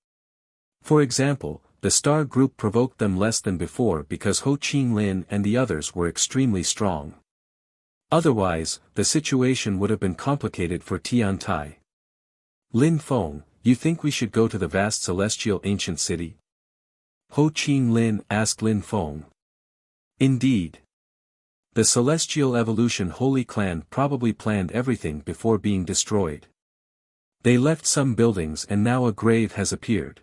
For example, the star group provoked them less than before because Ho Chin Lin and the others were extremely strong. Otherwise, the situation would have been complicated for Tiantai. "Lin Feng, you think we should go to the vast celestial ancient city?" Ho Chin Lin asked Lin Feng. Indeed. The Celestial Evolution Holy Clan probably planned everything before being destroyed. They left some buildings and now a grave has appeared.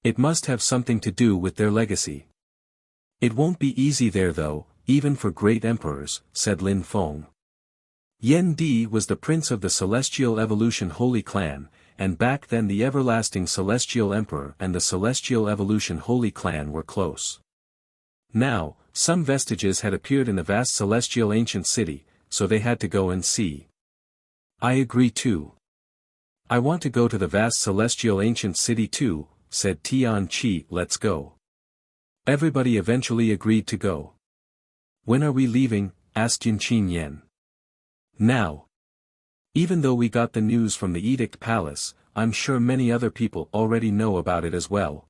It must have something to do with their legacy. "It won't be easy there though, even for great emperors," said Lin Feng. Yen Di was the prince of the Celestial Evolution Holy Clan, and back then the Everlasting Celestial Emperor and the Celestial Evolution Holy Clan were close. Now, some vestiges had appeared in the vast celestial ancient city, so they had to go and see. "I agree too. I want to go to the vast celestial ancient city too," said Tian Qi. "Let's go." Everybody eventually agreed to go. "When are we leaving?" asked Yunqing Yen. "Now. Even though we got the news from the Edict Palace, I'm sure many other people already know about it as well.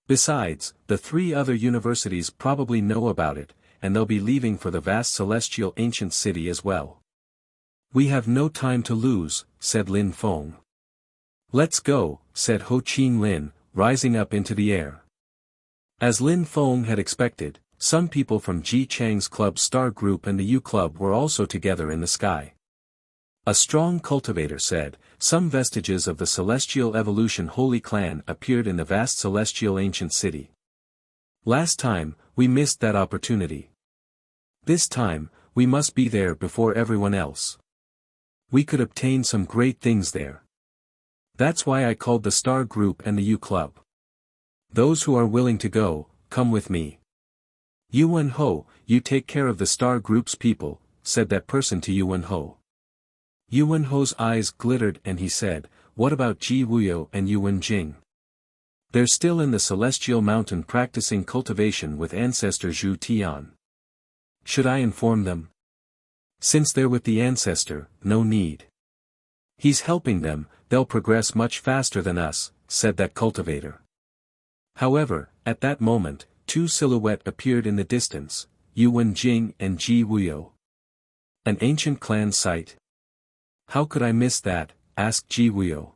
Besides, the 3 other universities probably know about it, and they'll be leaving for the vast celestial ancient city as well." "We have no time to lose," said Lin Feng. "Let's go," said Ho Chin Lin, rising up into the air. As Lin Feng had expected, some people from Ji Chang's club Star Group and the U Club were also together in the sky. A strong cultivator said, "Some vestiges of the Celestial Evolution Holy Clan appeared in the vast celestial ancient city. Last time, we missed that opportunity. This time, we must be there before everyone else. We could obtain some great things there. That's why I called the Star Group and the U Club. Those who are willing to go, come with me." "Yuan Ho, you take care of the Star Group's people," said that person to Yuan Ho. Yuan Ho's eyes glittered and he said, "What about Ji Wuyo and Yuan Jing? They're still in the Celestial Mountain practicing cultivation with ancestor Zhu Tian. Should I inform them?" "Since they're with the ancestor, no need. He's helping them, they'll progress much faster than us," said that cultivator. However, at that moment, 2 silhouettes appeared in the distance, Yuan Jing and Ji Wuyo. An ancient clan site. "How could I miss that?" asked Ji Wuyo.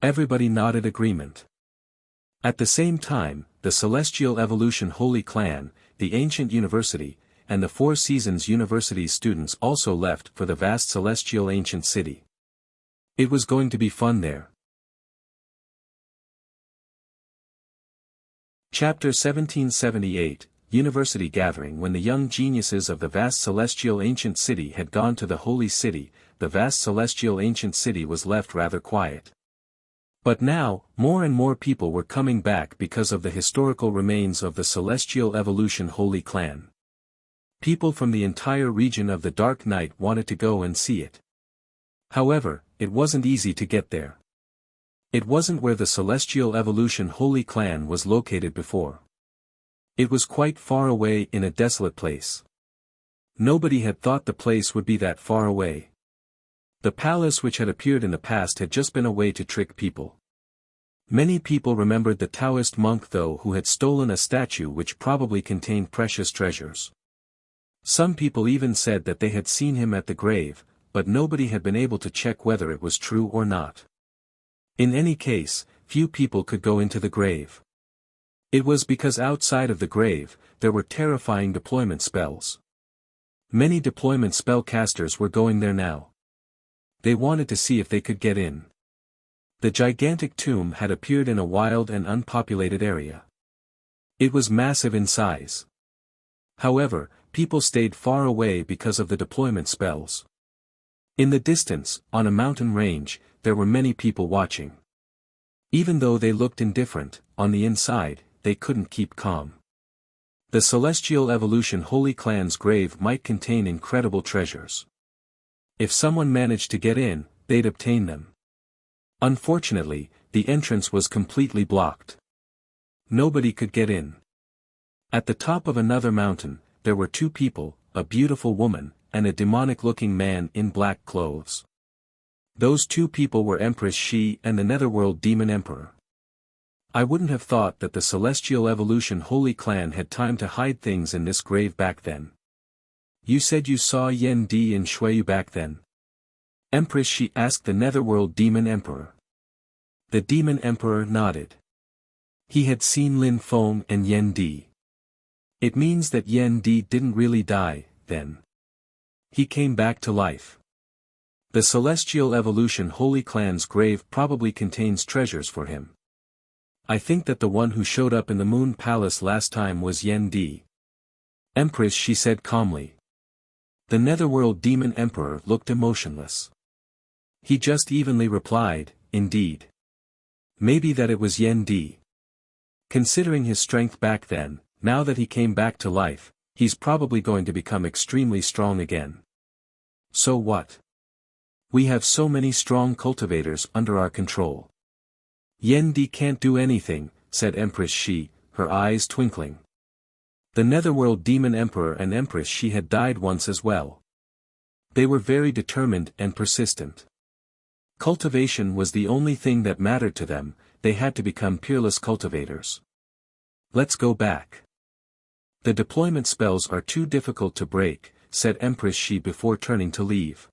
Everybody nodded agreement. At the same time, the Celestial Evolution Holy Clan, the Ancient University, and the 4 Seasons University's students also left for the vast celestial ancient city. It was going to be fun there. Chapter 1778, University Gathering. When the young geniuses of the vast celestial ancient city had gone to the holy city, the vast celestial ancient city was left rather quiet. But now, more and more people were coming back because of the historical remains of the Celestial Evolution Holy Clan. People from the entire region of the Dark Night wanted to go and see it. However, it wasn't easy to get there. It wasn't where the Celestial Evolution Holy Clan was located before. It was quite far away in a desolate place. Nobody had thought the place would be that far away. The palace which had appeared in the past had just been a way to trick people. Many people remembered the Taoist monk though who had stolen a statue which probably contained precious treasures. Some people even said that they had seen him at the grave, but nobody had been able to check whether it was true or not. In any case, few people could go into the grave. It was because outside of the grave, there were terrifying deployment spells. Many deployment spellcasters were going there now. They wanted to see if they could get in. The gigantic tomb had appeared in a wild and unpopulated area. It was massive in size. However, people stayed far away because of the deployment spells. In the distance, on a mountain range, there were many people watching. Even though they looked indifferent, on the inside, they couldn't keep calm. The Celestial Evolution Holy Clan's grave might contain incredible treasures. If someone managed to get in, they'd obtain them. Unfortunately, the entrance was completely blocked. Nobody could get in. At the top of another mountain, there were two people, a beautiful woman, and a demonic-looking man in black clothes. Those two people were Empress Shi and the Netherworld Demon Emperor. I wouldn't have thought that the Celestial Evolution Holy Clan had time to hide things in this grave back then. You said you saw Yen Di in Shuiyu back then? Empress Shi asked the Netherworld Demon Emperor. The Demon Emperor nodded. He had seen Lin Feng and Yen Di. It means that Yen Di didn't really die, then. He came back to life. The Celestial Evolution Holy Clan's grave probably contains treasures for him. I think that the one who showed up in the Moon Palace last time was Yen Di. Empress Shi said calmly. The Netherworld Demon Emperor looked emotionless. He just evenly replied, indeed. Maybe that it was Yen Di. Considering his strength back then, now that he came back to life, he's probably going to become extremely strong again. So what? We have so many strong cultivators under our control. Yen Di can't do anything, said Empress Shi, her eyes twinkling. The Netherworld Demon Emperor and Empress Shi had died once as well. They were very determined and persistent. Cultivation was the only thing that mattered to them, they had to become peerless cultivators. Let's go back. The deployment spells are too difficult to break, said Empress Shi before turning to leave.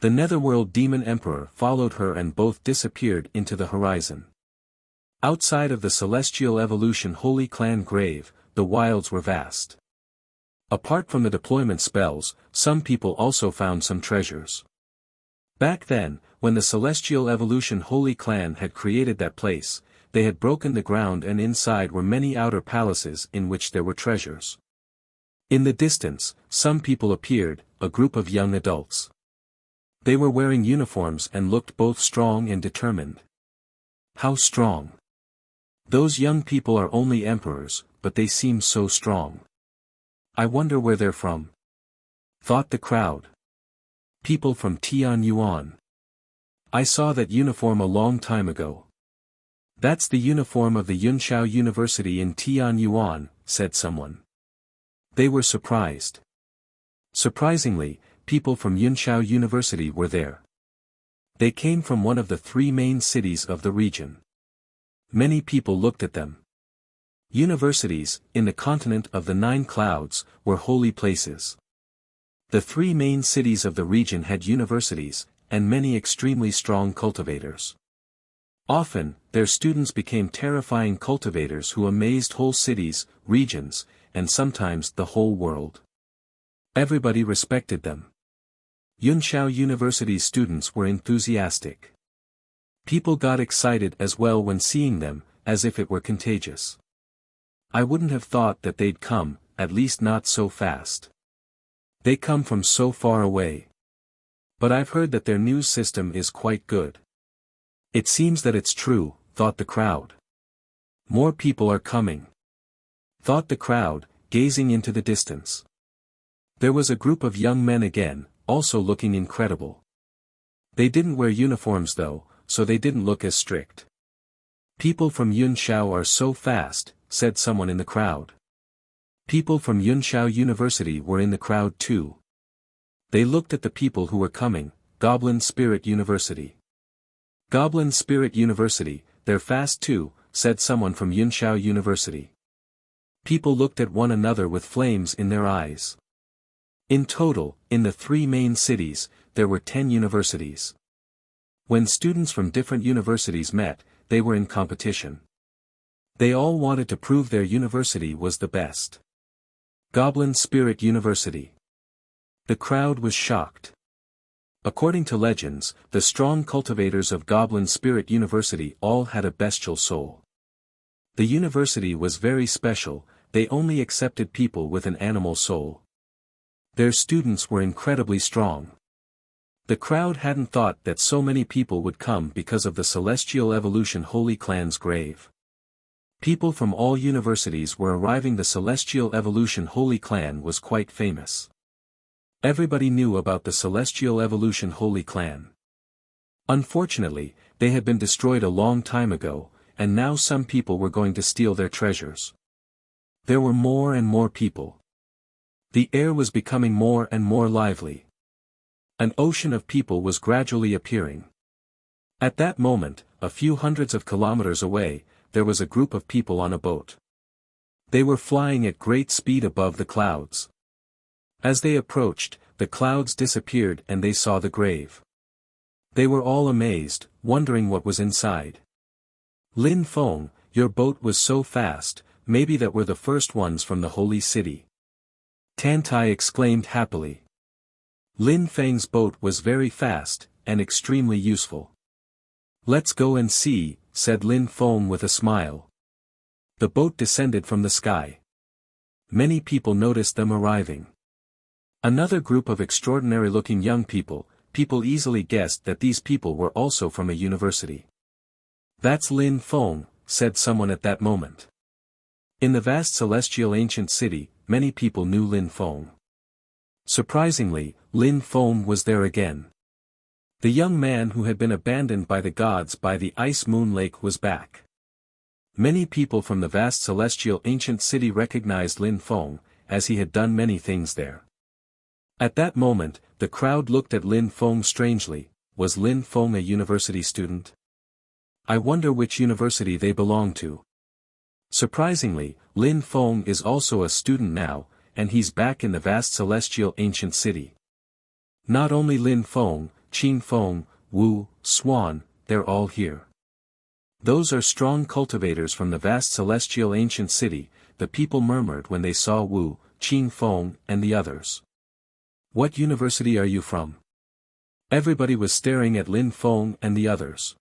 The Netherworld Demon Emperor followed her and both disappeared into the horizon. Outside of the Celestial Evolution Holy Clan grave, the wilds were vast. Apart from the deployment spells, some people also found some treasures. Back then, when the Celestial Evolution Holy Clan had created that place, they had broken the ground and inside were many outer palaces in which there were treasures. In the distance, some people appeared, a group of young adults. They were wearing uniforms and looked both strong and determined. How strong? Those young people are only emperors, but they seem so strong. I wonder where they're from. Thought the crowd. People from Tianyuan. I saw that uniform a long time ago. That's the uniform of the Yunshao University in Tianyuan, said someone. They were surprised. Surprisingly, people from Yunshao University were there. They came from one of the three main cities of the region. Many people looked at them. Universities, in the continent of the 9 clouds, were holy places. The three main cities of the region had universities, and many extremely strong cultivators. Often, their students became terrifying cultivators who amazed whole cities, regions, and sometimes the whole world. Everybody respected them. Yunshao University's students were enthusiastic. People got excited as well when seeing them, as if it were contagious. I wouldn't have thought that they'd come, at least not so fast. They come from so far away. But I've heard that their news system is quite good. It seems that it's true, thought the crowd. More people are coming. Thought the crowd, gazing into the distance. There was a group of young men again, also looking incredible. They didn't wear uniforms though, so they didn't look as strict. People from Yunshao are so fast, said someone in the crowd. People from Yunshao University were in the crowd too. They looked at the people who were coming, Goblin Spirit University. Goblin Spirit University, they're fast too, said someone from Yunshao University. People looked at one another with flames in their eyes. In total, in the 3 main cities, there were 10 universities. When students from different universities met, they were in competition. They all wanted to prove their university was the best. Goblin Spirit University. The crowd was shocked. According to legends, the strong cultivators of Goblin Spirit University all had a bestial soul. The university was very special, they only accepted people with an animal soul. Their students were incredibly strong. The crowd hadn't thought that so many people would come because of the Celestial Evolution Holy Clan's grave. People from all universities were arriving. The Celestial Evolution Holy Clan was quite famous. Everybody knew about the Celestial Evolution Holy Clan. Unfortunately, they had been destroyed a long time ago, and now some people were going to steal their treasures. There were more and more people. The air was becoming more and more lively. An ocean of people was gradually appearing. At that moment, a few hundreds of kilometers away, there was a group of people on a boat. They were flying at great speed above the clouds. As they approached, the clouds disappeared and they saw the grave. They were all amazed, wondering what was inside. Lin Feng, your boat was so fast, maybe that were the first ones from the holy city. Tantai exclaimed happily. Lin Feng's boat was very fast, and extremely useful. Let's go and see, said Lin Feng with a smile. The boat descended from the sky. Many people noticed them arriving. Another group of extraordinary-looking young people, people easily guessed that these people were also from a university. That's Lin Feng, said someone at that moment. In the vast celestial ancient city, many people knew Lin Feng. Surprisingly, Lin Feng was there again. The young man who had been abandoned by the gods by the ice moon lake was back. Many people from the vast celestial ancient city recognized Lin Feng, as he had done many things there. At that moment, the crowd looked at Lin Feng strangely. Was Lin Feng a university student? I wonder which university they belong to. Surprisingly, Lin Feng is also a student now, and he's back in the vast celestial ancient city. Not only Lin Feng, Qin Feng, Wu, Swan, they're all here. Those are strong cultivators from the vast celestial ancient city, the people murmured when they saw Wu, Qin Feng, and the others. What university are you from? Everybody was staring at Lin Feng and the others.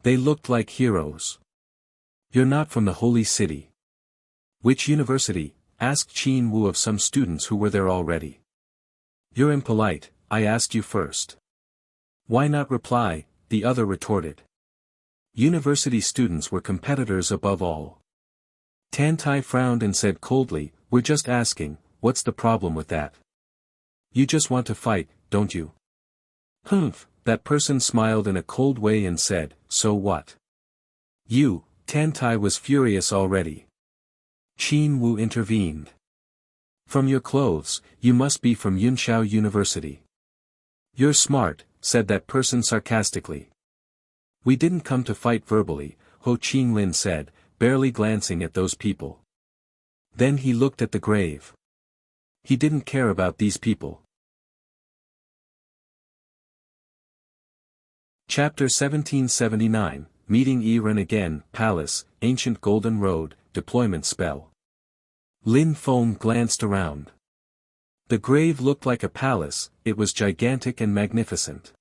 They looked like heroes. You're not from the holy city. Which university? Asked Qin Wu of some students who were there already. You're impolite, I asked you first. Why not reply? The other retorted. University students were competitors above all. Tantai frowned and said coldly, we're just asking, what's the problem with that? You just want to fight, don't you? Humph, that person smiled in a cold way and said, so what? You, Tantai was furious already. Qin Wu intervened. From your clothes, you must be from Yunshao University. You're smart, said that person sarcastically. We didn't come to fight verbally, Ho Qinglin said, barely glancing at those people. Then he looked at the grave. He didn't care about these people. Chapter 1779, Meeting Yiren again, Palace, Ancient Golden Road, Deployment Spell. Lin Feng glanced around. The grave looked like a palace, it was gigantic and magnificent.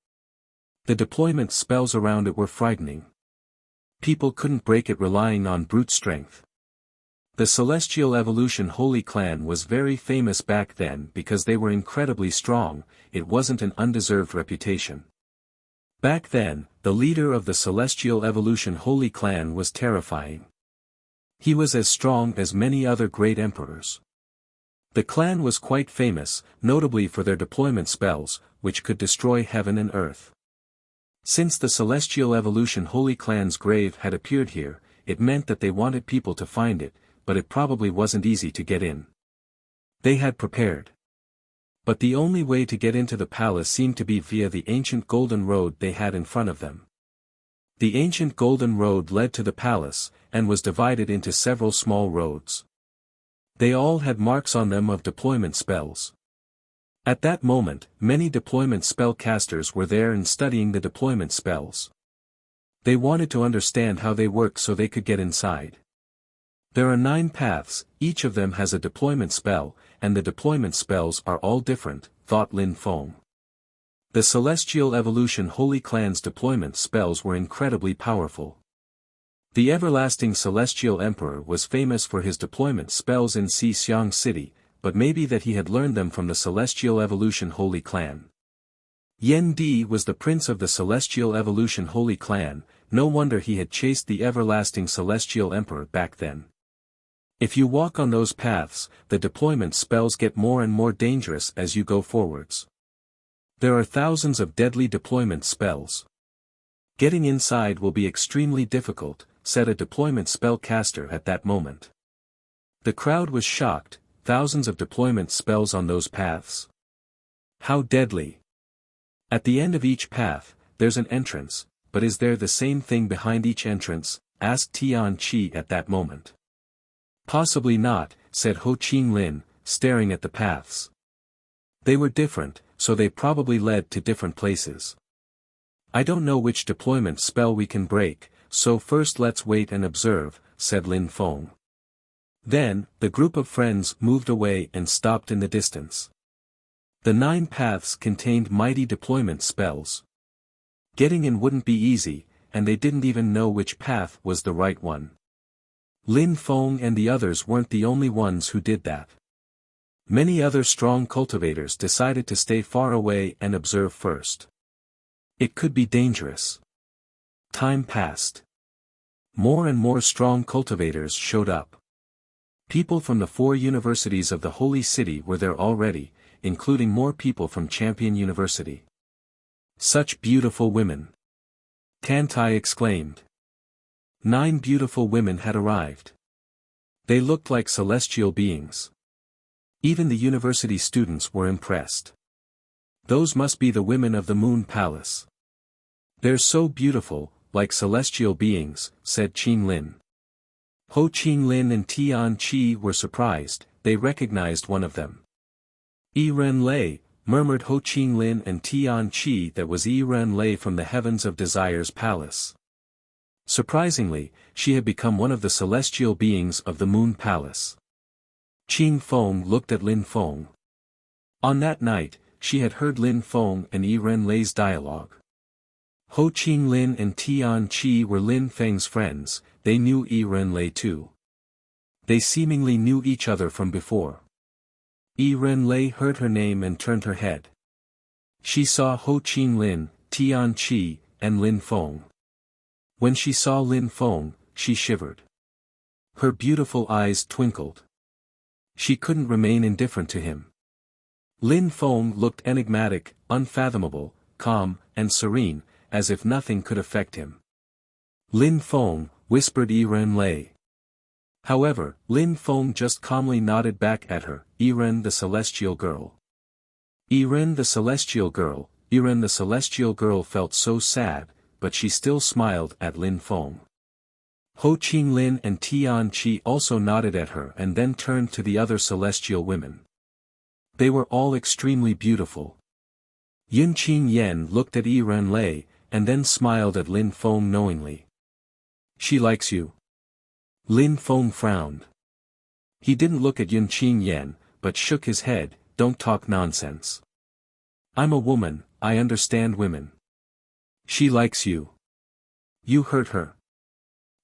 The deployment spells around it were frightening. People couldn't break it relying on brute strength. The Celestial Evolution Holy Clan was very famous back then because they were incredibly strong, it wasn't an undeserved reputation. Back then, the leader of the Celestial Evolution Holy Clan was terrifying. He was as strong as many other great emperors. The clan was quite famous, notably for their deployment spells, which could destroy heaven and earth. Since the Celestial Evolution Holy Clan's grave had appeared here, it meant that they wanted people to find it, but it probably wasn't easy to get in. They had prepared. But the only way to get into the palace seemed to be via the ancient golden road they had in front of them. The ancient golden road led to the palace, and was divided into several small roads. They all had marks on them of deployment spells. At that moment, many deployment spellcasters were there and studying the deployment spells. They wanted to understand how they work so they could get inside. There are 9 paths, each of them has a deployment spell, and the deployment spells are all different, thought Lin Feng. The Celestial Evolution Holy Clan's deployment spells were incredibly powerful. The everlasting Celestial Emperor was famous for his deployment spells in Xiang City, but maybe that he had learned them from the Celestial Evolution Holy Clan. Yen Di was the prince of the Celestial Evolution Holy Clan, no wonder he had chased the everlasting Celestial Emperor back then. If you walk on those paths, the deployment spells get more and more dangerous as you go forwards. There are thousands of deadly deployment spells. Getting inside will be extremely difficult, said a deployment spellcaster at that moment. The crowd was shocked, thousands of deployment spells on those paths. How deadly. At the end of each path, there's an entrance, but is there the same thing behind each entrance, asked Tian Qi at that moment. Possibly not, said Ho Qing Lin, staring at the paths. They were different, so they probably led to different places. I don't know which deployment spell we can break, so first let's wait and observe, said Lin Feng. Then, the group of friends moved away and stopped in the distance. The 9 paths contained mighty deployment spells. Getting in wouldn't be easy, and they didn't even know which path was the right one. Lin Feng and the others weren't the only ones who did that. Many other strong cultivators decided to stay far away and observe first. It could be dangerous. Time passed. More and more strong cultivators showed up. People from the 4 universities of the Holy City were there already, including more people from Champion University. Such beautiful women! Tan Tai exclaimed. 9 beautiful women had arrived. They looked like celestial beings. Even the university students were impressed. Those must be the women of the Moon Palace. They're so beautiful, like celestial beings, said Qing Lin. Ho Qing Lin and Tian Qi were surprised, they recognized one of them. Yi Ren Lei, murmured Ho Qing Lin and Tian Qi, that was Yi Ren Lei from the Heavens of Desire's palace. Surprisingly, she had become one of the celestial beings of the Moon Palace. Qing Feng looked at Lin Feng. On that night, she had heard Lin Feng and Yi Ren Lei's dialogue. Ho Qing Lin and Tian Qi were Lin Feng's friends, they knew Yi Ren Lei too. They seemingly knew each other from before. Yi Ren Lei heard her name and turned her head. She saw Ho Qing Lin, Tian Qi, and Lin Feng. When she saw Lin Feng, she shivered. Her beautiful eyes twinkled. She couldn't remain indifferent to him. Lin Feng looked enigmatic, unfathomable, calm, and serene, as if nothing could affect him. Lin Feng, whispered Yi Ren Lei. However, Lin Feng just calmly nodded back at her, Yi Ren the Celestial Girl. Yi Ren the Celestial Girl, Yi Ren the Celestial Girl felt so sad, but she still smiled at Lin Feng. Ho Qing Lin and Tian Qi also nodded at her and then turned to the other celestial women. They were all extremely beautiful. Yun Qing Yen looked at Yi Ren Lei, and then smiled at Lin Feng knowingly. She likes you. Lin Feng frowned. He didn't look at Yun Qing Yen, but shook his head, don't talk nonsense. I'm a woman, I understand women. She likes you. You hurt her.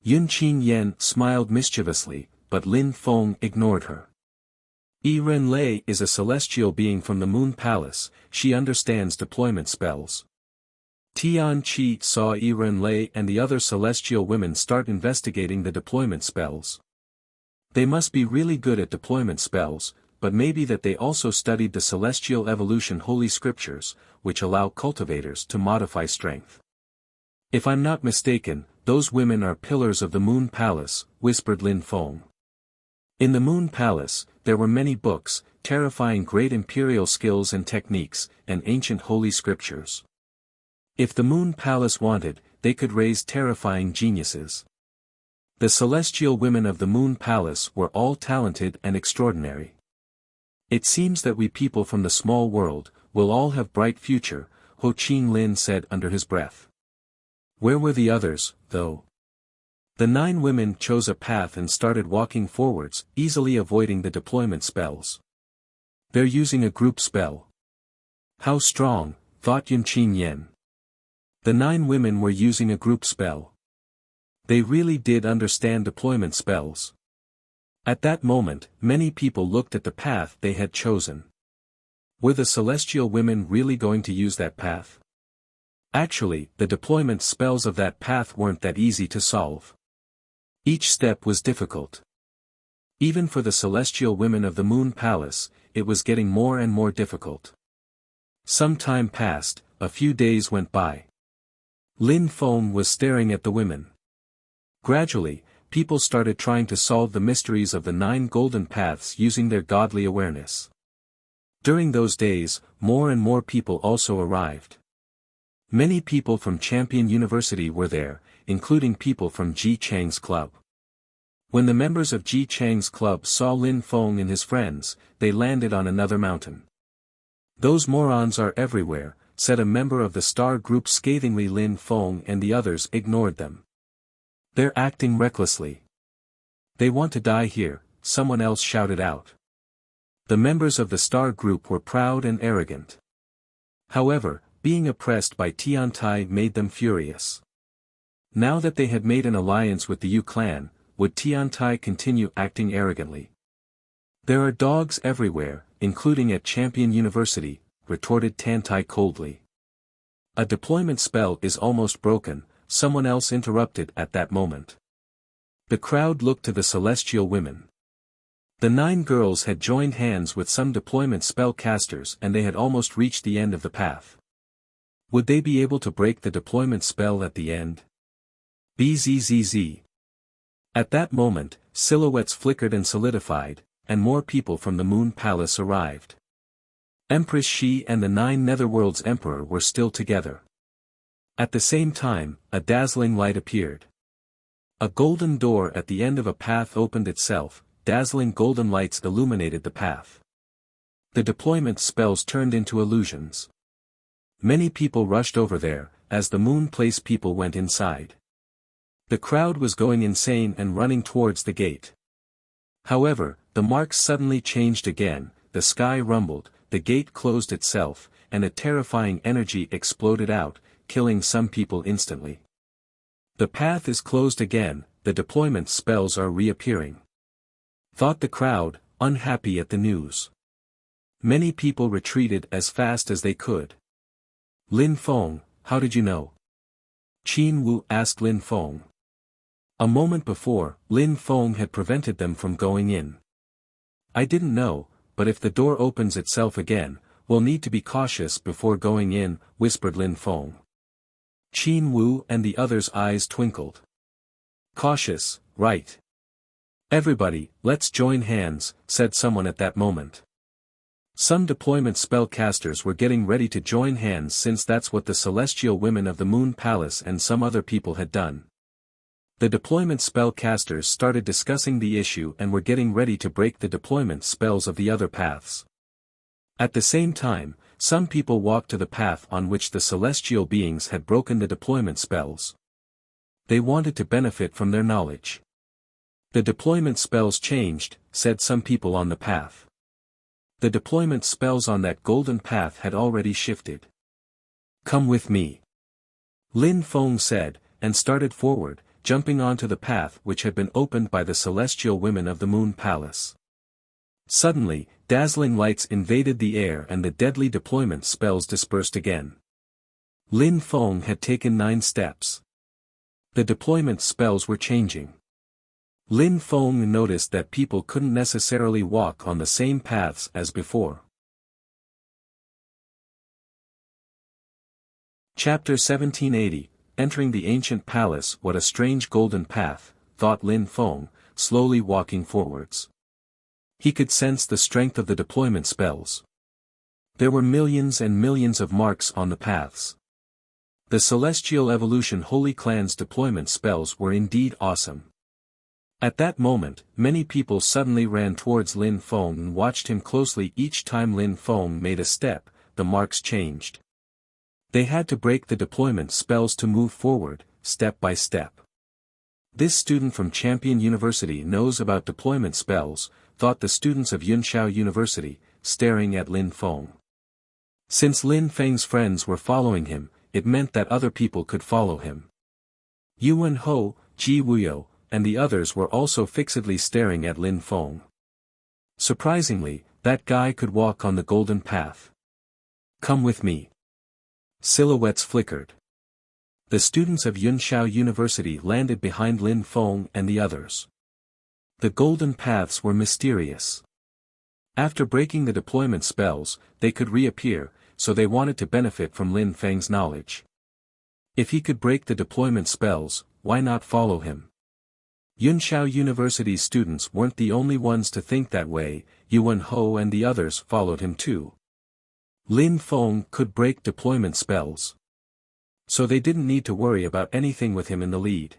Yun Qing Yen smiled mischievously, but Lin Feng ignored her. Yi Ren Lei is a celestial being from the Moon Palace, she understands deployment spells. Tian Qi saw Yi Ren Lei and the other celestial women start investigating the deployment spells. They must be really good at deployment spells, but maybe that they also studied the Celestial Evolution Holy Scriptures, which allow cultivators to modify strength. If I'm not mistaken, those women are pillars of the Moon Palace, whispered Lin Feng. In the Moon Palace, there were many books, terrifying great imperial skills and techniques, and ancient holy scriptures. If the Moon Palace wanted, they could raise terrifying geniuses. The celestial women of the Moon Palace were all talented and extraordinary. It seems that we people from the small world, will all have bright future, Ho Chin Lin said under his breath. Where were the others, though? The 9 women chose a path and started walking forwards, easily avoiding the deployment spells. They're using a group spell. How strong, thought Yun Qin Yen. The 9 women were using a group spell. They really did understand deployment spells. At that moment, many people looked at the path they had chosen. Were the celestial women really going to use that path? Actually, the deployment spells of that path weren't that easy to solve. Each step was difficult. Even for the celestial women of the Moon Palace, it was getting more and more difficult. Some time passed, a few days went by. Lin Feng was staring at the women. Gradually, people started trying to solve the mysteries of the 9 golden paths using their godly awareness. During those days, more and more people also arrived. Many people from Champion University were there, including people from Ji Chang's club. When the members of Ji Chang's club saw Lin Feng and his friends, they landed on another mountain. Those morons are everywhere, said a member of the star group scathingly. Lin Feng and the others ignored them. They're acting recklessly. They want to die here, someone else shouted out. The members of the star group were proud and arrogant. However, being oppressed by Tiantai made them furious. Now that they had made an alliance with the Yu clan, would Tiantai continue acting arrogantly? There are dogs everywhere, including at Champion University, retorted Tiantai coldly. A deployment spell is almost broken, someone else interrupted at that moment. The crowd looked to the celestial women. The 9 girls had joined hands with some deployment spell casters and they had almost reached the end of the path. Would they be able to break the deployment spell at the end? Bzzz. At that moment, silhouettes flickered and solidified, and more people from the Moon Palace arrived. Empress Shi and the 9 Netherworld's Emperor were still together. At the same time, a dazzling light appeared. A golden door at the end of a path opened itself, dazzling golden lights illuminated the path. The deployment spells turned into illusions. Many people rushed over there, as the Moon Place people went inside. The crowd was going insane and running towards the gate. However, the marks suddenly changed again, the sky rumbled, the gate closed itself, and a terrifying energy exploded out, killing some people instantly. The path is closed again, the deployment spells are reappearing. Thought the crowd, unhappy at the news. Many people retreated as fast as they could. Lin Feng, how did you know? Qin Wu asked Lin Feng. A moment before, Lin Feng had prevented them from going in. I didn't know, but if the door opens itself again, we'll need to be cautious before going in, whispered Lin Feng. Qin Wu and the others' eyes twinkled. Cautious, right? Everybody, let's join hands, said someone at that moment. Some deployment spellcasters were getting ready to join hands since that's what the celestial women of the Moon Palace and some other people had done. The deployment spellcasters started discussing the issue and were getting ready to break the deployment spells of the other paths. At the same time, some people walked to the path on which the celestial beings had broken the deployment spells. They wanted to benefit from their knowledge. The deployment spells changed, said some people on the path. The deployment spells on that golden path had already shifted. Come with me. Lin Feng said, and started forward, jumping onto the path which had been opened by the celestial women of the Moon Palace. Suddenly, dazzling lights invaded the air and the deadly deployment spells dispersed again. Lin Feng had taken 9 steps. The deployment spells were changing. Lin Feng noticed that people couldn't necessarily walk on the same paths as before. Chapter 1780, Entering the Ancient Palace. What a strange golden path, thought Lin Feng, slowly walking forwards. He could sense the strength of the deployment spells. There were millions and millions of marks on the paths. The Celestial Evolution Holy Clan's deployment spells were indeed awesome. At that moment, many people suddenly ran towards Lin Feng and watched him closely. Each time Lin Feng made a step, the marks changed. They had to break the deployment spells to move forward, step by step. This student from Champion University knows about deployment spells, thought the students of Yunshao University, staring at Lin Feng. Since Lin Feng's friends were following him, it meant that other people could follow him. Yuan Ho, Ji Wuyo, and the others were also fixedly staring at Lin Feng. Surprisingly, that guy could walk on the golden path. Come with me. Silhouettes flickered. The students of Yunshao University landed behind Lin Feng and the others. The golden paths were mysterious. After breaking the deployment spells, they could reappear, so they wanted to benefit from Lin Feng's knowledge. If he could break the deployment spells, why not follow him? Yunshao University's students weren't the only ones to think that way. Yuan Ho and the others followed him too. Lin Feng could break deployment spells. So they didn't need to worry about anything with him in the lead.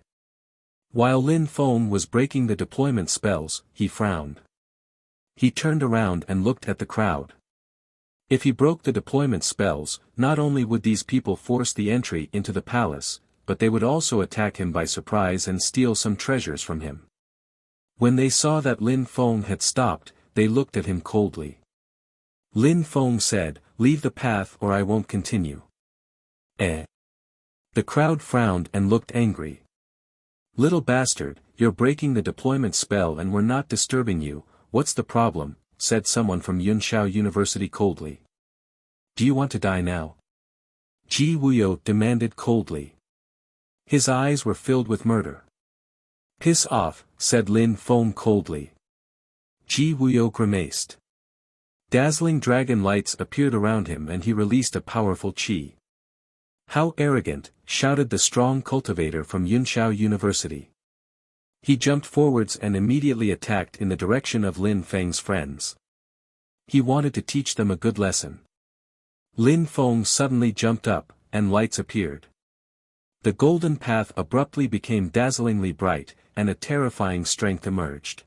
While Lin Feng was breaking the deployment spells, he frowned. He turned around and looked at the crowd. If he broke the deployment spells, not only would these people force the entry into the palace, but they would also attack him by surprise and steal some treasures from him. When they saw that Lin Feng had stopped, they looked at him coldly. Lin Feng said, "Leave the path or I won't continue." The crowd frowned and looked angry. "Little bastard, you're breaking the deployment spell and we're not disturbing you, what's the problem?" said someone from Yunshao University coldly. "Do you want to die now?" Ji Wuyo demanded coldly. His eyes were filled with murder. "Piss off," said Lin Feng coldly. Ji Wuyo grimaced. Dazzling dragon lights appeared around him and he released a powerful qi. "How arrogant," shouted the strong cultivator from Yunshao University. He jumped forwards and immediately attacked in the direction of Lin Feng's friends. He wanted to teach them a good lesson. Lin Feng suddenly jumped up, and lights appeared. The golden path abruptly became dazzlingly bright, and a terrifying strength emerged.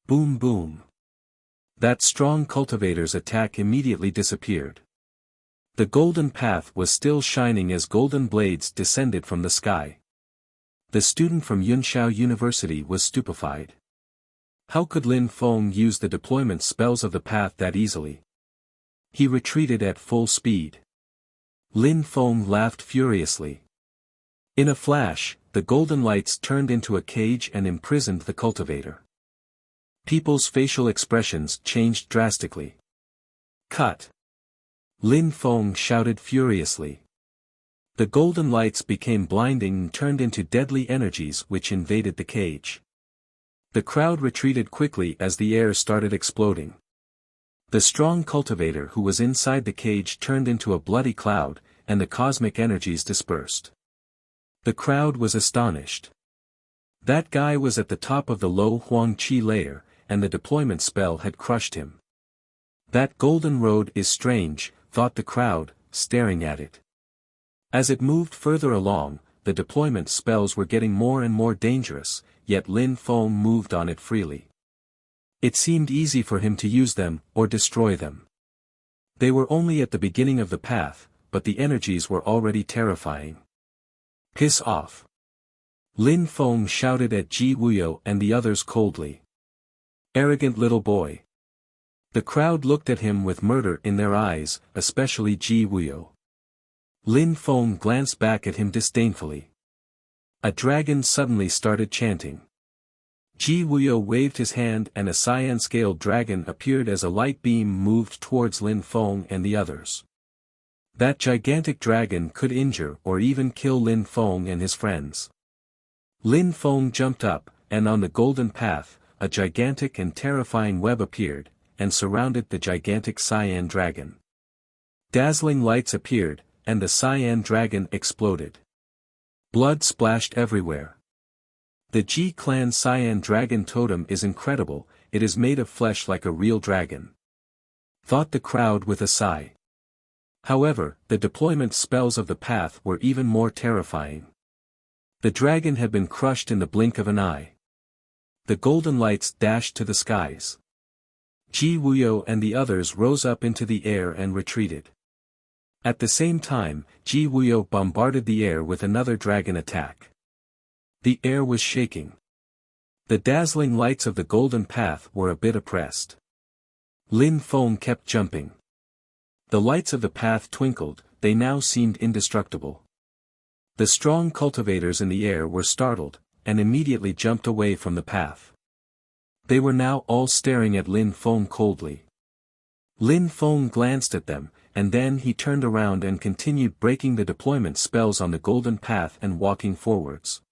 Boom boom. That strong cultivator's attack immediately disappeared. The golden path was still shining as golden blades descended from the sky. The student from Yunshao University was stupefied. How could Lin Feng use the deployment spells of the path that easily? He retreated at full speed. Lin Feng laughed furiously. In a flash, the golden lights turned into a cage and imprisoned the cultivator. People's facial expressions changed drastically. "Cut!" Lin Feng shouted furiously. The golden lights became blinding and turned into deadly energies which invaded the cage. The crowd retreated quickly as the air started exploding. The strong cultivator who was inside the cage turned into a bloody cloud, and the cosmic energies dispersed. The crowd was astonished. That guy was at the top of the low Huang Qi layer, and the deployment spell had crushed him. That golden road is strange, thought the crowd, staring at it. As it moved further along, the deployment spells were getting more and more dangerous, yet Lin Feng moved on it freely. It seemed easy for him to use them, or destroy them. They were only at the beginning of the path, but the energies were already terrifying. "Piss off!" Lin Feng shouted at Ji Wuyo and the others coldly. "Arrogant little boy." The crowd looked at him with murder in their eyes, especially Ji Wuyo. Lin Feng glanced back at him disdainfully. A dragon suddenly started chanting. Ji Wuyo waved his hand and a cyan-scaled dragon appeared as a light beam moved towards Lin Feng and the others. That gigantic dragon could injure or even kill Lin Feng and his friends. Lin Feng jumped up, and on the golden path, a gigantic and terrifying web appeared, and surrounded the gigantic cyan dragon. Dazzling lights appeared, and the cyan dragon exploded. Blood splashed everywhere. The Ji clan cyan dragon totem is incredible, it is made of flesh like a real dragon. Thought the crowd with a sigh. However, the deployment spells of the path were even more terrifying. The dragon had been crushed in the blink of an eye. The golden lights dashed to the skies. Ji Wuyo and the others rose up into the air and retreated. At the same time, Ji Wuyo bombarded the air with another dragon attack. The air was shaking. The dazzling lights of the golden path were a bit oppressed. Lin Feng kept jumping. The lights of the path twinkled, they now seemed indestructible. The strong cultivators in the air were startled, and immediately jumped away from the path. They were now all staring at Lin Feng coldly. Lin Feng glanced at them, and then he turned around and continued breaking the deployment spells on the golden path and walking forwards.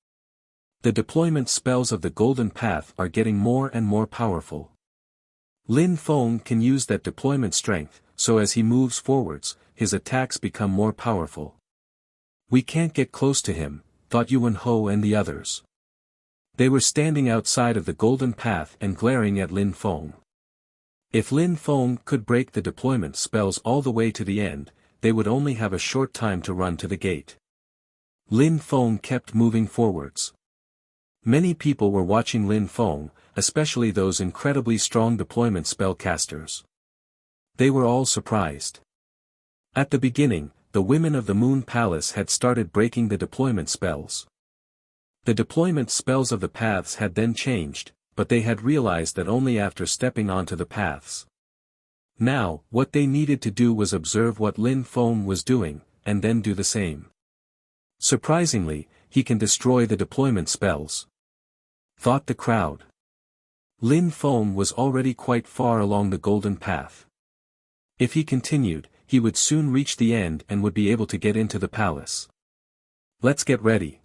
The deployment spells of the golden path are getting more and more powerful. Lin Feng can use that deployment strength, so as he moves forwards, his attacks become more powerful. We can't get close to him, thought Yuan Ho and the others. They were standing outside of the golden path and glaring at Lin Feng. If Lin Feng could break the deployment spells all the way to the end, they would only have a short time to run to the gate. Lin Feng kept moving forwards. Many people were watching Lin Feng, especially those incredibly strong deployment spellcasters. They were all surprised. At the beginning, the women of the Moon Palace had started breaking the deployment spells. The deployment spells of the paths had then changed, but they had realized that only after stepping onto the paths. Now, what they needed to do was observe what Lin Feng was doing, and then do the same. Surprisingly, he can destroy the deployment spells, thought the crowd. Lin Feng was already quite far along the golden path. If he continued, he would soon reach the end and would be able to get into the palace. Let's get ready.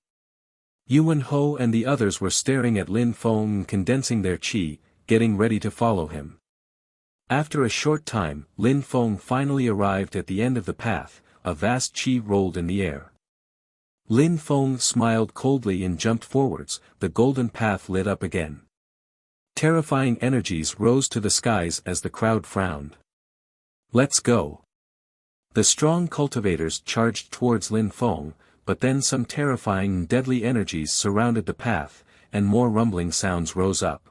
Yuan Ho and the others were staring at Lin Feng and condensing their qi, getting ready to follow him. After a short time, Lin Feng finally arrived at the end of the path, a vast qi rolled in the air. Lin Feng smiled coldly and jumped forwards, the golden path lit up again. Terrifying energies rose to the skies as the crowd frowned. Let's go. The strong cultivators charged towards Lin Feng, but then some terrifying and deadly energies surrounded the path, and more rumbling sounds rose up.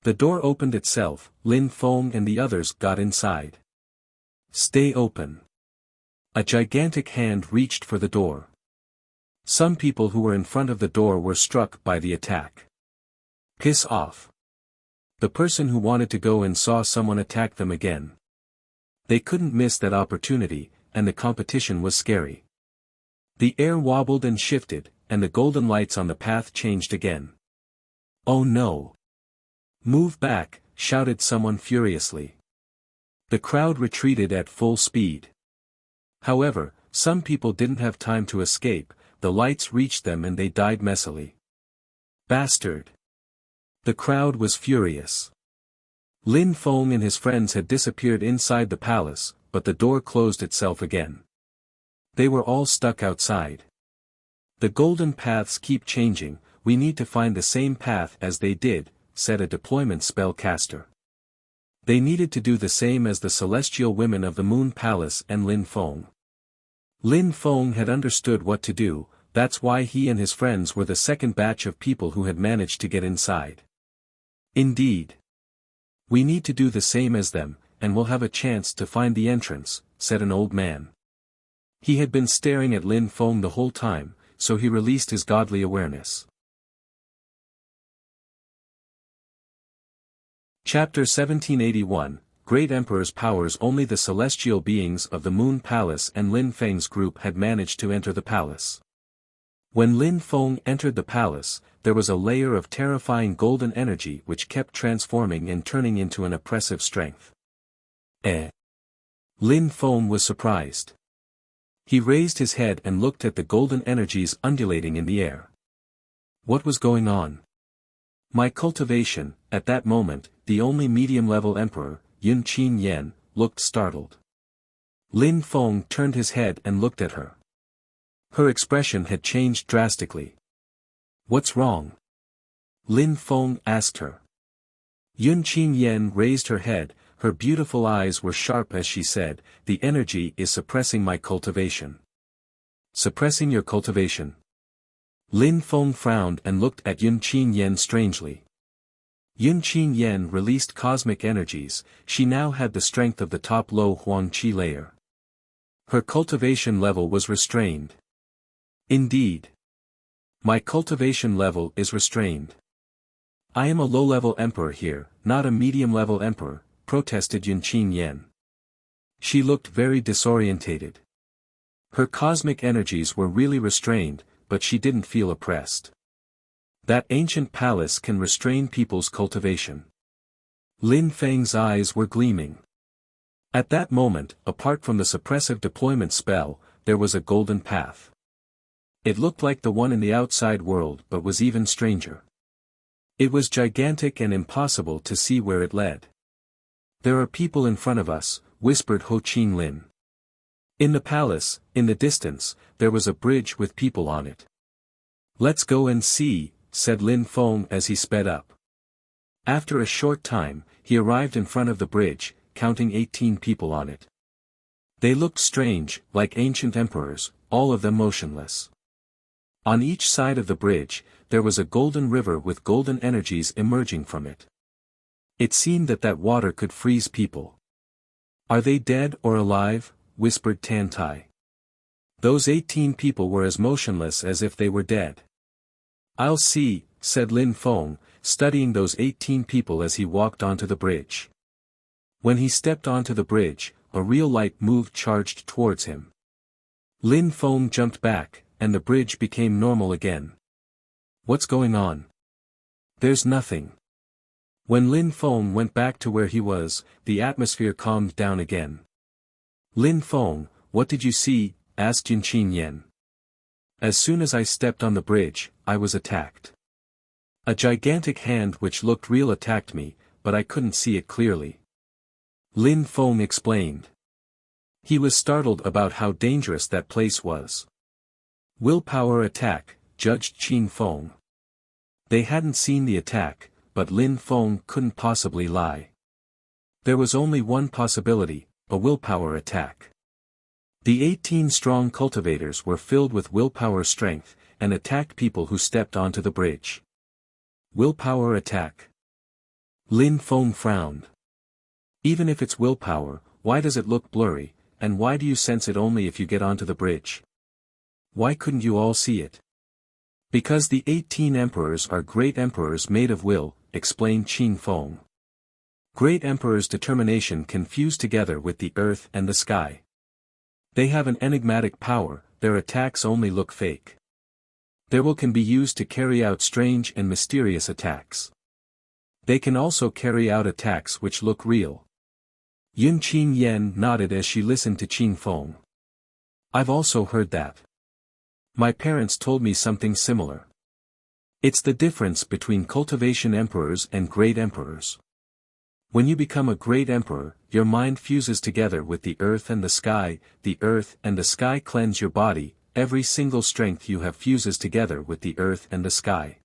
The door opened itself, Lin Feng and the others got inside. Stay open. A gigantic hand reached for the door. Some people who were in front of the door were struck by the attack. Piss off. The person who wanted to go in saw someone attack them again. They couldn't miss that opportunity, and the competition was scary. The air wobbled and shifted, and the golden lights on the path changed again. Oh no! Move back, shouted someone furiously. The crowd retreated at full speed. However, some people didn't have time to escape, the lights reached them and they died messily. Bastard! The crowd was furious. Lin Feng and his friends had disappeared inside the palace, but the door closed itself again. They were all stuck outside. The golden paths keep changing, we need to find the same path as they did, said a deployment spell caster. They needed to do the same as the celestial women of the Moon Palace and Lin Feng. Lin Feng had understood what to do, that's why he and his friends were the second batch of people who had managed to get inside. Indeed. We need to do the same as them, and we'll have a chance to find the entrance, said an old man. He had been staring at Lin Feng the whole time, so he released his godly awareness. Chapter 1781, Great Emperor's Powers. Only the celestial beings of the Moon Palace and Lin Feng's group had managed to enter the palace. When Lin Feng entered the palace, there was a layer of terrifying golden energy which kept transforming and turning into an oppressive strength. Lin Feng was surprised. He raised his head and looked at the golden energies undulating in the air. What was going on? My cultivation. At that moment, the only medium-level emperor, Yun Qin Yen, looked startled. Lin Feng turned his head and looked at her. Her expression had changed drastically. What's wrong? Lin Feng asked her. Yun Qin Yen raised her head, her beautiful eyes were sharp as she said, "The energy is suppressing my cultivation." "Suppressing your cultivation?" Lin Feng frowned and looked at Yun Qin Yen strangely. Yun Qin Yen released cosmic energies, she now had the strength of the top low Huang Qi layer. Her cultivation level was restrained. "Indeed. My cultivation level is restrained. I am a low-level emperor here, not a medium-level emperor," protested Yun Qin Yen. She looked very disorientated. Her cosmic energies were really restrained, but she didn't feel oppressed. That ancient palace can restrain people's cultivation. Lin Feng's eyes were gleaming. At that moment, apart from the suppressive deployment spell, there was a golden path. It looked like the one in the outside world but was even stranger. It was gigantic and impossible to see where it led. "There are people in front of us," whispered Ho Qin Lin. In the palace, in the distance, there was a bridge with people on it. "Let's go and see," said Lin Feng as he sped up. After a short time, he arrived in front of the bridge, counting 18 people on it. They looked strange, like ancient emperors, all of them motionless. On each side of the bridge, there was a golden river with golden energies emerging from it. It seemed that water could freeze people. "Are they dead or alive?" whispered Tan Tai. Those 18 people were as motionless as if they were dead. "I'll see," said Lin Feng, studying those 18 people as he walked onto the bridge. When he stepped onto the bridge, a real light moved charged towards him. Lin Feng jumped back, and the bridge became normal again. "What's going on?" "There's nothing." When Lin Feng went back to where he was, the atmosphere calmed down again. "Lin Feng, what did you see?" asked Yun Qin Yen. "As soon as I stepped on the bridge, I was attacked. A gigantic hand which looked real attacked me, but I couldn't see it clearly." Lin Feng explained. He was startled about how dangerous that place was. "Willpower attack," judged Qin Feng. They hadn't seen the attack, but Lin Feng couldn't possibly lie. There was only one possibility, a willpower attack. The 18 strong cultivators were filled with willpower strength, and attacked people who stepped onto the bridge. Willpower attack. Lin Feng frowned. "Even if it's willpower, why does it look blurry, and why do you sense it only if you get onto the bridge? Why couldn't you all see it?" "Because the 18 emperors are great emperors made of will," explained Qin Feng. "Great emperors' determination can fuse together with the earth and the sky. They have an enigmatic power, their attacks only look fake. Their will can be used to carry out strange and mysterious attacks. They can also carry out attacks which look real." Yun Qin Yen nodded as she listened to Qin Feng. "I've also heard that. My parents told me something similar. It's the difference between cultivation emperors and great emperors. When you become a great emperor, your mind fuses together with the earth and the sky cleanse your body, every single strength you have fuses together with the earth and the sky.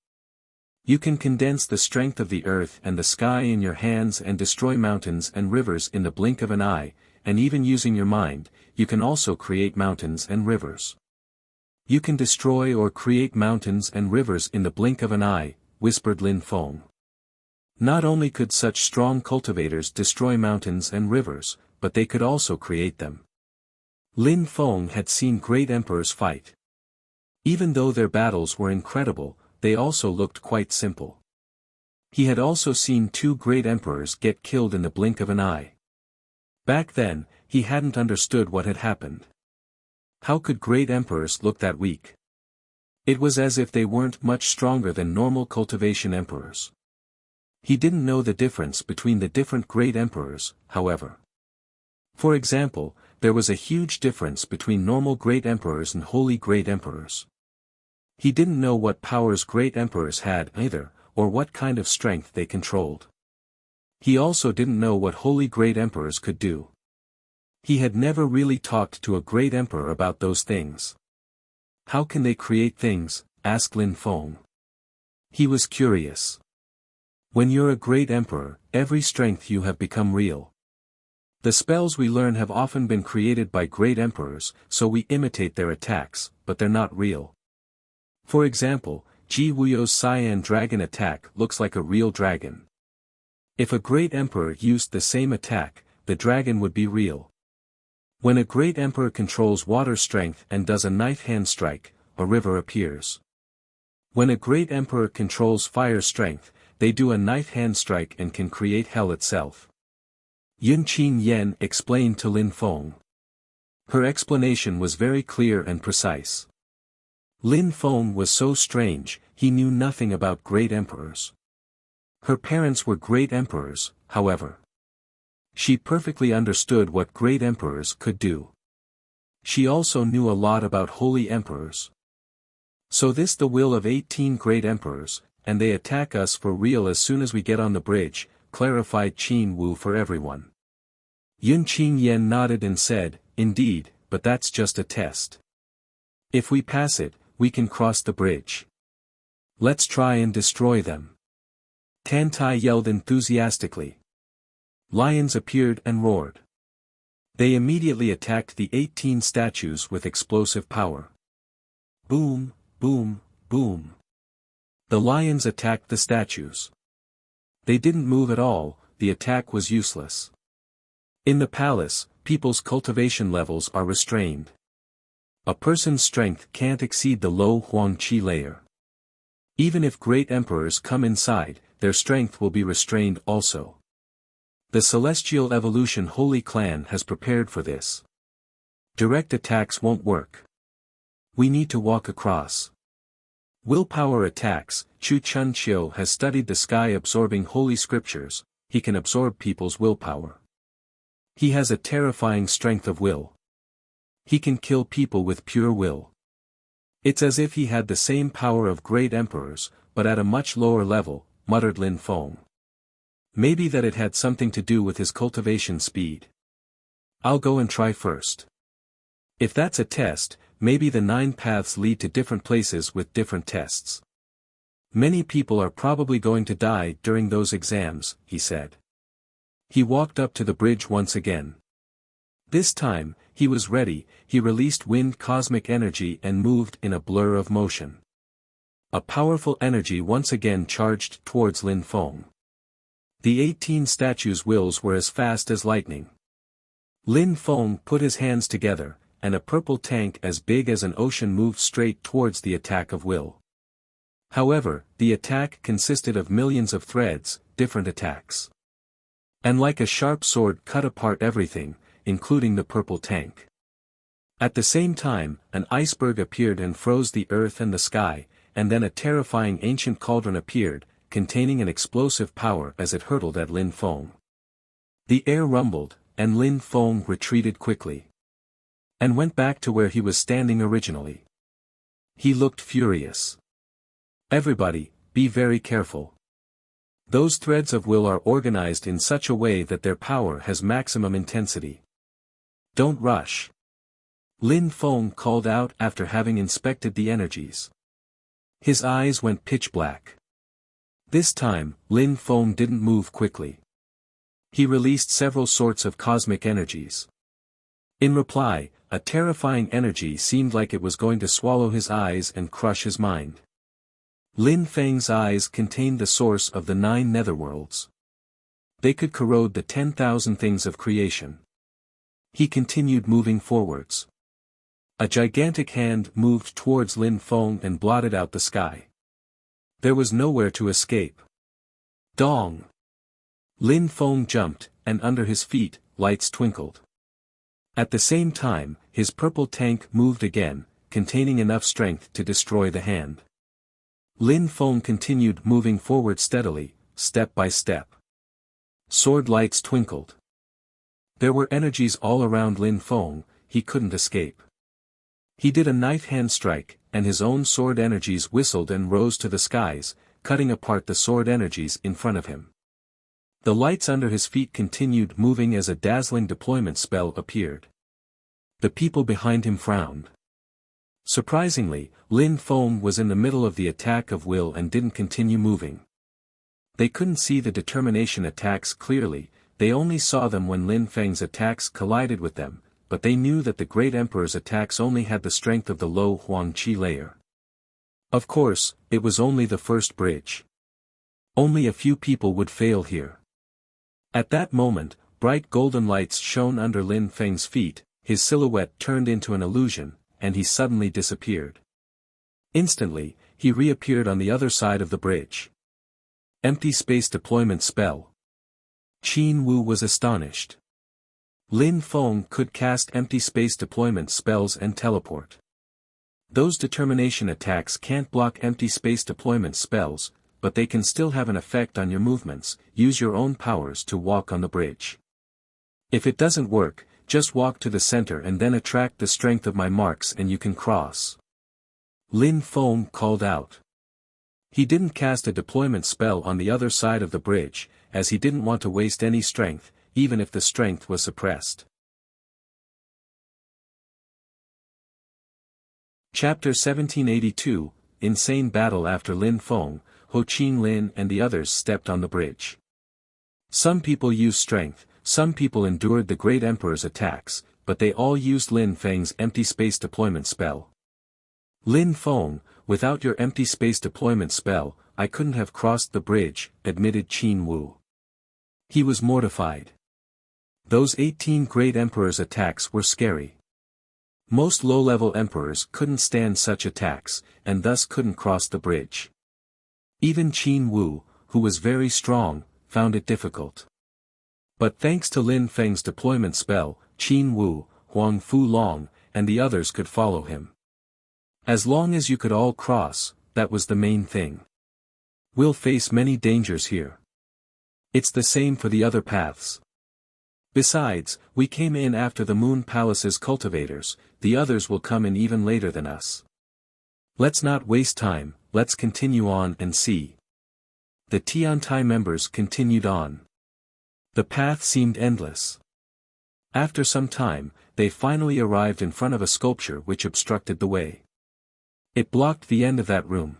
You can condense the strength of the earth and the sky in your hands and destroy mountains and rivers in the blink of an eye, and even using your mind, you can also create mountains and rivers." "You can destroy or create mountains and rivers in the blink of an eye," whispered Lin Feng. Not only could such strong cultivators destroy mountains and rivers, but they could also create them. Lin Feng had seen great emperors fight. Even though their battles were incredible, they also looked quite simple. He had also seen 2 great emperors get killed in the blink of an eye. Back then, he hadn't understood what had happened. How could great emperors look that weak? It was as if they weren't much stronger than normal cultivation emperors. He didn't know the difference between the different great emperors, however. For example, there was a huge difference between normal great emperors and holy great emperors. He didn't know what powers great emperors had either, or what kind of strength they controlled. He also didn't know what holy great emperors could do. He had never really talked to a great emperor about those things. "How can they create things?" asked Lin Feng. He was curious. "When you're a great emperor, every strength you have become real. The spells we learn have often been created by great emperors, so we imitate their attacks, but they're not real. For example, Ji Wuyo's Cyan Dragon attack looks like a real dragon. If a great emperor used the same attack, the dragon would be real. When a great emperor controls water strength and does a knife hand strike, a river appears. When a great emperor controls fire strength, they do a knife hand strike and can create hell itself. Yun Qin Yen explained to Lin Feng. Her explanation was very clear and precise. Lin Feng was so strange, he knew nothing about great emperors. Her parents were great emperors, however. She perfectly understood what great emperors could do. She also knew a lot about holy emperors. So this the will of 18 great emperors, and they attack us for real as soon as we get on the bridge, clarified Qin Wu for everyone. Yun Qin Yen nodded and said, indeed, but that's just a test. If we pass it, we can cross the bridge. Let's try and destroy them. Tan Tai yelled enthusiastically. Lions appeared and roared. They immediately attacked the 18 statues with explosive power. Boom, boom, boom. The lions attacked the statues. They didn't move at all, the attack was useless. In the palace, people's cultivation levels are restrained. A person's strength can't exceed the low Huang Qi layer. Even if great emperors come inside, their strength will be restrained also. The Celestial Evolution Holy Clan has prepared for this. Direct attacks won't work. We need to walk across. Willpower attacks. Chu Chunqiu has studied the sky-absorbing holy scriptures. He can absorb people's willpower. He has a terrifying strength of will. He can kill people with pure will. It's as if he had the same power of great emperors, but at a much lower level, muttered Lin Feng. Maybe that it had something to do with his cultivation speed. I'll go and try first. If that's a test, maybe the 9 paths lead to different places with different tests. Many people are probably going to die during those exams, he said. He walked up to the bridge once again. This time, he was ready. He released wind cosmic energy and moved in a blur of motion. A powerful energy once again charged towards Lin Feng. The 18 statues' wills were as fast as lightning. Lin Feng put his hands together, and a purple tank as big as an ocean moved straight towards the attack of will. However, the attack consisted of millions of threads, different attacks. And like a sharp sword cut apart everything, including the purple tank. At the same time, an iceberg appeared and froze the earth and the sky, and then a terrifying ancient cauldron appeared, containing an explosive power as it hurtled at Lin Feng. The air rumbled, and Lin Feng retreated quickly. And went back to where he was standing originally. He looked furious. Everybody, be very careful. Those threads of will are organized in such a way that their power has maximum intensity. Don't rush. Lin Feng called out after having inspected the energies. His eyes went pitch black. This time, Lin Feng didn't move quickly. He released several sorts of cosmic energies. In reply, a terrifying energy seemed like it was going to swallow his eyes and crush his mind. Lin Feng's eyes contained the source of the 9 netherworlds. They could corrode the 10,000 things of creation. He continued moving forwards. A gigantic hand moved towards Lin Feng and blotted out the sky. There was nowhere to escape. Dong! Lin Feng jumped, and under his feet, lights twinkled. At the same time, his purple tank moved again, containing enough strength to destroy the hand. Lin Feng continued moving forward steadily, step by step. Sword lights twinkled. There were energies all around Lin Feng, he couldn't escape. He did a knife hand strike, and his own sword energies whistled and rose to the skies, cutting apart the sword energies in front of him. The lights under his feet continued moving as a dazzling deployment spell appeared. The people behind him frowned. Surprisingly, Lin Feng was in the middle of the attack of will and didn't continue moving. They couldn't see the determination attacks clearly, they only saw them when Lin Feng's attacks collided with them, but they knew that the Great Emperor's attacks only had the strength of the low Huangqi layer. Of course, it was only the first bridge. Only a few people would fail here. At that moment, bright golden lights shone under Lin Feng's feet, his silhouette turned into an illusion, and he suddenly disappeared. Instantly, he reappeared on the other side of the bridge. Empty space deployment spell. Qin Wu was astonished. Lin Feng could cast empty space deployment spells and teleport. Those determination attacks can't block empty space deployment spells, but they can still have an effect on your movements. Use your own powers to walk on the bridge. If it doesn't work, just walk to the center and then attract the strength of my marks and you can cross. Lin Feng called out. He didn't cast a deployment spell on the other side of the bridge, as he didn't want to waste any strength, even if the strength was suppressed. Chapter 1782, Insane Battle. After Lin Feng, Ho Qin Lin and the others stepped on the bridge. Some people used strength, some people endured the Great Emperor's attacks, but they all used Lin Feng's empty space deployment spell. Lin Feng, without your empty space deployment spell, I couldn't have crossed the bridge, admitted Qin Wu. He was mortified. Those 18 Great Emperor's attacks were scary. Most low-level emperors couldn't stand such attacks, and thus couldn't cross the bridge. Even Qin Wu, who was very strong, found it difficult. But thanks to Lin Feng's deployment spell, Qin Wu, Huang Fu Long, and the others could follow him. As long as you could all cross, that was the main thing. We'll face many dangers here. It's the same for the other paths. Besides, we came in after the Moon Palace's cultivators, the others will come in even later than us. Let's not waste time, let's continue on and see. The Tiantai members continued on. The path seemed endless. After some time, they finally arrived in front of a sculpture which obstructed the way. It blocked the end of that room.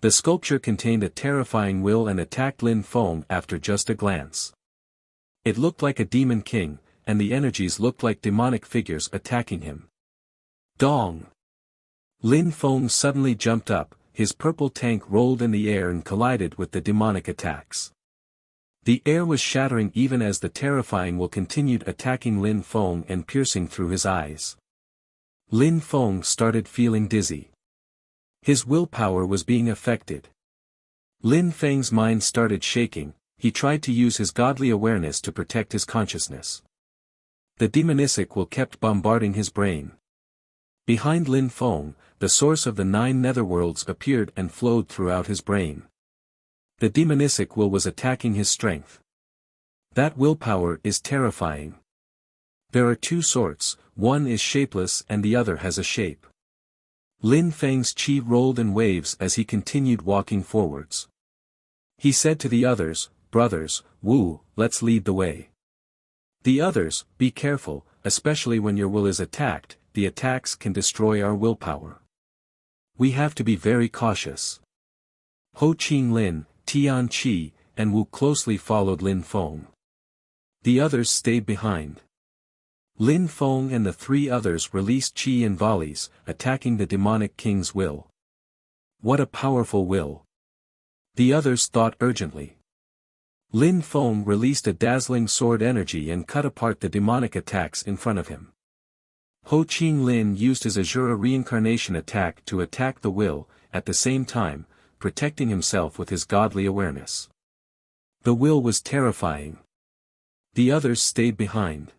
The sculpture contained a terrifying will and attacked Lin Feng after just a glance. It looked like a demon king, and the energies looked like demonic figures attacking him. Dong! Lin Feng suddenly jumped up, his purple tank rolled in the air and collided with the demonic attacks. The air was shattering even as the terrifying will continued attacking Lin Feng and piercing through his eyes. Lin Feng started feeling dizzy. His willpower was being affected. Lin Feng's mind started shaking. He tried to use his godly awareness to protect his consciousness. The demonic will kept bombarding his brain. Behind Lin Feng, the source of the 9 netherworlds appeared and flowed throughout his brain. The demonic will was attacking his strength. That willpower is terrifying. There are 2 sorts, one is shapeless and the other has a shape. Lin Feng's chi rolled in waves as he continued walking forwards. He said to the others, "Brothers, Wu, let's lead the way." The others, "Be careful, especially when your will is attacked, the attacks can destroy our willpower. We have to be very cautious." Ho Qin Lin, Tian Qi, and Wu closely followed Lin Feng. The others stayed behind. Lin Feng and the 3 others released chi in volleys, attacking the demonic king's will. What a powerful will! The others thought urgently. Lin Feng released a dazzling sword energy and cut apart the demonic attacks in front of him. Ho Qin Lin used his Azura reincarnation attack to attack the will, at the same time, protecting himself with his godly awareness. The will was terrifying. The others stayed behind.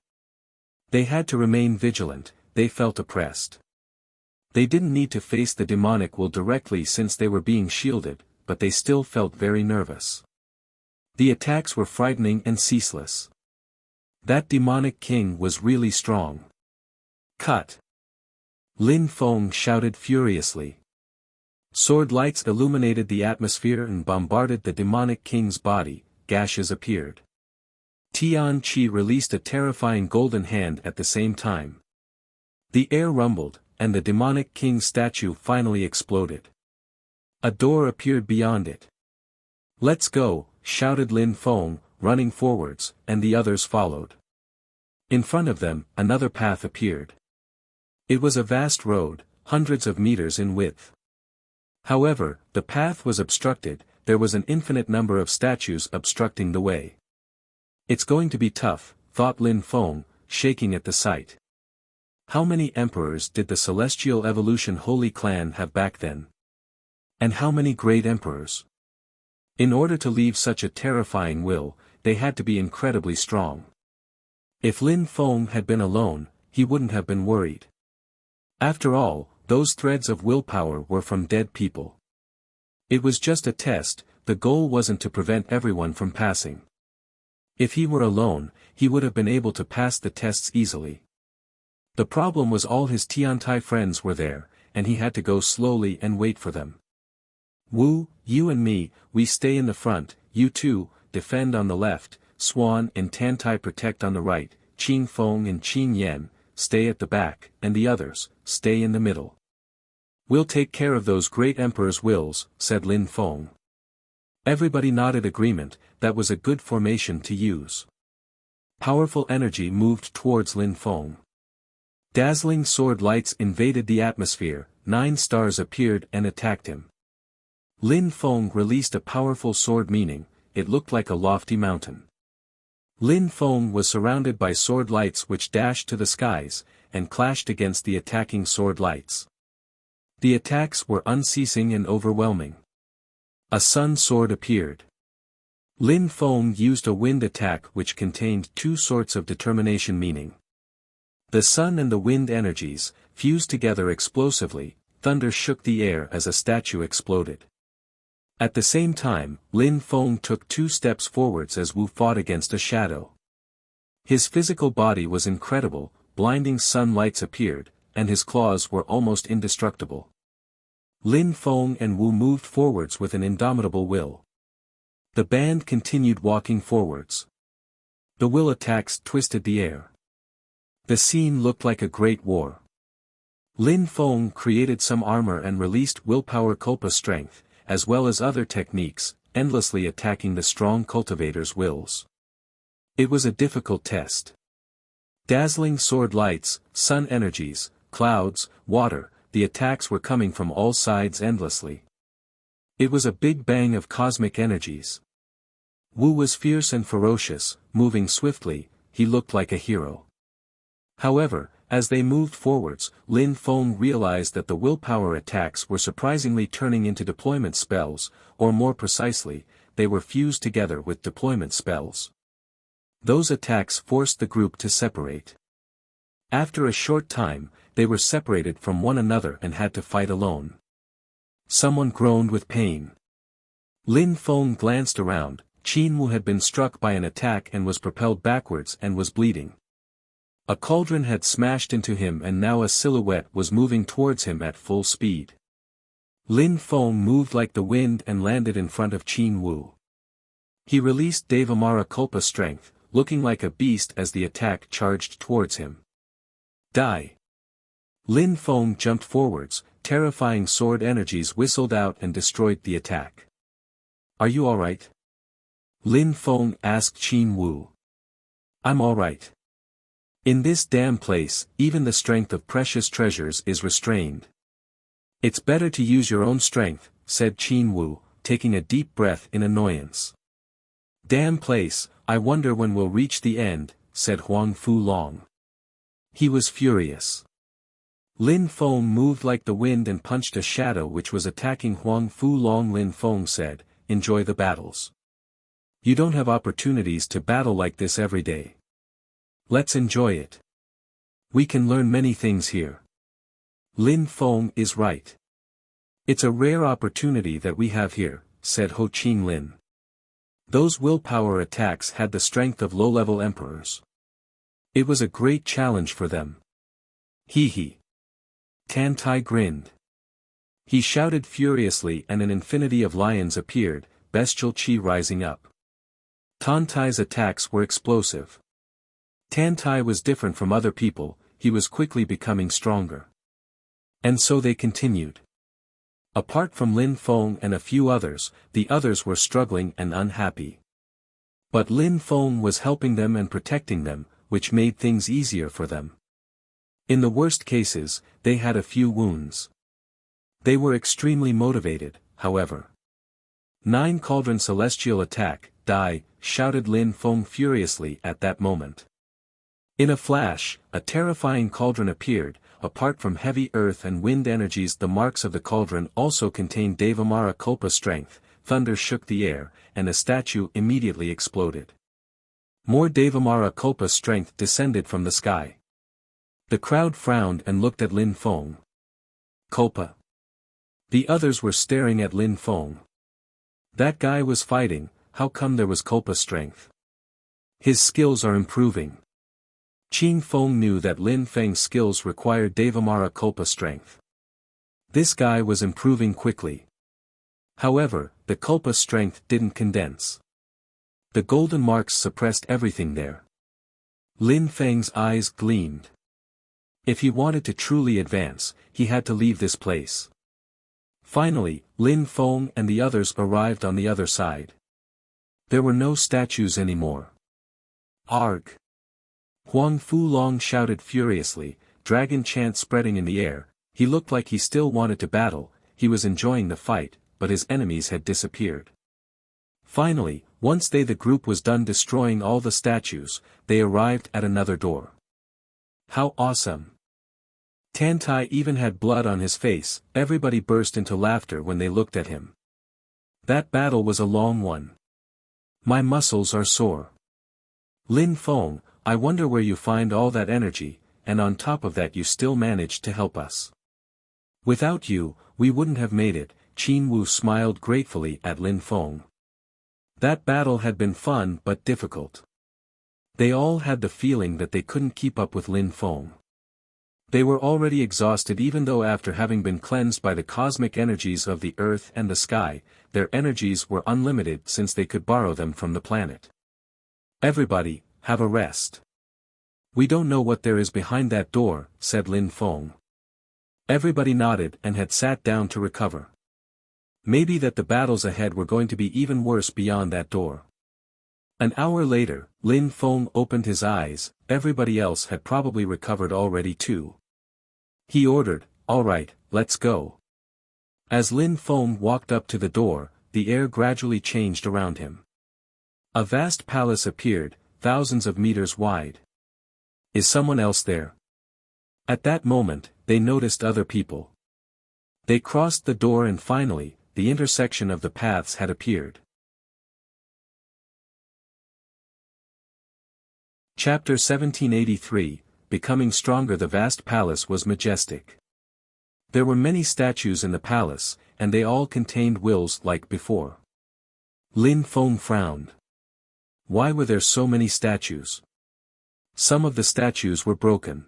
They had to remain vigilant, they felt oppressed. They didn't need to face the demonic will directly since they were being shielded, but they still felt very nervous. The attacks were frightening and ceaseless. That demonic king was really strong. Cut! Lin Feng shouted furiously. Sword lights illuminated the atmosphere and bombarded the demonic king's body, gashes appeared. Tian Qi released a terrifying golden hand at the same time. The air rumbled, and the demonic king's statue finally exploded. A door appeared beyond it. "Let's go," shouted Lin Feng, running forwards, and the others followed. In front of them, another path appeared. It was a vast road, hundreds of meters in width. However, the path was obstructed, there was an infinite number of statues obstructing the way. It's going to be tough, thought Lin Feng, shaking at the sight. How many emperors did the Celestial Evolution Holy Clan have back then? And how many great emperors? In order to leave such a terrifying will, they had to be incredibly strong. If Lin Feng had been alone, he wouldn't have been worried. After all, those threads of willpower were from dead people. It was just a test, the goal wasn't to prevent everyone from passing. If he were alone, he would have been able to pass the tests easily. The problem was all his Tiantai friends were there, and he had to go slowly and wait for them. Wu, you and me, we stay in the front, you two, defend on the left, Swan and Tantai protect on the right, Qin Feng and Qin Yan, stay at the back, and the others, stay in the middle. We'll take care of those great emperor's wills, said Lin Feng. Everybody nodded agreement, that was a good formation to use. Powerful energy moved towards Lin Feng. Dazzling sword lights invaded the atmosphere, 9 stars appeared and attacked him. Lin Feng released a powerful sword meaning, it looked like a lofty mountain. Lin Feng was surrounded by sword lights which dashed to the skies, and clashed against the attacking sword lights. The attacks were unceasing and overwhelming. A sun sword appeared. Lin Feng used a wind attack which contained 2 sorts of determination meaning. The sun and the wind energies, fused together explosively, thunder shook the air as a statue exploded. At the same time, Lin Feng took 2 steps forwards as Wu fought against a shadow. His physical body was incredible, blinding sun lights appeared, and his claws were almost indestructible. Lin Feng and Wu moved forwards with an indomitable will. The band continued walking forwards. The will attacks twisted the air. The scene looked like a great war. Lin Feng created some armor and released willpower culpa strength, as well as other techniques, endlessly attacking the strong cultivator's wills. It was a difficult test. Dazzling sword lights, sun energies, clouds, water, the attacks were coming from all sides endlessly. It was a big bang of cosmic energies. Wu was fierce and ferocious, moving swiftly, he looked like a hero. However, as they moved forwards, Lin Feng realized that the willpower attacks were surprisingly turning into deployment spells, or more precisely, they were fused together with deployment spells. Those attacks forced the group to separate. After a short time, they were separated from one another and had to fight alone. Someone groaned with pain. Lin Feng glanced around, Qin Wu had been struck by an attack and was propelled backwards and was bleeding. A cauldron had smashed into him and now a silhouette was moving towards him at full speed. Lin Feng moved like the wind and landed in front of Qin Wu. He released Devamara Culpa strength, looking like a beast as the attack charged towards him. Die! Lin Feng jumped forwards, terrifying sword energies whistled out and destroyed the attack. Are you alright? Lin Feng asked Qin Wu. I'm alright. In this damn place, even the strength of precious treasures is restrained. It's better to use your own strength, said Qin Wu, taking a deep breath in annoyance. Damn place, I wonder when we'll reach the end, said Huang Fu Long. He was furious. Lin Feng moved like the wind and punched a shadow which was attacking Huang Fu Long. Lin Feng said, enjoy the battles. You don't have opportunities to battle like this every day. Let's enjoy it. We can learn many things here. Lin Feng is right. It's a rare opportunity that we have here, said Ho Qing Lin. Those willpower attacks had the strength of low-level emperors. It was a great challenge for them. Hee hee. Tan Tai grinned. He shouted furiously and an infinity of lions appeared, bestial chi rising up. Tan Tai's attacks were explosive. Tan Tai was different from other people, he was quickly becoming stronger. And so they continued. Apart from Lin Feng and a few others, the others were struggling and unhappy. But Lin Feng was helping them and protecting them, which made things easier for them. In the worst cases, they had a few wounds. They were extremely motivated, however. 9 Cauldron Celestial Attack, Die, shouted Lin Feng furiously at that moment. In a flash, a terrifying cauldron appeared. Apart from heavy earth and wind energies, the marks of the cauldron also contained Devamara Kulpa strength. Thunder shook the air, and a statue immediately exploded. More Devamara Kulpa strength descended from the sky. The crowd frowned and looked at Lin Feng. Kulpa. The others were staring at Lin Feng. That guy was fighting, how come there was Kulpa strength? His skills are improving. Qin Feng knew that Lin Feng's skills required Devamara Kulpa strength. This guy was improving quickly. However, the Kulpa strength didn't condense. The golden marks suppressed everything there. Lin Feng's eyes gleamed. If he wanted to truly advance, he had to leave this place. Finally, Lin Feng and the others arrived on the other side. There were no statues anymore. Arg! Huang Fulong shouted furiously, dragon chant spreading in the air. He looked like he still wanted to battle. He was enjoying the fight, but his enemies had disappeared. Finally, once the group was done destroying all the statues, they arrived at another door. How awesome! Tantai even had blood on his face. Everybody burst into laughter when they looked at him. That battle was a long one. My muscles are sore. Lin Feng, I wonder where you find all that energy, and on top of that you still managed to help us. Without you, we wouldn't have made it. Qin Wu smiled gratefully at Lin Feng. That battle had been fun but difficult. They all had the feeling that they couldn't keep up with Lin Feng. They were already exhausted even though after having been cleansed by the cosmic energies of the earth and the sky, their energies were unlimited since they could borrow them from the planet. Everybody, have a rest. We don't know what there is behind that door, said Lin Feng. Everybody nodded and had sat down to recover. Maybe that the battles ahead were going to be even worse beyond that door. An hour later, Lin Feng opened his eyes. Everybody else had probably recovered already too. He ordered, all right, let's go. As Lin Feng walked up to the door, the air gradually changed around him. A vast palace appeared, thousands of meters wide. Is someone else there? At that moment, they noticed other people. They crossed the door and finally, the intersection of the paths had appeared. Chapter 1783, Becoming Stronger. The vast palace was majestic. There were many statues in the palace, and they all contained wills like before. Lin Feng frowned. Why were there so many statues? Some of the statues were broken.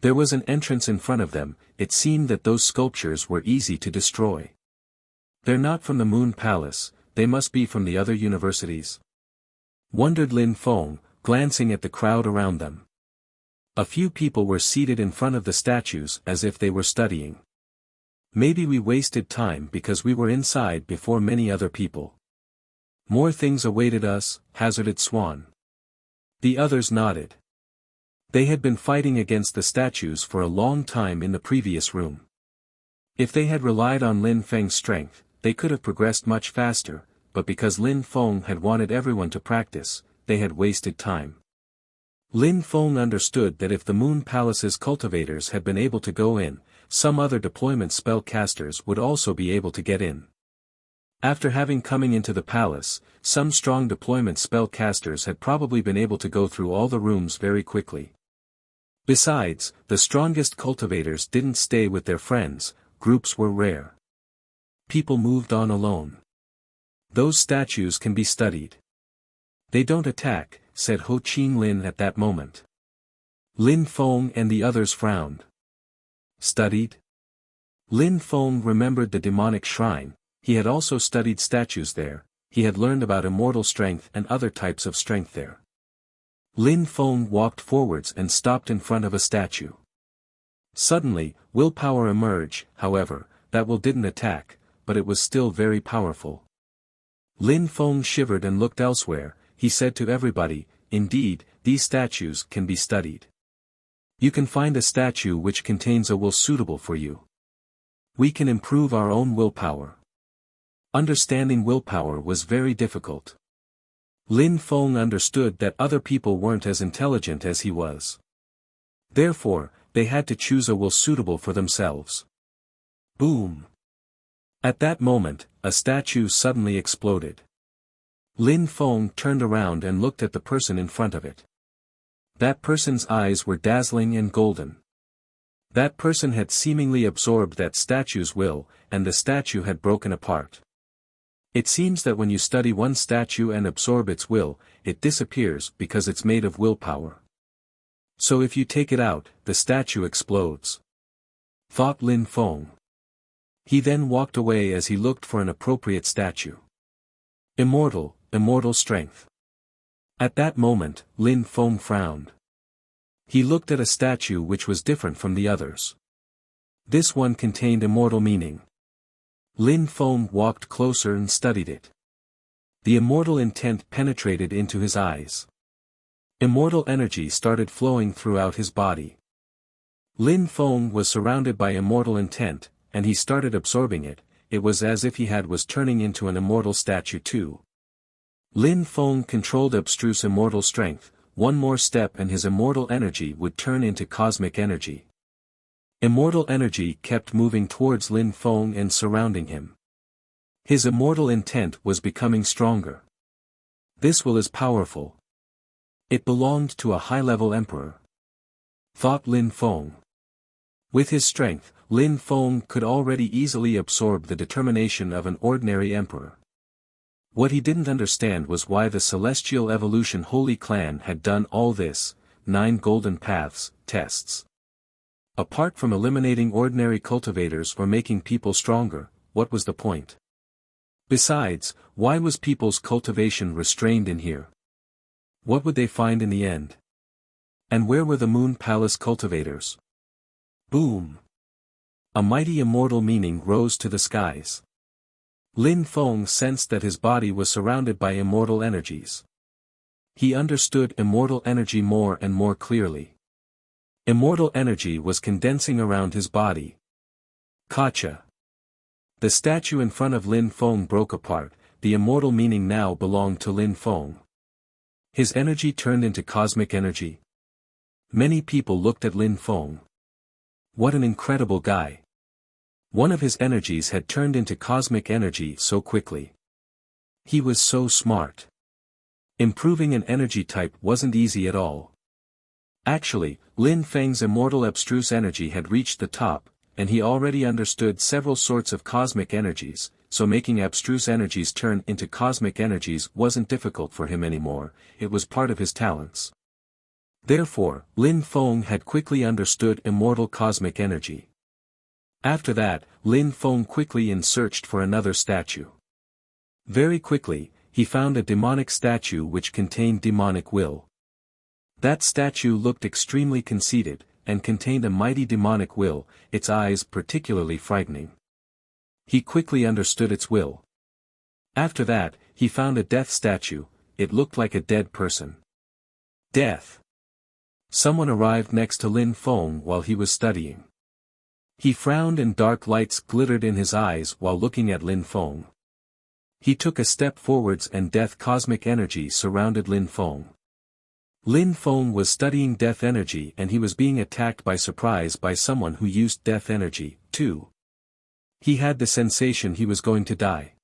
There was an entrance in front of them. It seemed that those sculptures were easy to destroy. They're not from the Moon Palace, they must be from the other universities. Wondered Lin Feng, glancing at the crowd around them. A few people were seated in front of the statues as if they were studying. Maybe we wasted time because we were inside before many other people. More things awaited us, hazarded Swan. The others nodded. They had been fighting against the statues for a long time in the previous room. If they had relied on Lin Feng's strength, they could have progressed much faster, but because Lin Feng had wanted everyone to practice, they had wasted time. Lin Feng understood that if the Moon Palace's cultivators had been able to go in, some other deployment spellcasters would also be able to get in. After having coming into the palace, some strong deployment spellcasters had probably been able to go through all the rooms very quickly. Besides, the strongest cultivators didn't stay with their friends, groups were rare. People moved on alone. Those statues can be studied. They don't attack, said Ho Chin Lin at that moment. Lin Feng and the others frowned. Studied? Lin Feng remembered the demonic shrine. He had also studied statues there. He had learned about immortal strength and other types of strength there. Lin Feng walked forwards and stopped in front of a statue. Suddenly, willpower emerged. However, that will didn't attack, but it was still very powerful. Lin Feng shivered and looked elsewhere. he said to everybody, indeed, these statues can be studied. You can find a statue which contains a will suitable for you. We can improve our own willpower. Understanding willpower was very difficult. Lin Feng understood that other people weren't as intelligent as he was. Therefore, they had to choose a will suitable for themselves. Boom! At that moment, a statue suddenly exploded. Lin Feng turned around and looked at the person in front of it. That person's eyes were dazzling and golden. That person had seemingly absorbed that statue's will, and the statue had broken apart. It seems that when you study one statue and absorb its will, it disappears because it's made of willpower. So if you take it out, the statue explodes. Thought Lin Feng. He then walked away as he looked for an appropriate statue. Immortal strength. At that moment, Lin Feng frowned. He looked at a statue which was different from the others. This one contained immortal meaning. Lin Feng walked closer and studied it. The immortal intent penetrated into his eyes. Immortal energy started flowing throughout his body. Lin Feng was surrounded by immortal intent, and he started absorbing it. It was as if he was turning into an immortal statue too. Lin Feng controlled abstruse immortal strength. One more step and his immortal energy would turn into cosmic energy. Immortal energy kept moving towards Lin Feng and surrounding him. His immortal intent was becoming stronger. This will is powerful. It belonged to a high-level emperor. Thought Lin Feng. With his strength, Lin Feng could already easily absorb the determination of an ordinary emperor. What he didn't understand was why the Celestial Evolution Holy Clan had done all this, 9 golden paths, tests. Apart from eliminating ordinary cultivators or making people stronger, what was the point? Besides, why was people's cultivation restrained in here? What would they find in the end? And where were the Moon Palace cultivators? Boom! A mighty immortal meaning rose to the skies. Lin Feng sensed that his body was surrounded by immortal energies. He understood immortal energy more and more clearly. Immortal energy was condensing around his body. Gotcha! The statue in front of Lin Feng broke apart. The immortal meaning now belonged to Lin Feng. His energy turned into cosmic energy. Many people looked at Lin Feng. What an incredible guy! One of his energies had turned into cosmic energy so quickly. He was so smart. Improving an energy type wasn't easy at all. Actually, Lin Feng's immortal abstruse energy had reached the top, and he already understood several sorts of cosmic energies, so making abstruse energies turn into cosmic energies wasn't difficult for him anymore, it was part of his talents. Therefore, Lin Feng had quickly understood immortal cosmic energy. After that, Lin Feng quickly searched for another statue. Very quickly, he found a demonic statue which contained demonic will. That statue looked extremely conceited, and contained a mighty demonic will, its eyes particularly frightening. He quickly understood its will. After that, he found a death statue. It looked like a dead person. Death. Someone arrived next to Lin Feng while he was studying. He frowned and dark lights glittered in his eyes while looking at Lin Feng. He took a step forwards and death cosmic energy surrounded Lin Feng. Lin Feng was studying death energy and he was being attacked by surprise by someone who used death energy, too. He had the sensation he was going to die.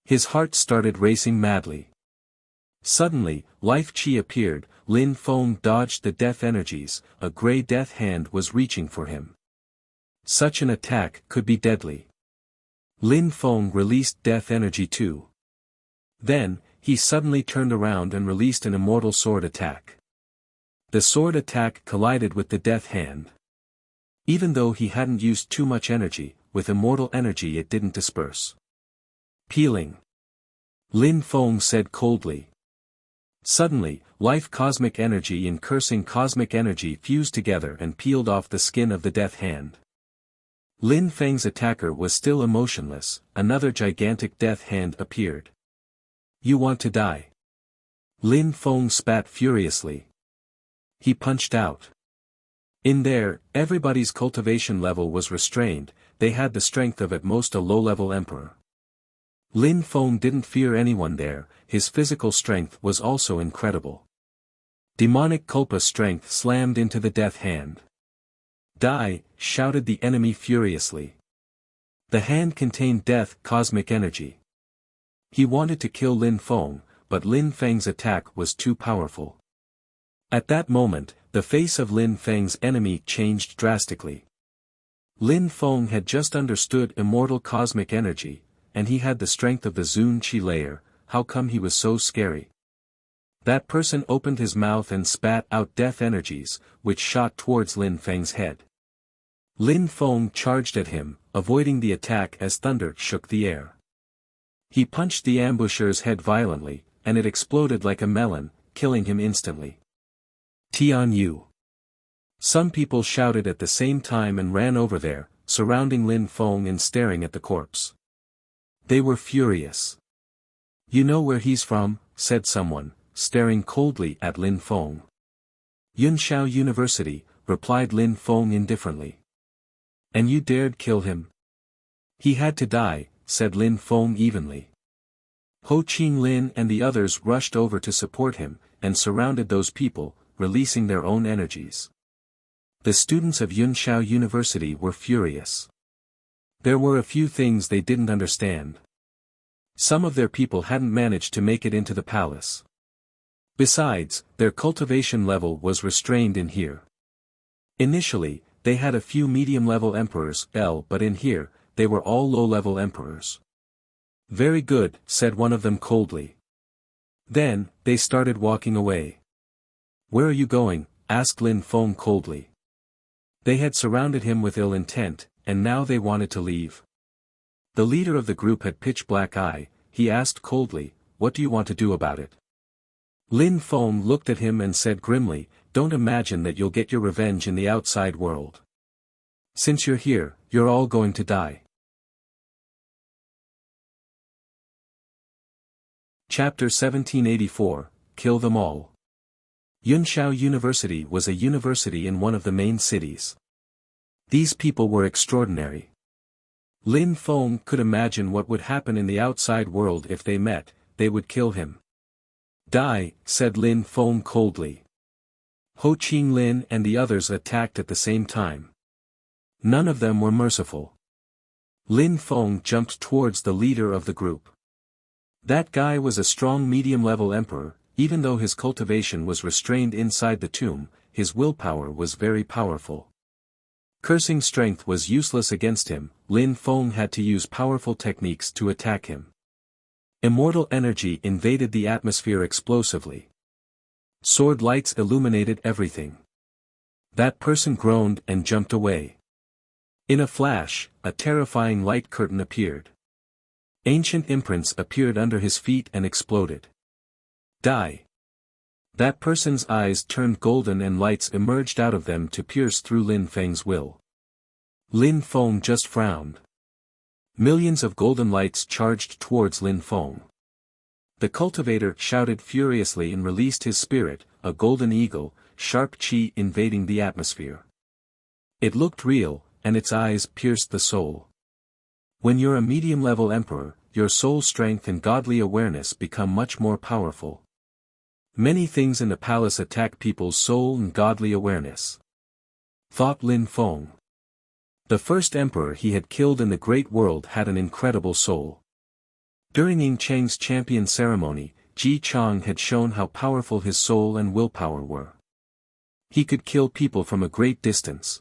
His heart started racing madly. Suddenly, life chi appeared. Lin Feng dodged the death energies. A grey death hand was reaching for him. Such an attack could be deadly. Lin Feng released death energy too. Then, he suddenly turned around and released an immortal sword attack. The sword attack collided with the death hand. Even though he hadn't used too much energy, with immortal energy it didn't disperse. Peeling. Lin Feng said coldly. Suddenly, life cosmic energy and cursing cosmic energy fused together and peeled off the skin of the death hand. Lin Feng's attacker was still emotionless. Another gigantic death hand appeared. You want to die? Lin Feng spat furiously. He punched out. In there, everybody's cultivation level was restrained, they had the strength of at most a low-level emperor. Lin Feng didn't fear anyone there, his physical strength was also incredible. Demonic Kulpa strength slammed into the death hand. Die, shouted the enemy furiously. The hand contained death cosmic energy. He wanted to kill Lin Feng, but Lin Feng's attack was too powerful. At that moment, the face of Lin Feng's enemy changed drastically. Lin Feng had just understood immortal cosmic energy, and he had the strength of the Zun Qi layer. How come he was so scary? That person opened his mouth and spat out death energies, which shot towards Lin Feng's head. Lin Feng charged at him, avoiding the attack as thunder shook the air. He punched the ambusher's head violently, and it exploded like a melon, killing him instantly. Tian Yu. Some people shouted at the same time and ran over there, surrounding Lin Feng and staring at the corpse. They were furious. You know where he's from, said someone, staring coldly at Lin Feng. Yunshao University, replied Lin Feng indifferently. And you dared kill him? He had to die, said Lin Feng evenly. Ho Qinglin and the others rushed over to support him, and surrounded those people, releasing their own energies. The students of Yunshao University were furious. There were a few things they didn't understand. Some of their people hadn't managed to make it into the palace. Besides, their cultivation level was restrained in here. Initially, they had a few medium-level emperors, but in here, they were all low-level emperors. Very good, said one of them coldly. Then, they started walking away. Where are you going? Asked Lin Feng coldly. They had surrounded him with ill intent, and now they wanted to leave. The leader of the group had pitch-black eye. He asked coldly, what do you want to do about it? Lin Feng looked at him and said grimly, don't imagine that you'll get your revenge in the outside world. Since you're here, you're all going to die. Chapter 1784, Kill Them All. Yunshao University was a university in one of the main cities. These people were extraordinary. Lin Feng could imagine what would happen in the outside world if they met. They would kill him. Die, said Lin Feng coldly. Ho Qinglin and the others attacked at the same time. None of them were merciful. Lin Feng jumped towards the leader of the group. That guy was a strong medium-level emperor. Even though his cultivation was restrained inside the tomb, his willpower was very powerful. Cursing strength was useless against him. Lin Feng had to use powerful techniques to attack him. Immortal energy invaded the atmosphere explosively. Sword lights illuminated everything. That person groaned and jumped away. In a flash, a terrifying light curtain appeared. Ancient imprints appeared under his feet and exploded. Die. That person's eyes turned golden and lights emerged out of them to pierce through Lin Feng's will. Lin Feng just frowned. Millions of golden lights charged towards Lin Feng. The cultivator shouted furiously and released his spirit, a golden eagle, sharp qi invading the atmosphere. It looked real, and its eyes pierced the soul. When you're a medium-level emperor, your soul strength and godly awareness become much more powerful. Many things in the palace attack people's soul and godly awareness. Thought Lin Feng. The first emperor he had killed in the great world had an incredible soul. During Ying Cheng's champion ceremony, Ji Chang had shown how powerful his soul and willpower were. He could kill people from a great distance.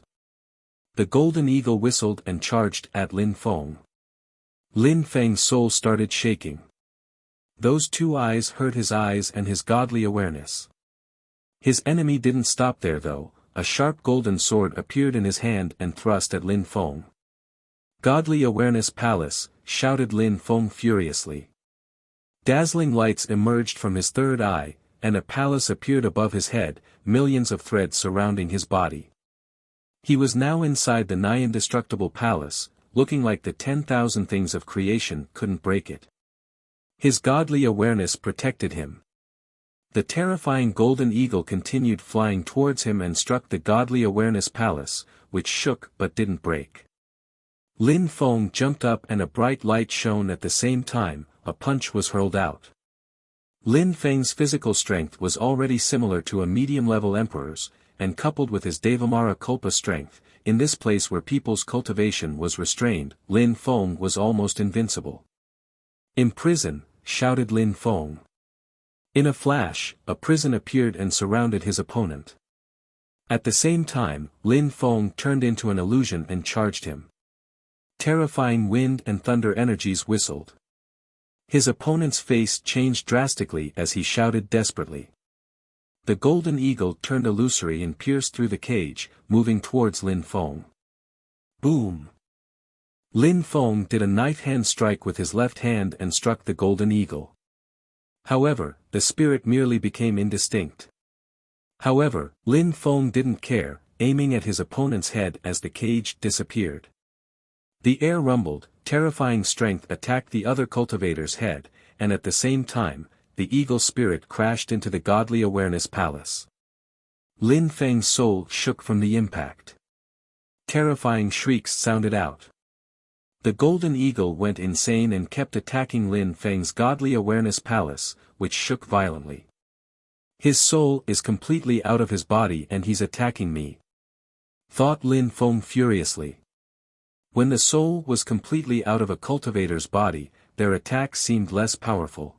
The golden eagle whistled and charged at Lin Feng. Lin Feng's soul started shaking. Those two eyes hurt his eyes and his godly awareness. His enemy didn't stop there though. A sharp golden sword appeared in his hand and thrust at Lin Feng. Godly Awareness Palace, shouted Lin Feng furiously. Dazzling lights emerged from his third eye, and a palace appeared above his head, millions of threads surrounding his body. He was now inside the nigh indestructible palace, looking like the 10,000 things of creation couldn't break it. His godly awareness protected him. The terrifying golden eagle continued flying towards him and struck the godly awareness palace, which shook but didn't break. Lin Feng jumped up and a bright light shone at the same time. A punch was hurled out. Lin Feng's physical strength was already similar to a medium-level emperor's, and coupled with his Devamara Kulpa strength, in this place where people's cultivation was restrained, Lin Feng was almost invincible. "Imprison!" shouted Lin Feng. In a flash, a prison appeared and surrounded his opponent. At the same time, Lin Feng turned into an illusion and charged him. Terrifying wind and thunder energies whistled. His opponent's face changed drastically as he shouted desperately. The golden eagle turned illusory and pierced through the cage, moving towards Lin Feng. Boom! Lin Feng did a knife-hand strike with his left hand and struck the golden eagle. However, the spirit merely became indistinct. However, Lin Feng didn't care, aiming at his opponent's head as the cage disappeared. The air rumbled, terrifying strength attacked the other cultivator's head, and at the same time, the eagle spirit crashed into the godly awareness palace. Lin Feng's soul shook from the impact. Terrifying shrieks sounded out. The golden eagle went insane and kept attacking Lin Feng's godly awareness palace, which shook violently. His soul is completely out of his body and he's attacking me, thought Lin Feng furiously. When the soul was completely out of a cultivator's body, their attack seemed less powerful.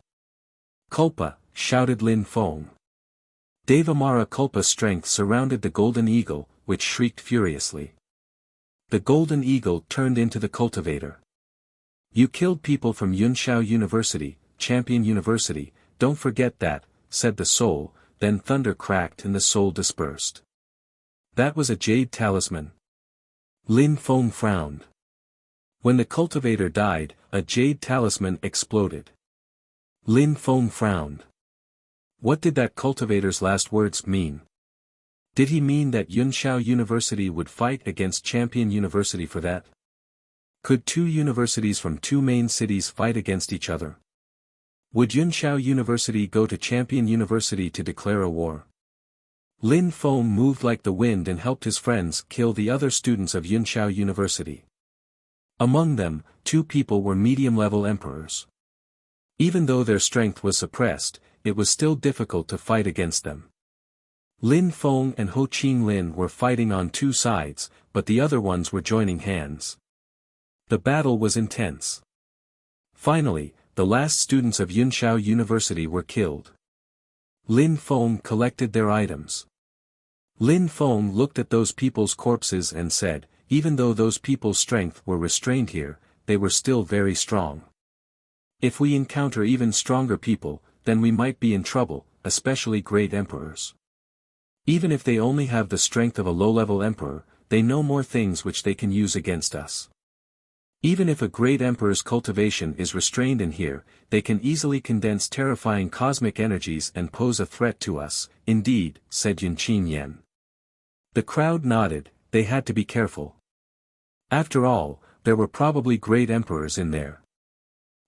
Culpa, shouted Lin Feng. Devamara Culpa strength surrounded the golden eagle, which shrieked furiously. The golden eagle turned into the cultivator. You killed people from Yunshao University, Champion University, don't forget that, said the soul, then thunder cracked and the soul dispersed. That was a jade talisman. Lin Feng frowned. When the cultivator died, a jade talisman exploded. Lin Feng frowned. What did that cultivator's last words mean? Did he mean that Yunshao University would fight against Champion University for that? Could two universities from two main cities fight against each other? Would Yunshao University go to Champion University to declare a war? Lin Feng moved like the wind and helped his friends kill the other students of Yunshao University. Among them, 2 people were medium-level emperors. Even though their strength was suppressed, it was still difficult to fight against them. Lin Feng and Ho Qinglin were fighting on 2 sides, but the other ones were joining hands. The battle was intense. Finally, the last students of Yunshao University were killed. Lin Feng collected their items. Lin Feng looked at those people's corpses and said, even though those people's strength were restrained here, they were still very strong. If we encounter even stronger people, then we might be in trouble, especially great emperors. Even if they only have the strength of a low-level emperor, they know more things which they can use against us. Even if a great emperor's cultivation is restrained in here, they can easily condense terrifying cosmic energies and pose a threat to us, indeed, said Yunqin Yan. The crowd nodded, they had to be careful. After all, there were probably great emperors in there.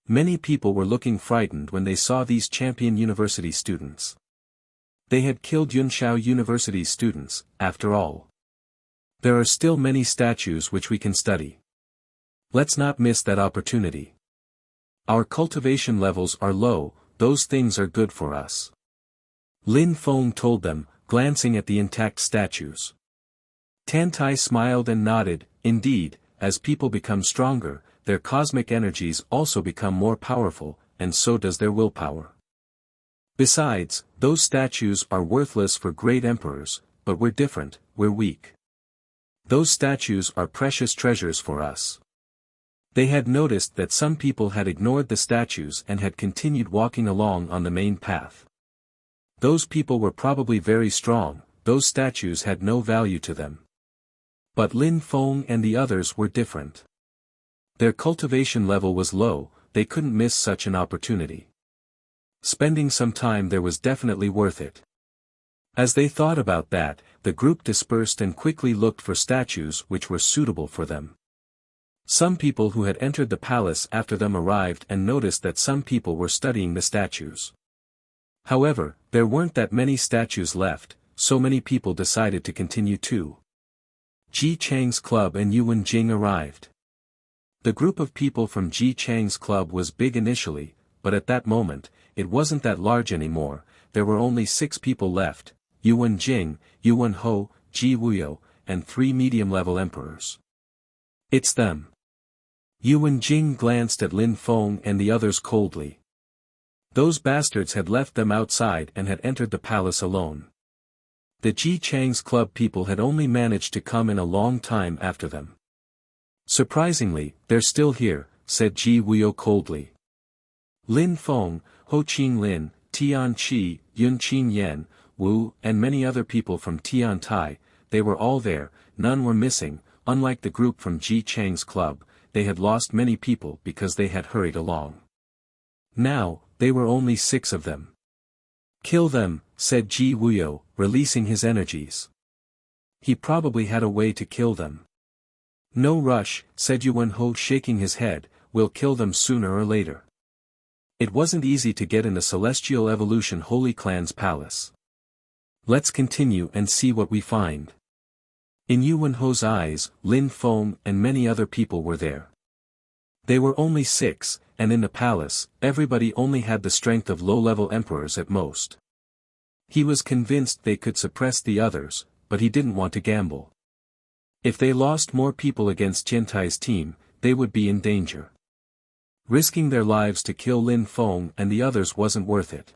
Many people were looking frightened when they saw these Champion University students. They had killed Yunshao University's students, after all. There are still many statues which we can study. Let's not miss that opportunity. Our cultivation levels are low, those things are good for us. Lin Feng told them, glancing at the intact statues. Tantai smiled and nodded, indeed, as people become stronger, their cosmic energies also become more powerful, and so does their willpower. Besides, those statues are worthless for great emperors, but we're different, we're weak. Those statues are precious treasures for us. They had noticed that some people had ignored the statues and had continued walking along on the main path. Those people were probably very strong, those statues had no value to them. But Lin Feng and the others were different. Their cultivation level was low, they couldn't miss such an opportunity. Spending some time there was definitely worth it. As they thought about that, the group dispersed and quickly looked for statues which were suitable for them. Some people who had entered the palace after them arrived and noticed that some people were studying the statues. However, there weren't that many statues left, so many people decided to continue too. Ji Chang's club and Yuan Jing arrived. The group of people from Ji Chang's club was big initially, but at that moment, it wasn't that large anymore. There were only 6 people left: Yuan Jing, Yuan Ho, Ji Wuyo, and 3 medium-level emperors. It's them. Yuan Jing glanced at Lin Feng and the others coldly. Those bastards had left them outside and had entered the palace alone. The Ji Chang's club people had only managed to come in a long time after them. Surprisingly, they're still here, said Ji Wuyo coldly. Lin Feng, Ho Qing Lin, Tian Qi, Yun Qin Yan, Wu, and many other people from Tian Tai, they were all there. None were missing. Unlike the group from Ji Chang's club, they had lost many people because they had hurried along. Now, they were only 6 of them. Kill them, said Ji Wuyo, releasing his energies. He probably had a way to kill them. No rush, said Yuan Ho, shaking his head, we'll kill them sooner or later. It wasn't easy to get in the Celestial Evolution Holy Clan's palace. Let's continue and see what we find. In Yuan Ho's eyes, Lin Feng and many other people were there. They were only 6, and in the palace, everybody only had the strength of low-level emperors at most. He was convinced they could suppress the others, but he didn't want to gamble. If they lost more people against Qiantai's team, they would be in danger. Risking their lives to kill Lin Feng and the others wasn't worth it.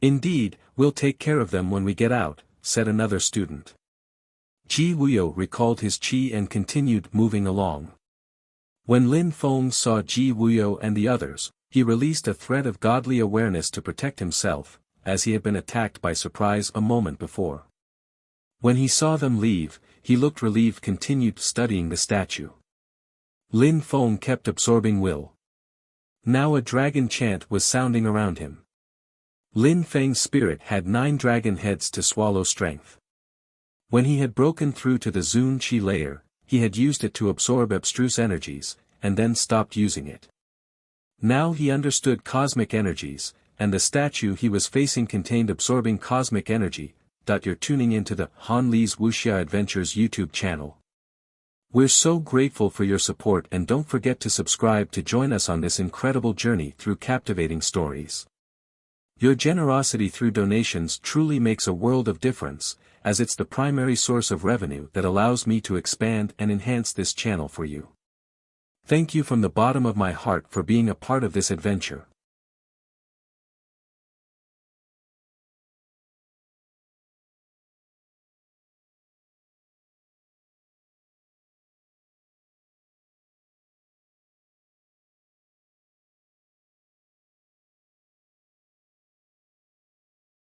Indeed, we'll take care of them when we get out, said another student. Ji Wuyo recalled his qi and continued moving along. When Lin Feng saw Ji Wuyo and the others, he released a thread of godly awareness to protect himself, as he had been attacked by surprise a moment before. When he saw them leave, he looked relieved, continued studying the statue. Lin Feng kept absorbing will. Now a dragon chant was sounding around him. Lin Feng's spirit had 9 dragon heads to swallow strength. When he had broken through to the Zun Qi layer, he had used it to absorb abstruse energies, and then stopped using it. Now he understood cosmic energies, and the statue he was facing contained absorbing cosmic energy. You're tuning into the Han Li's Wuxia Adventures YouTube channel. We're so grateful for your support, and don't forget to subscribe to join us on this incredible journey through captivating stories. Your generosity through donations truly makes a world of difference, as it's the primary source of revenue that allows me to expand and enhance this channel for you. Thank you from the bottom of my heart for being a part of this adventure.